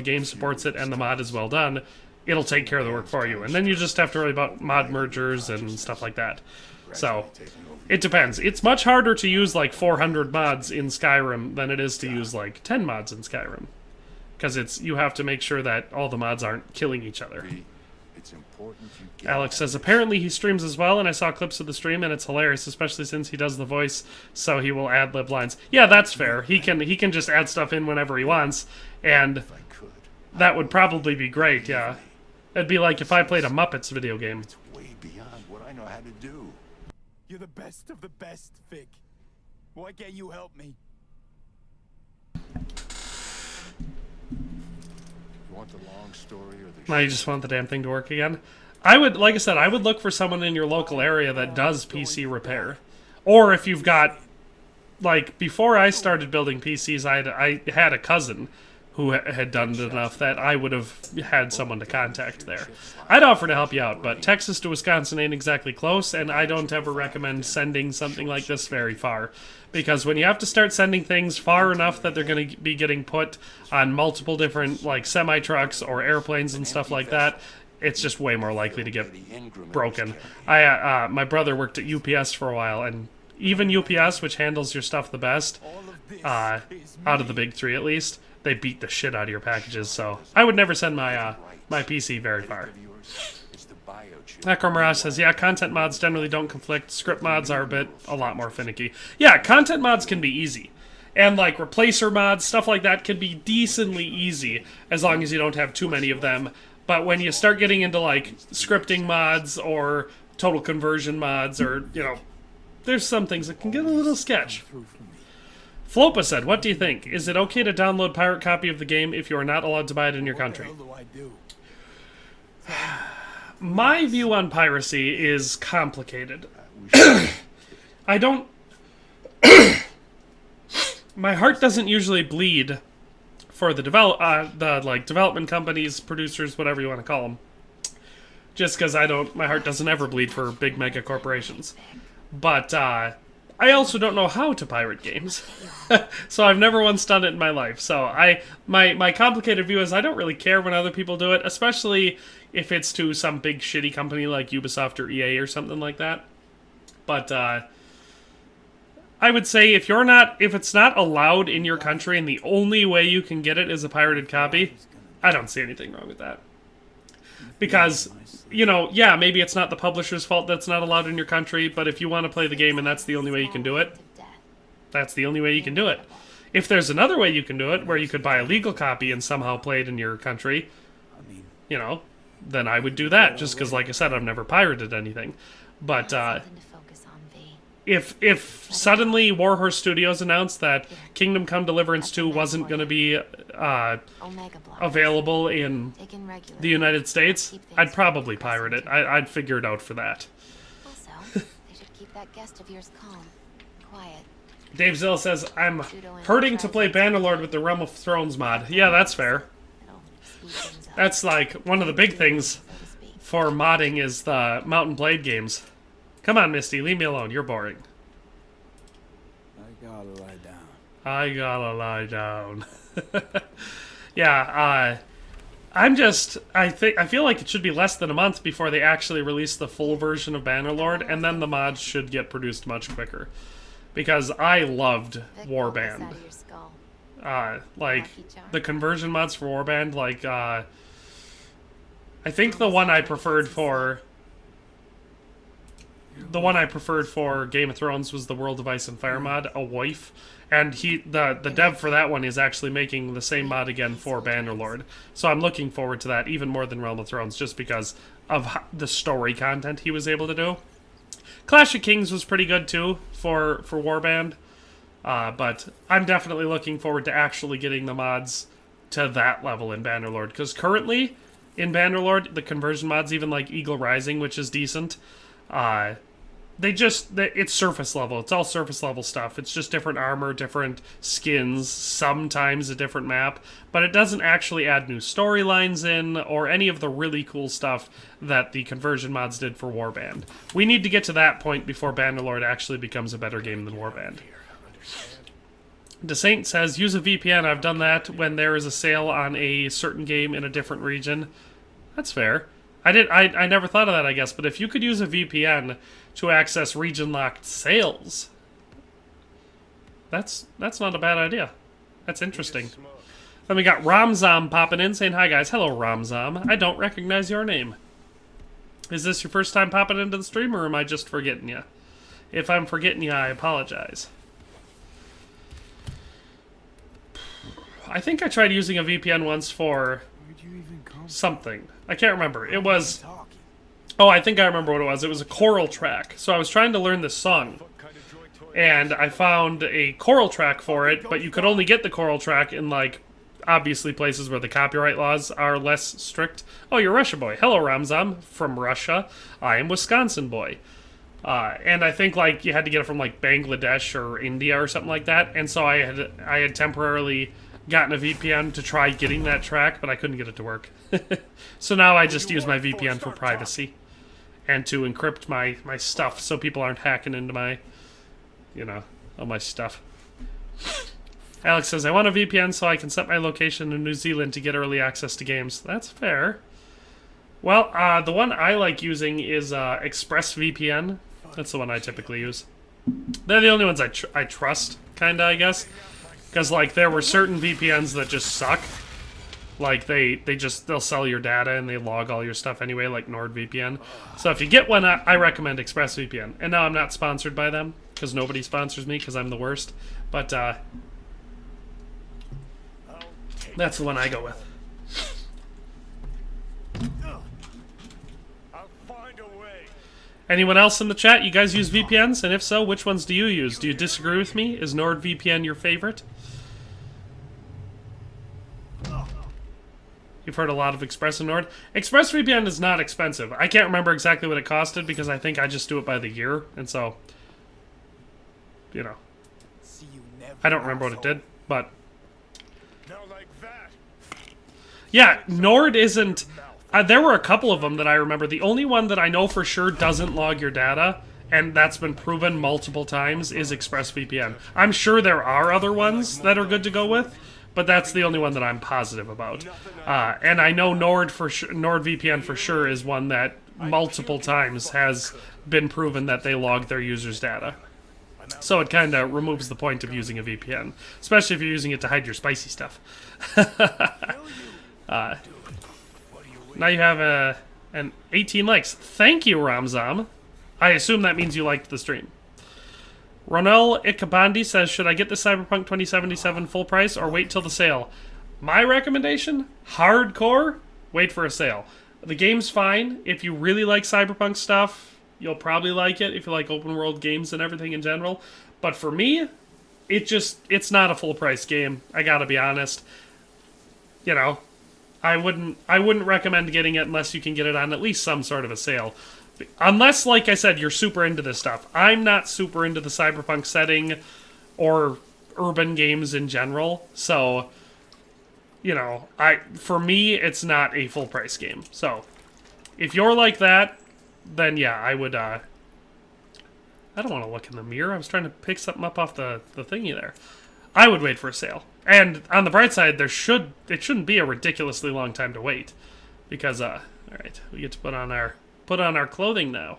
game supports it and the mod is well done, it'll take care of the work for you. And then you just have to worry about mod mergers and stuff like that. So, it depends. It's much harder to use like 400 mods in Skyrim than it is to use like 10 mods in Skyrim. Because you have to make sure that all the mods aren't killing each other. Alex says, apparently he streams as well, and I saw clips of the stream, and it's hilarious, especially since he does the voice, so he will ad-lib lines. Yeah, that's fair. He can just add stuff in whenever he wants, and that would probably be great, yeah. It'd be like if I played a Muppets video game. It's way beyond what I know how to do. You're the best of the best, Vic. Why can't you help me? You want the long story or the Now you just want the damn thing to work again? I would, like I said, I would look for someone in your local area that does PC repair. Or if you've got, like, before I started building PCs, I had a cousin who had done it enough that I would have had someone to contact there. I'd offer to help you out, but Texas to Wisconsin ain't exactly close, and I don't ever recommend sending something like this very far. Because when you have to start sending things far enough that they're going to be getting put on multiple different, like, semi-trucks or airplanes and stuff like that, it's just way more likely to get broken. My brother worked at UPS for a while, and even UPS, which handles your stuff the best, out of the big three at least, they beat the shit out of your packages, so I would never send my my PC very far. Echo Mirage says, yeah, content mods generally don't conflict. Script mods are a lot more finicky. Yeah, content mods can be easy. And, like, replacer mods, stuff like that can be decently easy, as long as you don't have too many of them. But when you start getting into, like, scripting mods or total conversion mods or, there's some things that can get a little sketch. Flopa said, what do you think? Is it okay to download pirate copy of the game if you are not allowed to buy it in your country? My view on piracy is complicated. I don't... my heart doesn't usually bleed for the development companies, producers, whatever you want to call them. Just because my heart doesn't ever bleed for big mega corporations. But I also don't know how to pirate games, so I've never once done it in my life. So my complicated view is I don't really care when other people do it, especially if it's to some big shitty company like Ubisoft or EA or something like that. But I would say if it's not allowed in your country and the only way you can get it is a pirated copy, I don't see anything wrong with that. Because, you know, yeah, maybe it's not the publisher's fault that's not allowed in your country, but if you want to play the game and that's the only way you can do it, that's the only way you can do it. If there's another way you can do it, where you could buy a legal copy and somehow play it in your country, you know, then I would do that, just because, like I said, I've never pirated anything. But, if suddenly Warhorse Studios announced that Kingdom Come Deliverance 2 wasn't going to be available in the United States, I'd probably pirate it. I'd figure it out for that. Also, they should keep that guest of yours calm, quiet. Dave Zill says, I'm hurting to play Bannerlord with the Realm of Thrones mod. Yeah, that's fair. That's like one of the big things for modding is the Mountain Blade games. Come on, Misty, leave me alone. You're boring. I gotta lie down. I gotta lie down. Yeah, I feel like it should be less than a month before they actually release the full version of Bannerlord, and then the mods should get produced much quicker. Because I loved Warband. Like, the conversion mods for Warband, like, I think the one I preferred for Game of Thrones was the World of Ice and Fire mod, a wife, and the dev for that one is actually making the same mod again for Bannerlord. So I'm looking forward to that even more than Realm of Thrones, just because of the story content he was able to do. Clash of Kings was pretty good too for Warband, but I'm definitely looking forward to actually getting the mods to that level in Bannerlord, because currently in Bannerlord the conversion mods, even like Eagle Rising, which is decent, it's surface level. It's all surface level stuff. It's just different armor, different skins, sometimes a different map, but it doesn't actually add new storylines in or any of the really cool stuff that the conversion mods did for Warband. We need to get to that point before Bannerlord actually becomes a better game than Warband. DeSaint says, use a VPN. I've done that when there is a sale on a certain game in a different region. That's fair. I never thought of that, I guess, but if you could use a VPN to access region-locked sales, that's not a bad idea. That's interesting. Then we got Ramzam popping in, saying, hi guys. Hello, Ramzam. I don't recognize your name. Is this your first time popping into the stream, or am I just forgetting you? If I'm forgetting you, I apologize. I think I tried using a VPN once for something. I can't remember. It was... Oh, I think I remember what it was. It was a choral track. So I was trying to learn this song, and I found a choral track for it, but you could only get the choral track in, like, obviously places where the copyright laws are less strict. Oh, you're Russia boy. Hello, Ramzam from Russia. I am Wisconsin boy. And I think, like, you had to get it from, like, Bangladesh or India or something like that, and so I had temporarily gotten a VPN to try getting that track, but I couldn't get it to work. So now I just use my VPN for privacy and to encrypt my stuff so people aren't hacking into my, you know, all my stuff. Alex says, I want a VPN so I can set my location in New Zealand to get early access to games. That's fair. Well, the one I like using is ExpressVPN. That's the one I typically use. They're the only ones I trust, kinda, I guess. Because, like, there were certain VPNs that just suck. Like, they'll sell your data and they log all your stuff anyway, like NordVPN. So if you get one, I recommend ExpressVPN. And now I'm not sponsored by them, because nobody sponsors me, because I'm the worst. But, that's the one I go with. Anyone else in the chat? You guys use VPNs? And if so, which ones do you use? Do you disagree with me? Is NordVPN your favorite? You've heard a lot of Express and Nord. ExpressVPN is not expensive. I can't remember exactly what it costed because I think I just do it by the year. And so, you know, See you never. I don't remember what it did, but Now like that. yeah, Nord isn't. There were a couple of them that I remember. The only one that I know for sure doesn't log your data, and that's been proven multiple times, is ExpressVPN. I'm sure there are other ones that are good to go with, but that's the only one that I'm positive about. And I know NordVPN for sure is one that multiple times has been proven that they log their users' data. So it kind of removes the point of using a VPN, especially if you're using it to hide your spicy stuff. Now you have an 18 likes. Thank you, Ramzam. I assume that means you liked the stream. Ronel Ikabandi says, should I get the Cyberpunk 2077 full price or wait till the sale? My recommendation, hardcore, wait for a sale. The game's fine. If you really like Cyberpunk stuff, you'll probably like it if you like open world games and everything in general. But for me, it's not a full price game. I gotta be honest. You know, I wouldn't recommend getting it unless you can get it on at least some sort of a sale. Unless, like I said, you're super into this stuff. I'm not super into the Cyberpunk setting or urban games in general. So, you know, for me, it's not a full price game. So, if you're like that, then yeah, I would, I don't want to look in the mirror. I was trying to pick something up off the thingy there. I would wait for a sale. And on the bright side, it shouldn't be a ridiculously long time to wait. Because, alright, we get to put on our clothing now.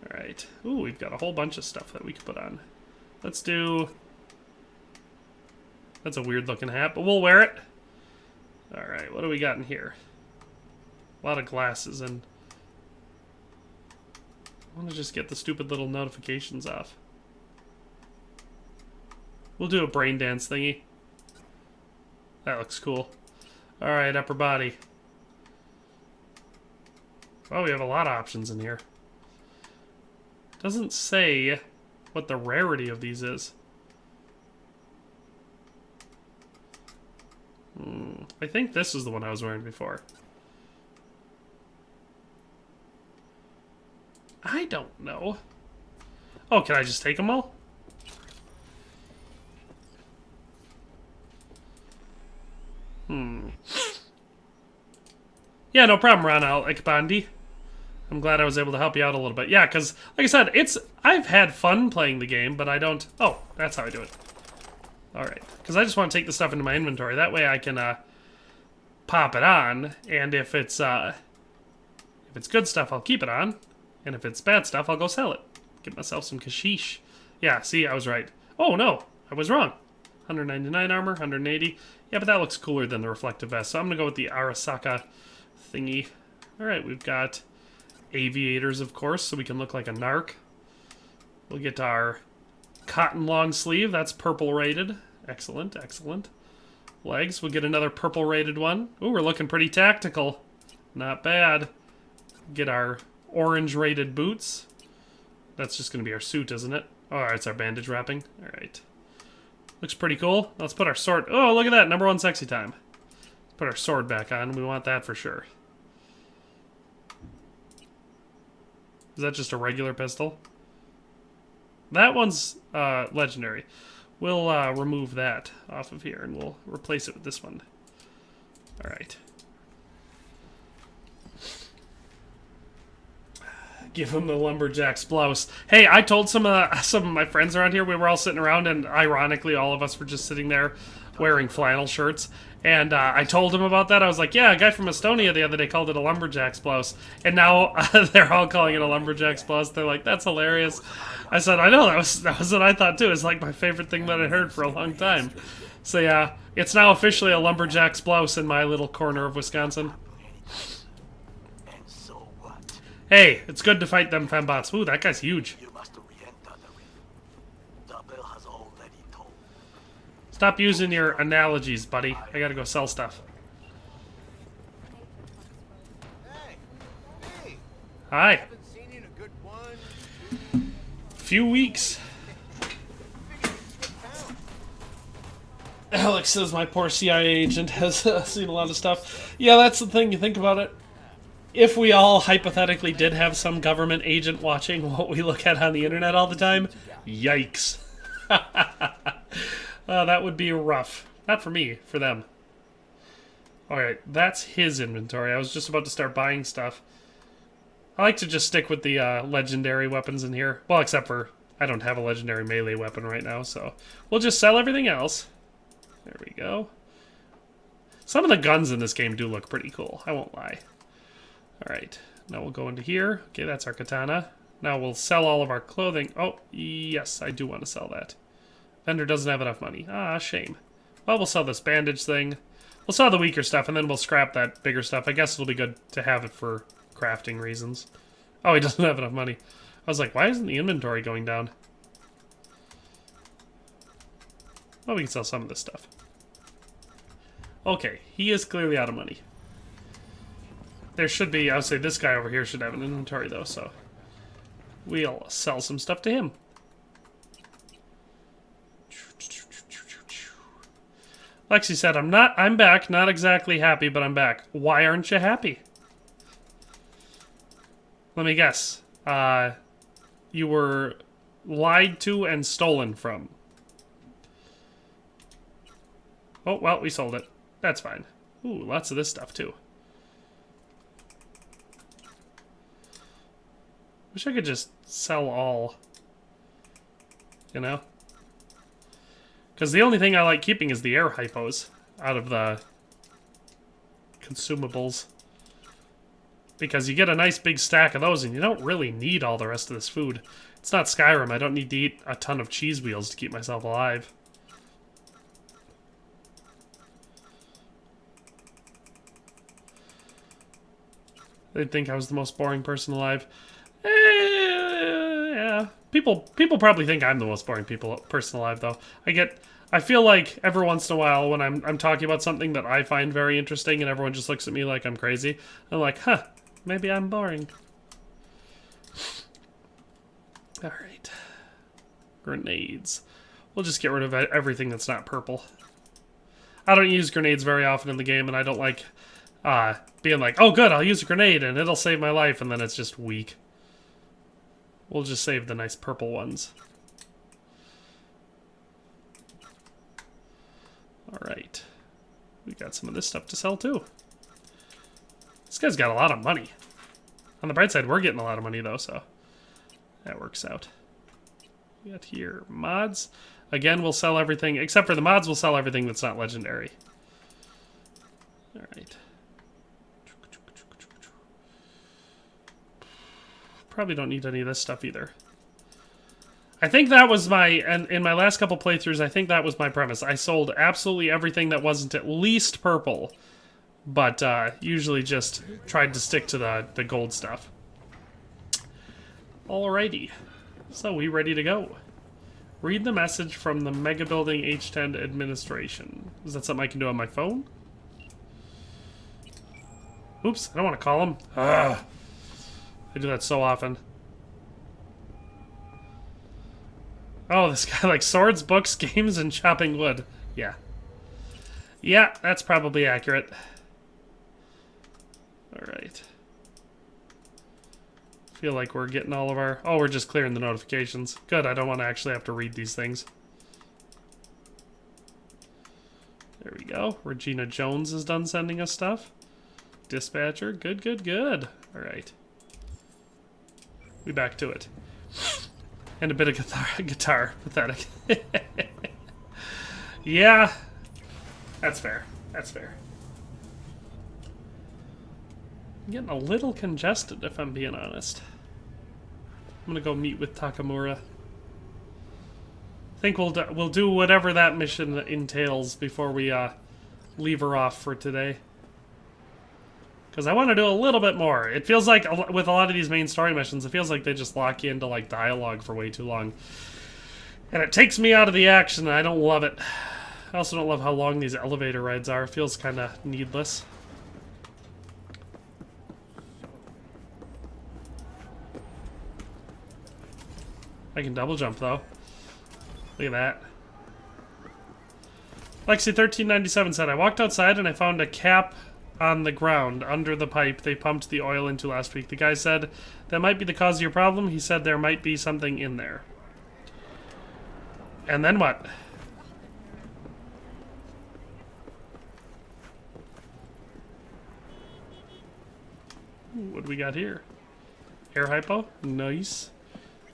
Alright. Ooh, we've got a whole bunch of stuff that we can put on. Let's do... That's a weird looking hat, but we'll wear it. Alright, what do we got in here? A lot of glasses, and... I want to just get the stupid little notifications off. We'll do a brain dance thingy. That looks cool. Alright, upper body. Oh, we have a lot of options in here. Doesn't say what the rarity of these is. I think this is the one I was wearing before. I don't know. Oh, can I just take them all? Yeah, no problem, Ronald Ikbandi. I'm glad I was able to help you out a little bit. Yeah, because, like I said, I've had fun playing the game, but I don't... Oh, that's how I do it. Alright. Because I just want to take the stuff into my inventory. That way I can pop it on, and if it's good stuff, I'll keep it on. And if it's bad stuff, I'll go sell it. Get myself some kashish. Yeah, see, I was right. Oh, no, I was wrong. 199 armor, 180. Yeah, but that looks cooler than the reflective vest. So I'm going to go with the Arasaka thingy. Alright, we've got aviators, of course, so we can look like a narc. We'll get our cotton long sleeve. That's purple rated. Excellent, excellent. Legs, we'll get another purple rated one. Ooh, we're looking pretty tactical. Not bad. Get our orange rated boots. That's just going to be our suit, isn't it? Oh, it's our bandage wrapping. Alright. Looks pretty cool. Let's put our sword... Oh, look at that. Number 1 sexy time. Put our sword back on. We want that for sure. Is that just a regular pistol? That one's legendary. We'll remove that off of here and we'll replace it with this one. Alright. Give him the lumberjack's blouse. Hey, I told some of my friends around here, we were all sitting around, and ironically, all of us were just sitting there wearing flannel shirts. And I told him about that. I was like, yeah, a guy from Estonia the other day called it a lumberjack's blouse. And now they're all calling it a lumberjack's blouse. They're like, that's hilarious. I said, I know, that was what I thought too. It's like my favorite thing that I heard for a long time. So yeah, it's now officially a lumberjack's blouse in my little corner of Wisconsin. Hey, it's good to fight them fembots. Ooh, that guy's huge. Stop using your analogies, buddy. I gotta go sell stuff. Hi. Few weeks. Alex says my poor CIA agent has seen a lot of stuff. Yeah, that's the thing. You think about it. If we all hypothetically did have some government agent watching what we look at on the internet all the time, yikes. That would be rough. Not for me, for them. Alright, that's his inventory. I was just about to start buying stuff. I like to just stick with the legendary weapons in here. Well, except for I don't have a legendary melee weapon right now, so we'll just sell everything else. There we go. Some of the guns in this game do look pretty cool, I won't lie. Alright, now we'll go into here. Okay, that's our katana. Now we'll sell all of our clothing. Oh, yes, I do want to sell that. Vendor doesn't have enough money. Ah, shame. Well, we'll sell this bandage thing. We'll sell the weaker stuff, and then we'll scrap that bigger stuff. I guess it'll be good to have it for crafting reasons. Oh, he doesn't have enough money. I was like, why isn't the inventory going down? Well, we can sell some of this stuff. Okay, he is clearly out of money. There should be, I would say this guy over here should have an inventory though, so we'll sell some stuff to him. Lexi said, I'm back, not exactly happy, but I'm back. Why aren't you happy? Let me guess. You were lied to and stolen from. Oh, well, we sold it. That's fine. Ooh, lots of this stuff, too. Wish I could just sell all. You know? Because the only thing I like keeping is the air hypos out of the consumables. Because you get a nice big stack of those and you don't really need all the rest of this food. It's not Skyrim. I don't need to eat a ton of cheese wheels to keep myself alive. They'd think I was the most boring person alive. Yeah. People probably think I'm the most boring person alive, though. I feel like every once in a while when I'm talking about something that I find very interesting and everyone just looks at me like I'm crazy, I'm like, huh, maybe I'm boring. Alright. Grenades. We'll just get rid of everything that's not purple. I don't use grenades very often in the game, and I don't like being like, oh good, I'll use a grenade and it'll save my life, and then it's just weak. We'll just save the nice purple ones. Alright. We got some of this stuff to sell too. This guy's got a lot of money. On the bright side, we're getting a lot of money though, so that works out. We got here mods. Again, we'll sell everything, except for the mods, we'll sell everything that's not legendary. Alright. Probably don't need any of this stuff either. I think that was in my last couple playthroughs, I think that was my premise. I sold absolutely everything that wasn't at least purple, but usually just tried to stick to the gold stuff. Alrighty. So, we ready to go. Read the message from the Mega Building H10 administration. Is that something I can do on my phone? Oops, I don't want to call him. Ugh. I do that so often. Oh, this guy likes swords, books, games, and chopping wood. Yeah. Yeah, that's probably accurate. Alright. Feel like we're getting all of our... Oh, we're just clearing the notifications. Good, I don't want to actually have to read these things. There we go. Regina Jones is done sending us stuff. Dispatcher. Good, good, good. Alright. We back to it. And a bit of guitar. Pathetic. Yeah. That's fair. That's fair. I'm getting a little congested, if I'm being honest. I'm gonna go meet with Takamura. I think we'll do whatever that mission entails before we leave her off for today. Because I want to do a little bit more. It feels like, with a lot of these main story missions, it feels like they just lock you into, like, dialogue for way too long. And it takes me out of the action, and I don't love it. I also don't love how long these elevator rides are. It feels kind of needless. I can double jump, though. Look at that. Lexi1397 said, I walked outside and I found a cap on the ground under the pipe they pumped the oil into last week. The guy said that might be the cause of your problem. He said there might be something in there. And then what? Ooh, what do we got here? Air hypo? Nice.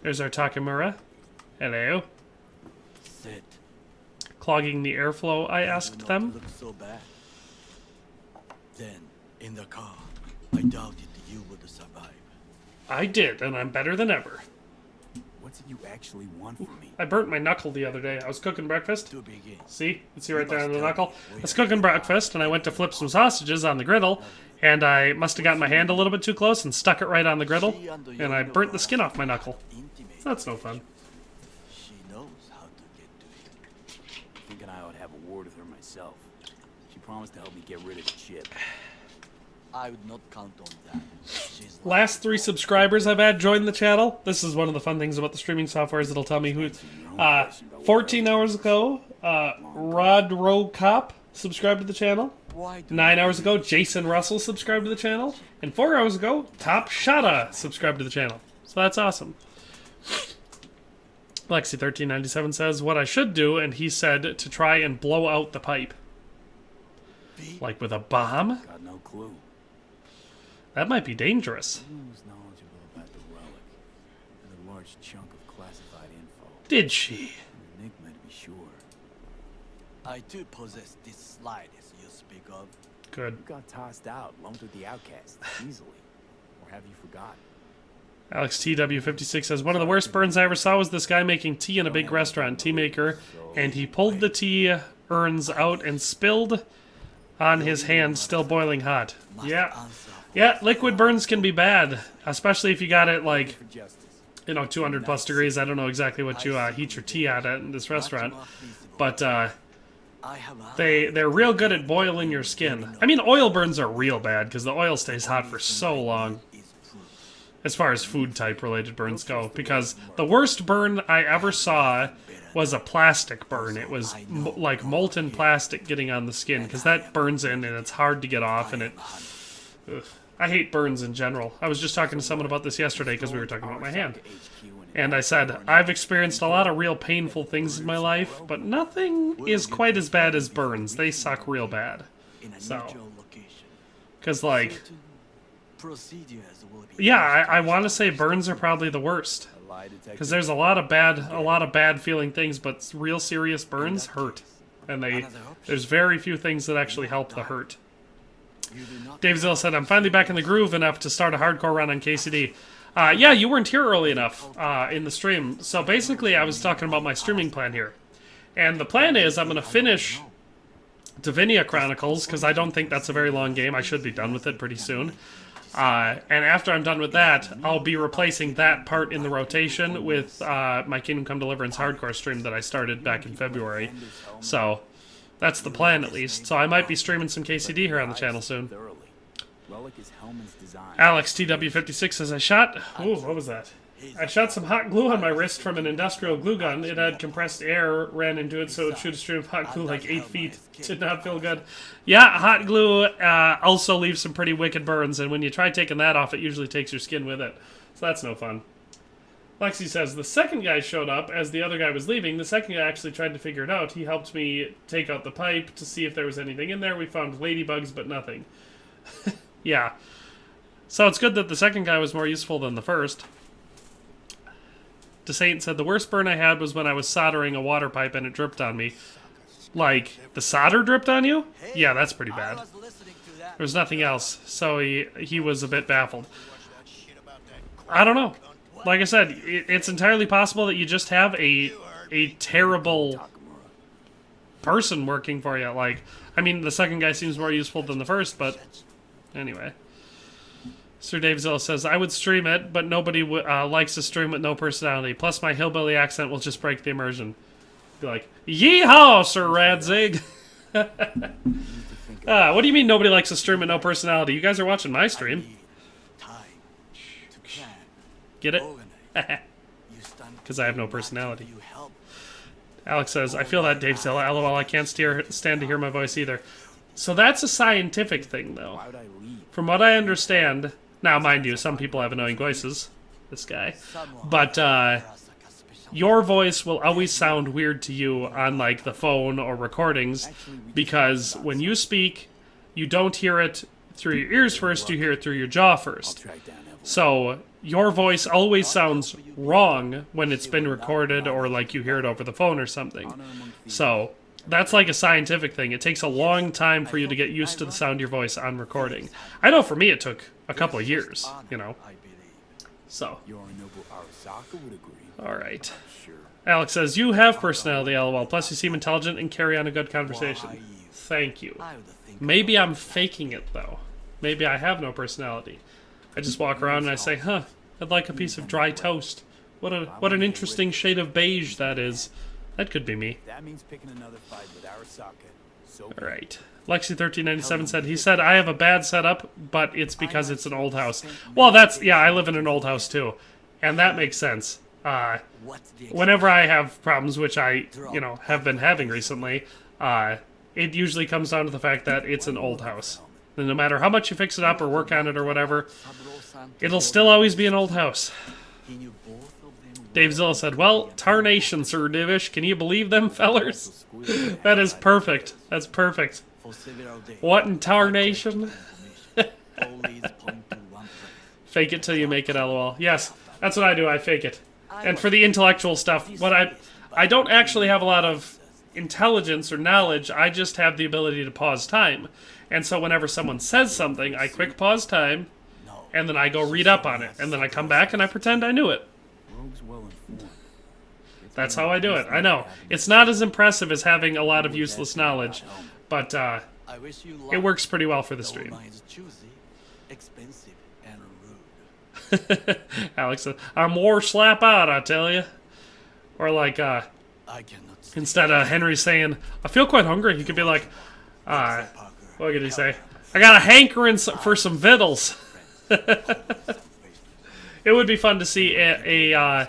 There's our Takamura. Hello. Sit. Clogging the airflow, I asked them. Look so bad. Then, in the car, I doubted you would survive. I did, and I'm better than ever. What's it you actually want from me? I burnt my knuckle the other day. I was cooking breakfast. To begin. See? You can see right there on the knuckle? I was cooking breakfast, and I went to flip some sausages on the griddle, and I must have gotten my hand a little bit too close and stuck it right on the griddle, and I burnt the skin off my knuckle. So that's no fun. She knows how to get to it. Thinking I ought to have a word with her myself. She promised to help me get rid of the chip. I would not count on that. She's Last 3 subscribers I've had join the channel. This is one of the fun things about the streaming software is it'll tell me who. 14 hours ago, Rod Rowe Cop subscribed to the channel. 9 hours ago, Jason Russell subscribed to the channel. And 4 hours ago, Top Shada subscribed to the channel. So that's awesome. Lexi1397 says, what I should do, and he said to try and blow out the pipe. Like with a bomb? Got no clue. That might be dangerous. Who's knowledgeable about the relic? And a large chunk of classified info. Did she? An enigma to be sure. I do possess this slide as you speak of. Good. You got tossed out, lumped with the outcasts, easily. Or have you forgotten? Alex TW56 says, one of the worst burns I ever saw was this guy making tea in a big restaurant, tea maker, and he pulled the tea urns out and spilled on his hand, still boiling hot. Yeah. Yeah, liquid burns can be bad, especially if you got it like, 200 plus degrees. I don't know exactly what you heat your tea at in this restaurant, but they're real good at boiling your skin. I mean, oil burns are real bad because the oil stays hot for so long. As far as food type related burns go, because the worst burn I ever saw was a plastic burn. It was like molten plastic getting on the skin, because that burns in and it's hard to get off, and ugh. I hate burns in general. I was just talking to someone about this yesterday because we were talking about my hand. And I said, I've experienced a lot of real painful things in my life, but nothing is quite as bad as burns. They suck real bad. So, because like, yeah, I want to say burns are probably the worst. Because there's a lot of bad feeling things, but real serious burns hurt. And there's very few things that actually help the hurt. Dave Zill said, I'm finally back in the groove enough to start a hardcore run on KCD. Yeah, you weren't here early enough in the stream. So basically, I was talking about my streaming plan here. And the plan is I'm going to finish Divinia Chronicles, because I don't think that's a very long game. I should be done with it pretty soon. And after I'm done with that, I'll be replacing that part in the rotation with my Kingdom Come Deliverance hardcore stream that I started back in February. So that's the plan, at least. So I might be streaming some KCD here on the channel soon. Alex TW56 says, what was that? I shot some hot glue on my wrist from an industrial glue gun. It had compressed air, ran into it, so it shoot a stream of hot glue like 8 feet. Did not feel good. Yeah, hot glue also leaves some pretty wicked burns, and when you try taking that off, it usually takes your skin with it. So that's no fun. Lexi says, the second guy showed up as the other guy was leaving. The second guy actually tried to figure it out. He helped me take out the pipe to see if there was anything in there. We found ladybugs, but nothing. Yeah. So it's good that the second guy was more useful than the first. DeSaint said, the worst burn I had was when I was soldering a water pipe and it dripped on me. Like, the solder dripped on you? Yeah, that's pretty bad. There was nothing else, so he was a bit baffled. I don't know. Like I said, it's entirely possible that you just have a terrible person working for you. Like, I mean, the second guy seems more useful than the first, but anyway. Sir Dave Zill says, I would stream it, but nobody likes to stream with no personality. Plus, my hillbilly accent will just break the immersion. Be like, yeehaw, Sir Radzig! What do you mean nobody likes to stream with no personality? You guys are watching my stream. Get it? Because I have no personality. Alex says, I feel that, Dave Zill. LOL, I can't stand to hear my voice either. So that's a scientific thing, though. From what I understand... Now, mind you, some people have annoying voices. This guy. But your voice will always sound weird to you on, like, the phone or recordings, because when you speak, you don't hear it through your ears first, you hear it through your jaw first. So your voice always sounds wrong when it's been recorded or like you hear it over the phone or something. So that's like a scientific thing. It takes a long time for you to get used to the sound of your voice on recording. I know for me it took a couple of years, you know. So. Alright. Alex says, you have personality, LOL. Plus you seem intelligent and carry on a good conversation. Thank you. Maybe I'm faking it, though. Maybe I have no personality. I just walk around and I say, huh, I'd like a piece of dry toast. What an interesting shade of beige that is. That could be me. Alright. Lexi1397 said, he said, I have a bad setup, but it's because it's an old house. Well, that's, yeah, I live in an old house too. And that makes sense. Whenever I have problems, which I, you know, have been having recently, it usually comes down to the fact that it's an old house. And no matter how much you fix it up or work on it or whatever, it'll still always be an old house. Dave Zilla said, well, tarnation, Sir Divish. Can you believe them, fellers? That is perfect. That's perfect. What in tarnation? Fake it till you make it, LOL. Yes, that's what I do. I fake it. And for the intellectual stuff, I don't actually have a lot of intelligence or knowledge. I just have the ability to pause time. And so whenever someone says something, I quick pause time, and then I go read up on it. And then I come back and I pretend I knew it. That's how I do it. I know. It's not as impressive as having a lot of useless knowledge, but it works pretty well for the stream. Alex said, I'm more slap out, I tell you. Or like, instead of Henry saying, I feel quite hungry, he could be like, what could he say? I got a hankering for some victuals. It would be fun to see a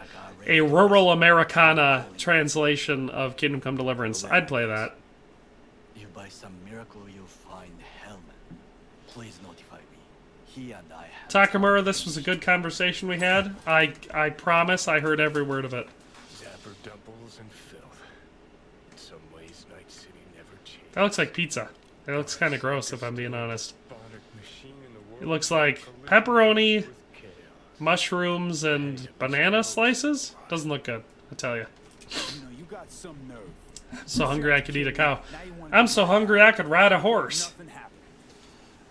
rural Americana translation of Kingdom Come Deliverance. I'd play that. If by some miracle you find Hellman, please notify me. He and I have... Takamura, this was a good conversation we had. I promise I heard every word of it. Zapper doubles and filth. In some ways, Night City never changed. That looks like pizza. It looks kind of gross, if I'm being honest. It looks like pepperoni, mushrooms, and banana slices? Doesn't look good, I tell you. I'm so hungry I could eat a cow. I'm so hungry I could ride a horse.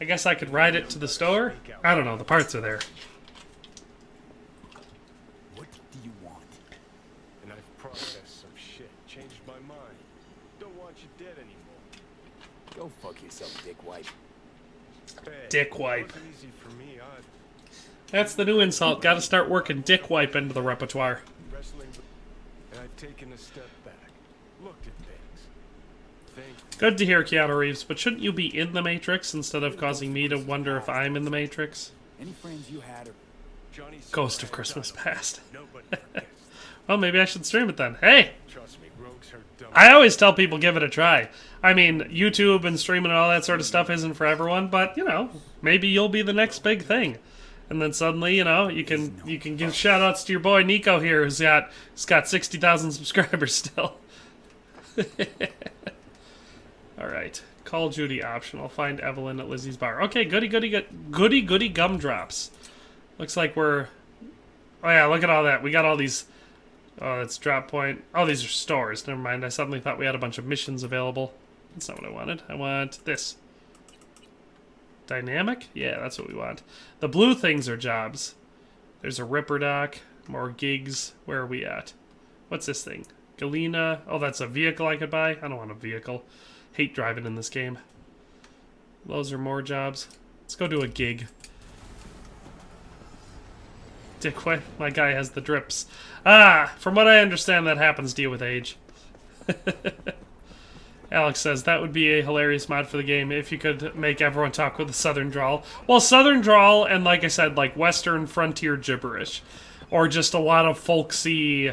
I guess I could ride it to the store? I don't know, the parts are there. What do you want? And I've processed some shit, changed my mind. Don't want you dead anymore. Go fuck yourself, dickwipe. Dickwipe. That's the new insult. Gotta start working dickwipe into the repertoire. And I've taken a step back. Looked at things. Good to hear, Keanu Reeves, but shouldn't you be in the Matrix instead of causing me to wonder if I'm in the Matrix? Any friends you had Ghost of Christmas Past. Well, maybe I should stream it then. Hey! I always tell people give it a try. I mean, YouTube and streaming and all that sort of stuff isn't for everyone, but, you know, maybe you'll be the next big thing. And then suddenly, you know, you can give shout-outs to your boy Nico here, who's got 60,000 subscribers still. Alright. Call of Duty optional. Find Evelyn at Lizzie's bar. Okay, goody gumdrops. Looks like we're... Oh yeah, look at all that. We got all these... Oh, that's drop point. Oh, these are stores. Never mind. I suddenly thought we had a bunch of missions available. That's not what I wanted. I want this. Dynamic? Yeah, that's what we want. The blue things are jobs. There's a Ripper Dock. More gigs. Where are we at? What's this thing? Galena. Oh, that's a vehicle I could buy? I don't want a vehicle. Hate driving in this game. Those are more jobs. Let's go do a gig. Dickway. My guy has the drips. Ah, from what I understand, that happens to you with age. Alex says, that would be a hilarious mod for the game if you could make everyone talk with a southern drawl. Well, southern drawl and, like I said, like western frontier gibberish. Or just a lot of folksy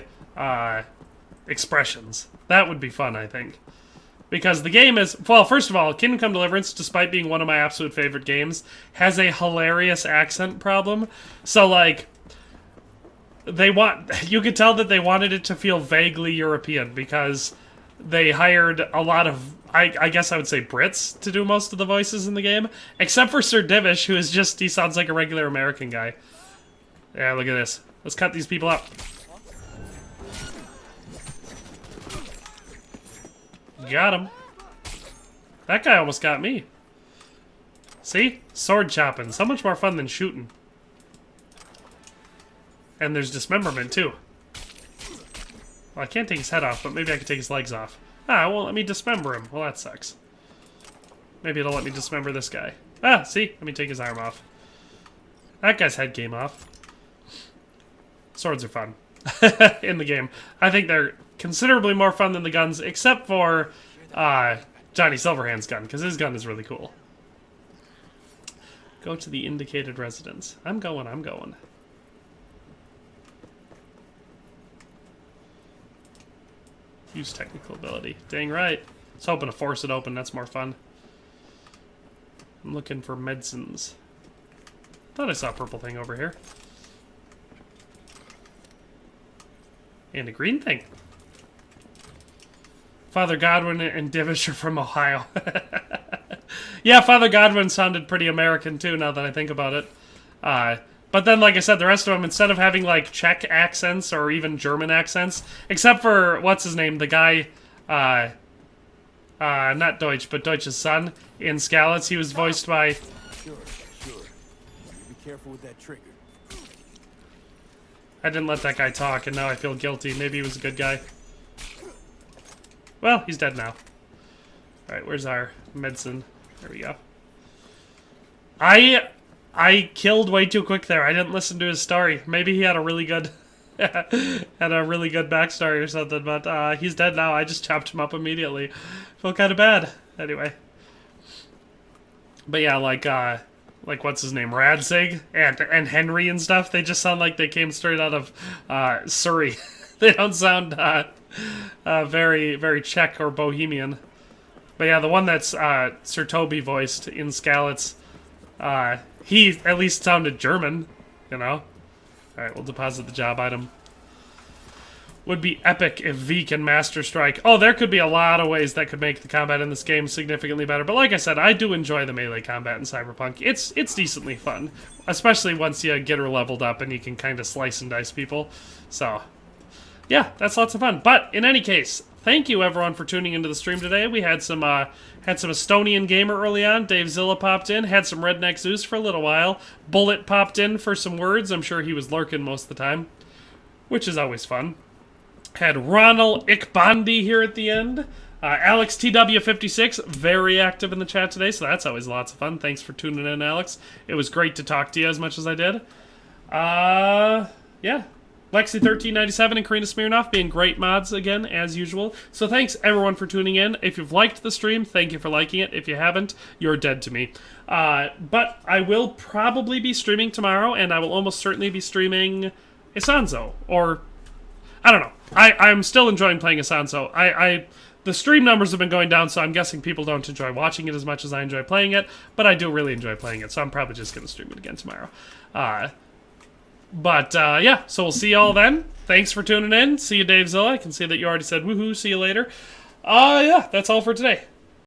expressions. That would be fun, I think. Because the game is... Well, first of all, Kingdom Come Deliverance, despite being one of my absolute favorite games, has a hilarious accent problem. So, like... you could tell that they wanted it to feel vaguely European because they hired a lot of, I guess I would say Brits to do most of the voices in the game, except for Sir Divish, who is just, he sounds like a regular American guy. Yeah, look at this. Let's cut these people out. Got him. That guy almost got me. See? Sword chopping. So much more fun than shooting. And there's dismemberment, too. Well, I can't take his head off, but maybe I can take his legs off. Ah, it won't let me dismember him. Well, that sucks. Maybe it'll let me dismember this guy. Ah, see? Let me take his arm off. That guy's head came off. Swords are fun. In the game. I think they're considerably more fun than the guns, except for Johnny Silverhand's gun, because his gun is really cool. Go to the indicated residence. I'm going. Use technical ability. Dang right. I was hoping to force it open, that's more fun. I'm looking for medicines. Thought I saw a purple thing over here. And a green thing. Father Godwin and Divish are from Ohio. Yeah, Father Godwin sounded pretty American too, now that I think about it. But then, like I said, the rest of them, instead of having, like, Czech accents or even German accents, except for, what's his name, the guy, not Deutsch, but Deutsch's son, in Skalitz, he was voiced by... Sure. Be careful with that trigger. I didn't let that guy talk, and now I feel guilty. Maybe he was a good guy. Well, he's dead now. Alright, where's our medicine? There we go. I killed way too quick there. I didn't listen to his story. Maybe he had a really good backstory or something, but he's dead now. I just chopped him up immediately. Felt kind of bad. Anyway. But yeah, like what's his name? Radzig and Henry and stuff, they just sound like they came straight out of Surrey. They don't sound very, very Czech or Bohemian. But yeah, the one that's Sir Toby voiced in Skalitz, he at least sounded German, you know? Alright, we'll deposit the job item. Would be epic if V can Master Strike. Oh, there could be a lot of ways that could make the combat in this game significantly better. But like I said, I do enjoy the melee combat in Cyberpunk. It's decently fun. Especially once you get her leveled up and you can kind of slice and dice people. So, yeah, that's lots of fun. But, in any case, thank you everyone for tuning into the stream today. We had some Estonian gamer early on. Dave Zilla popped in. Had some Redneck Zeus for a little while. Bullet popped in for some words. I'm sure he was lurking most of the time. Which is always fun. Had Ronald Ikbandi here at the end. Alex TW56, very active in the chat today, so that's always lots of fun. Thanks for tuning in, Alex. It was great to talk to you as much as I did. Yeah. Lexi1397 and Karina Smirnoff being great mods again, as usual. So thanks, everyone, for tuning in. If you've liked the stream, thank you for liking it. If you haven't, you're dead to me. But I will probably be streaming tomorrow, and I will almost certainly be streaming Isanzo, or... I don't know. I'm still enjoying playing Isanzo. The stream numbers have been going down, so I'm guessing people don't enjoy watching it as much as I enjoy playing it, but I do really enjoy playing it, so I'm probably just going to stream it again tomorrow. Yeah, so we'll see y'all then. Thanks for tuning in. See you, Dave Zilla. I can see that you already said woohoo. See you later. Yeah, that's all for today.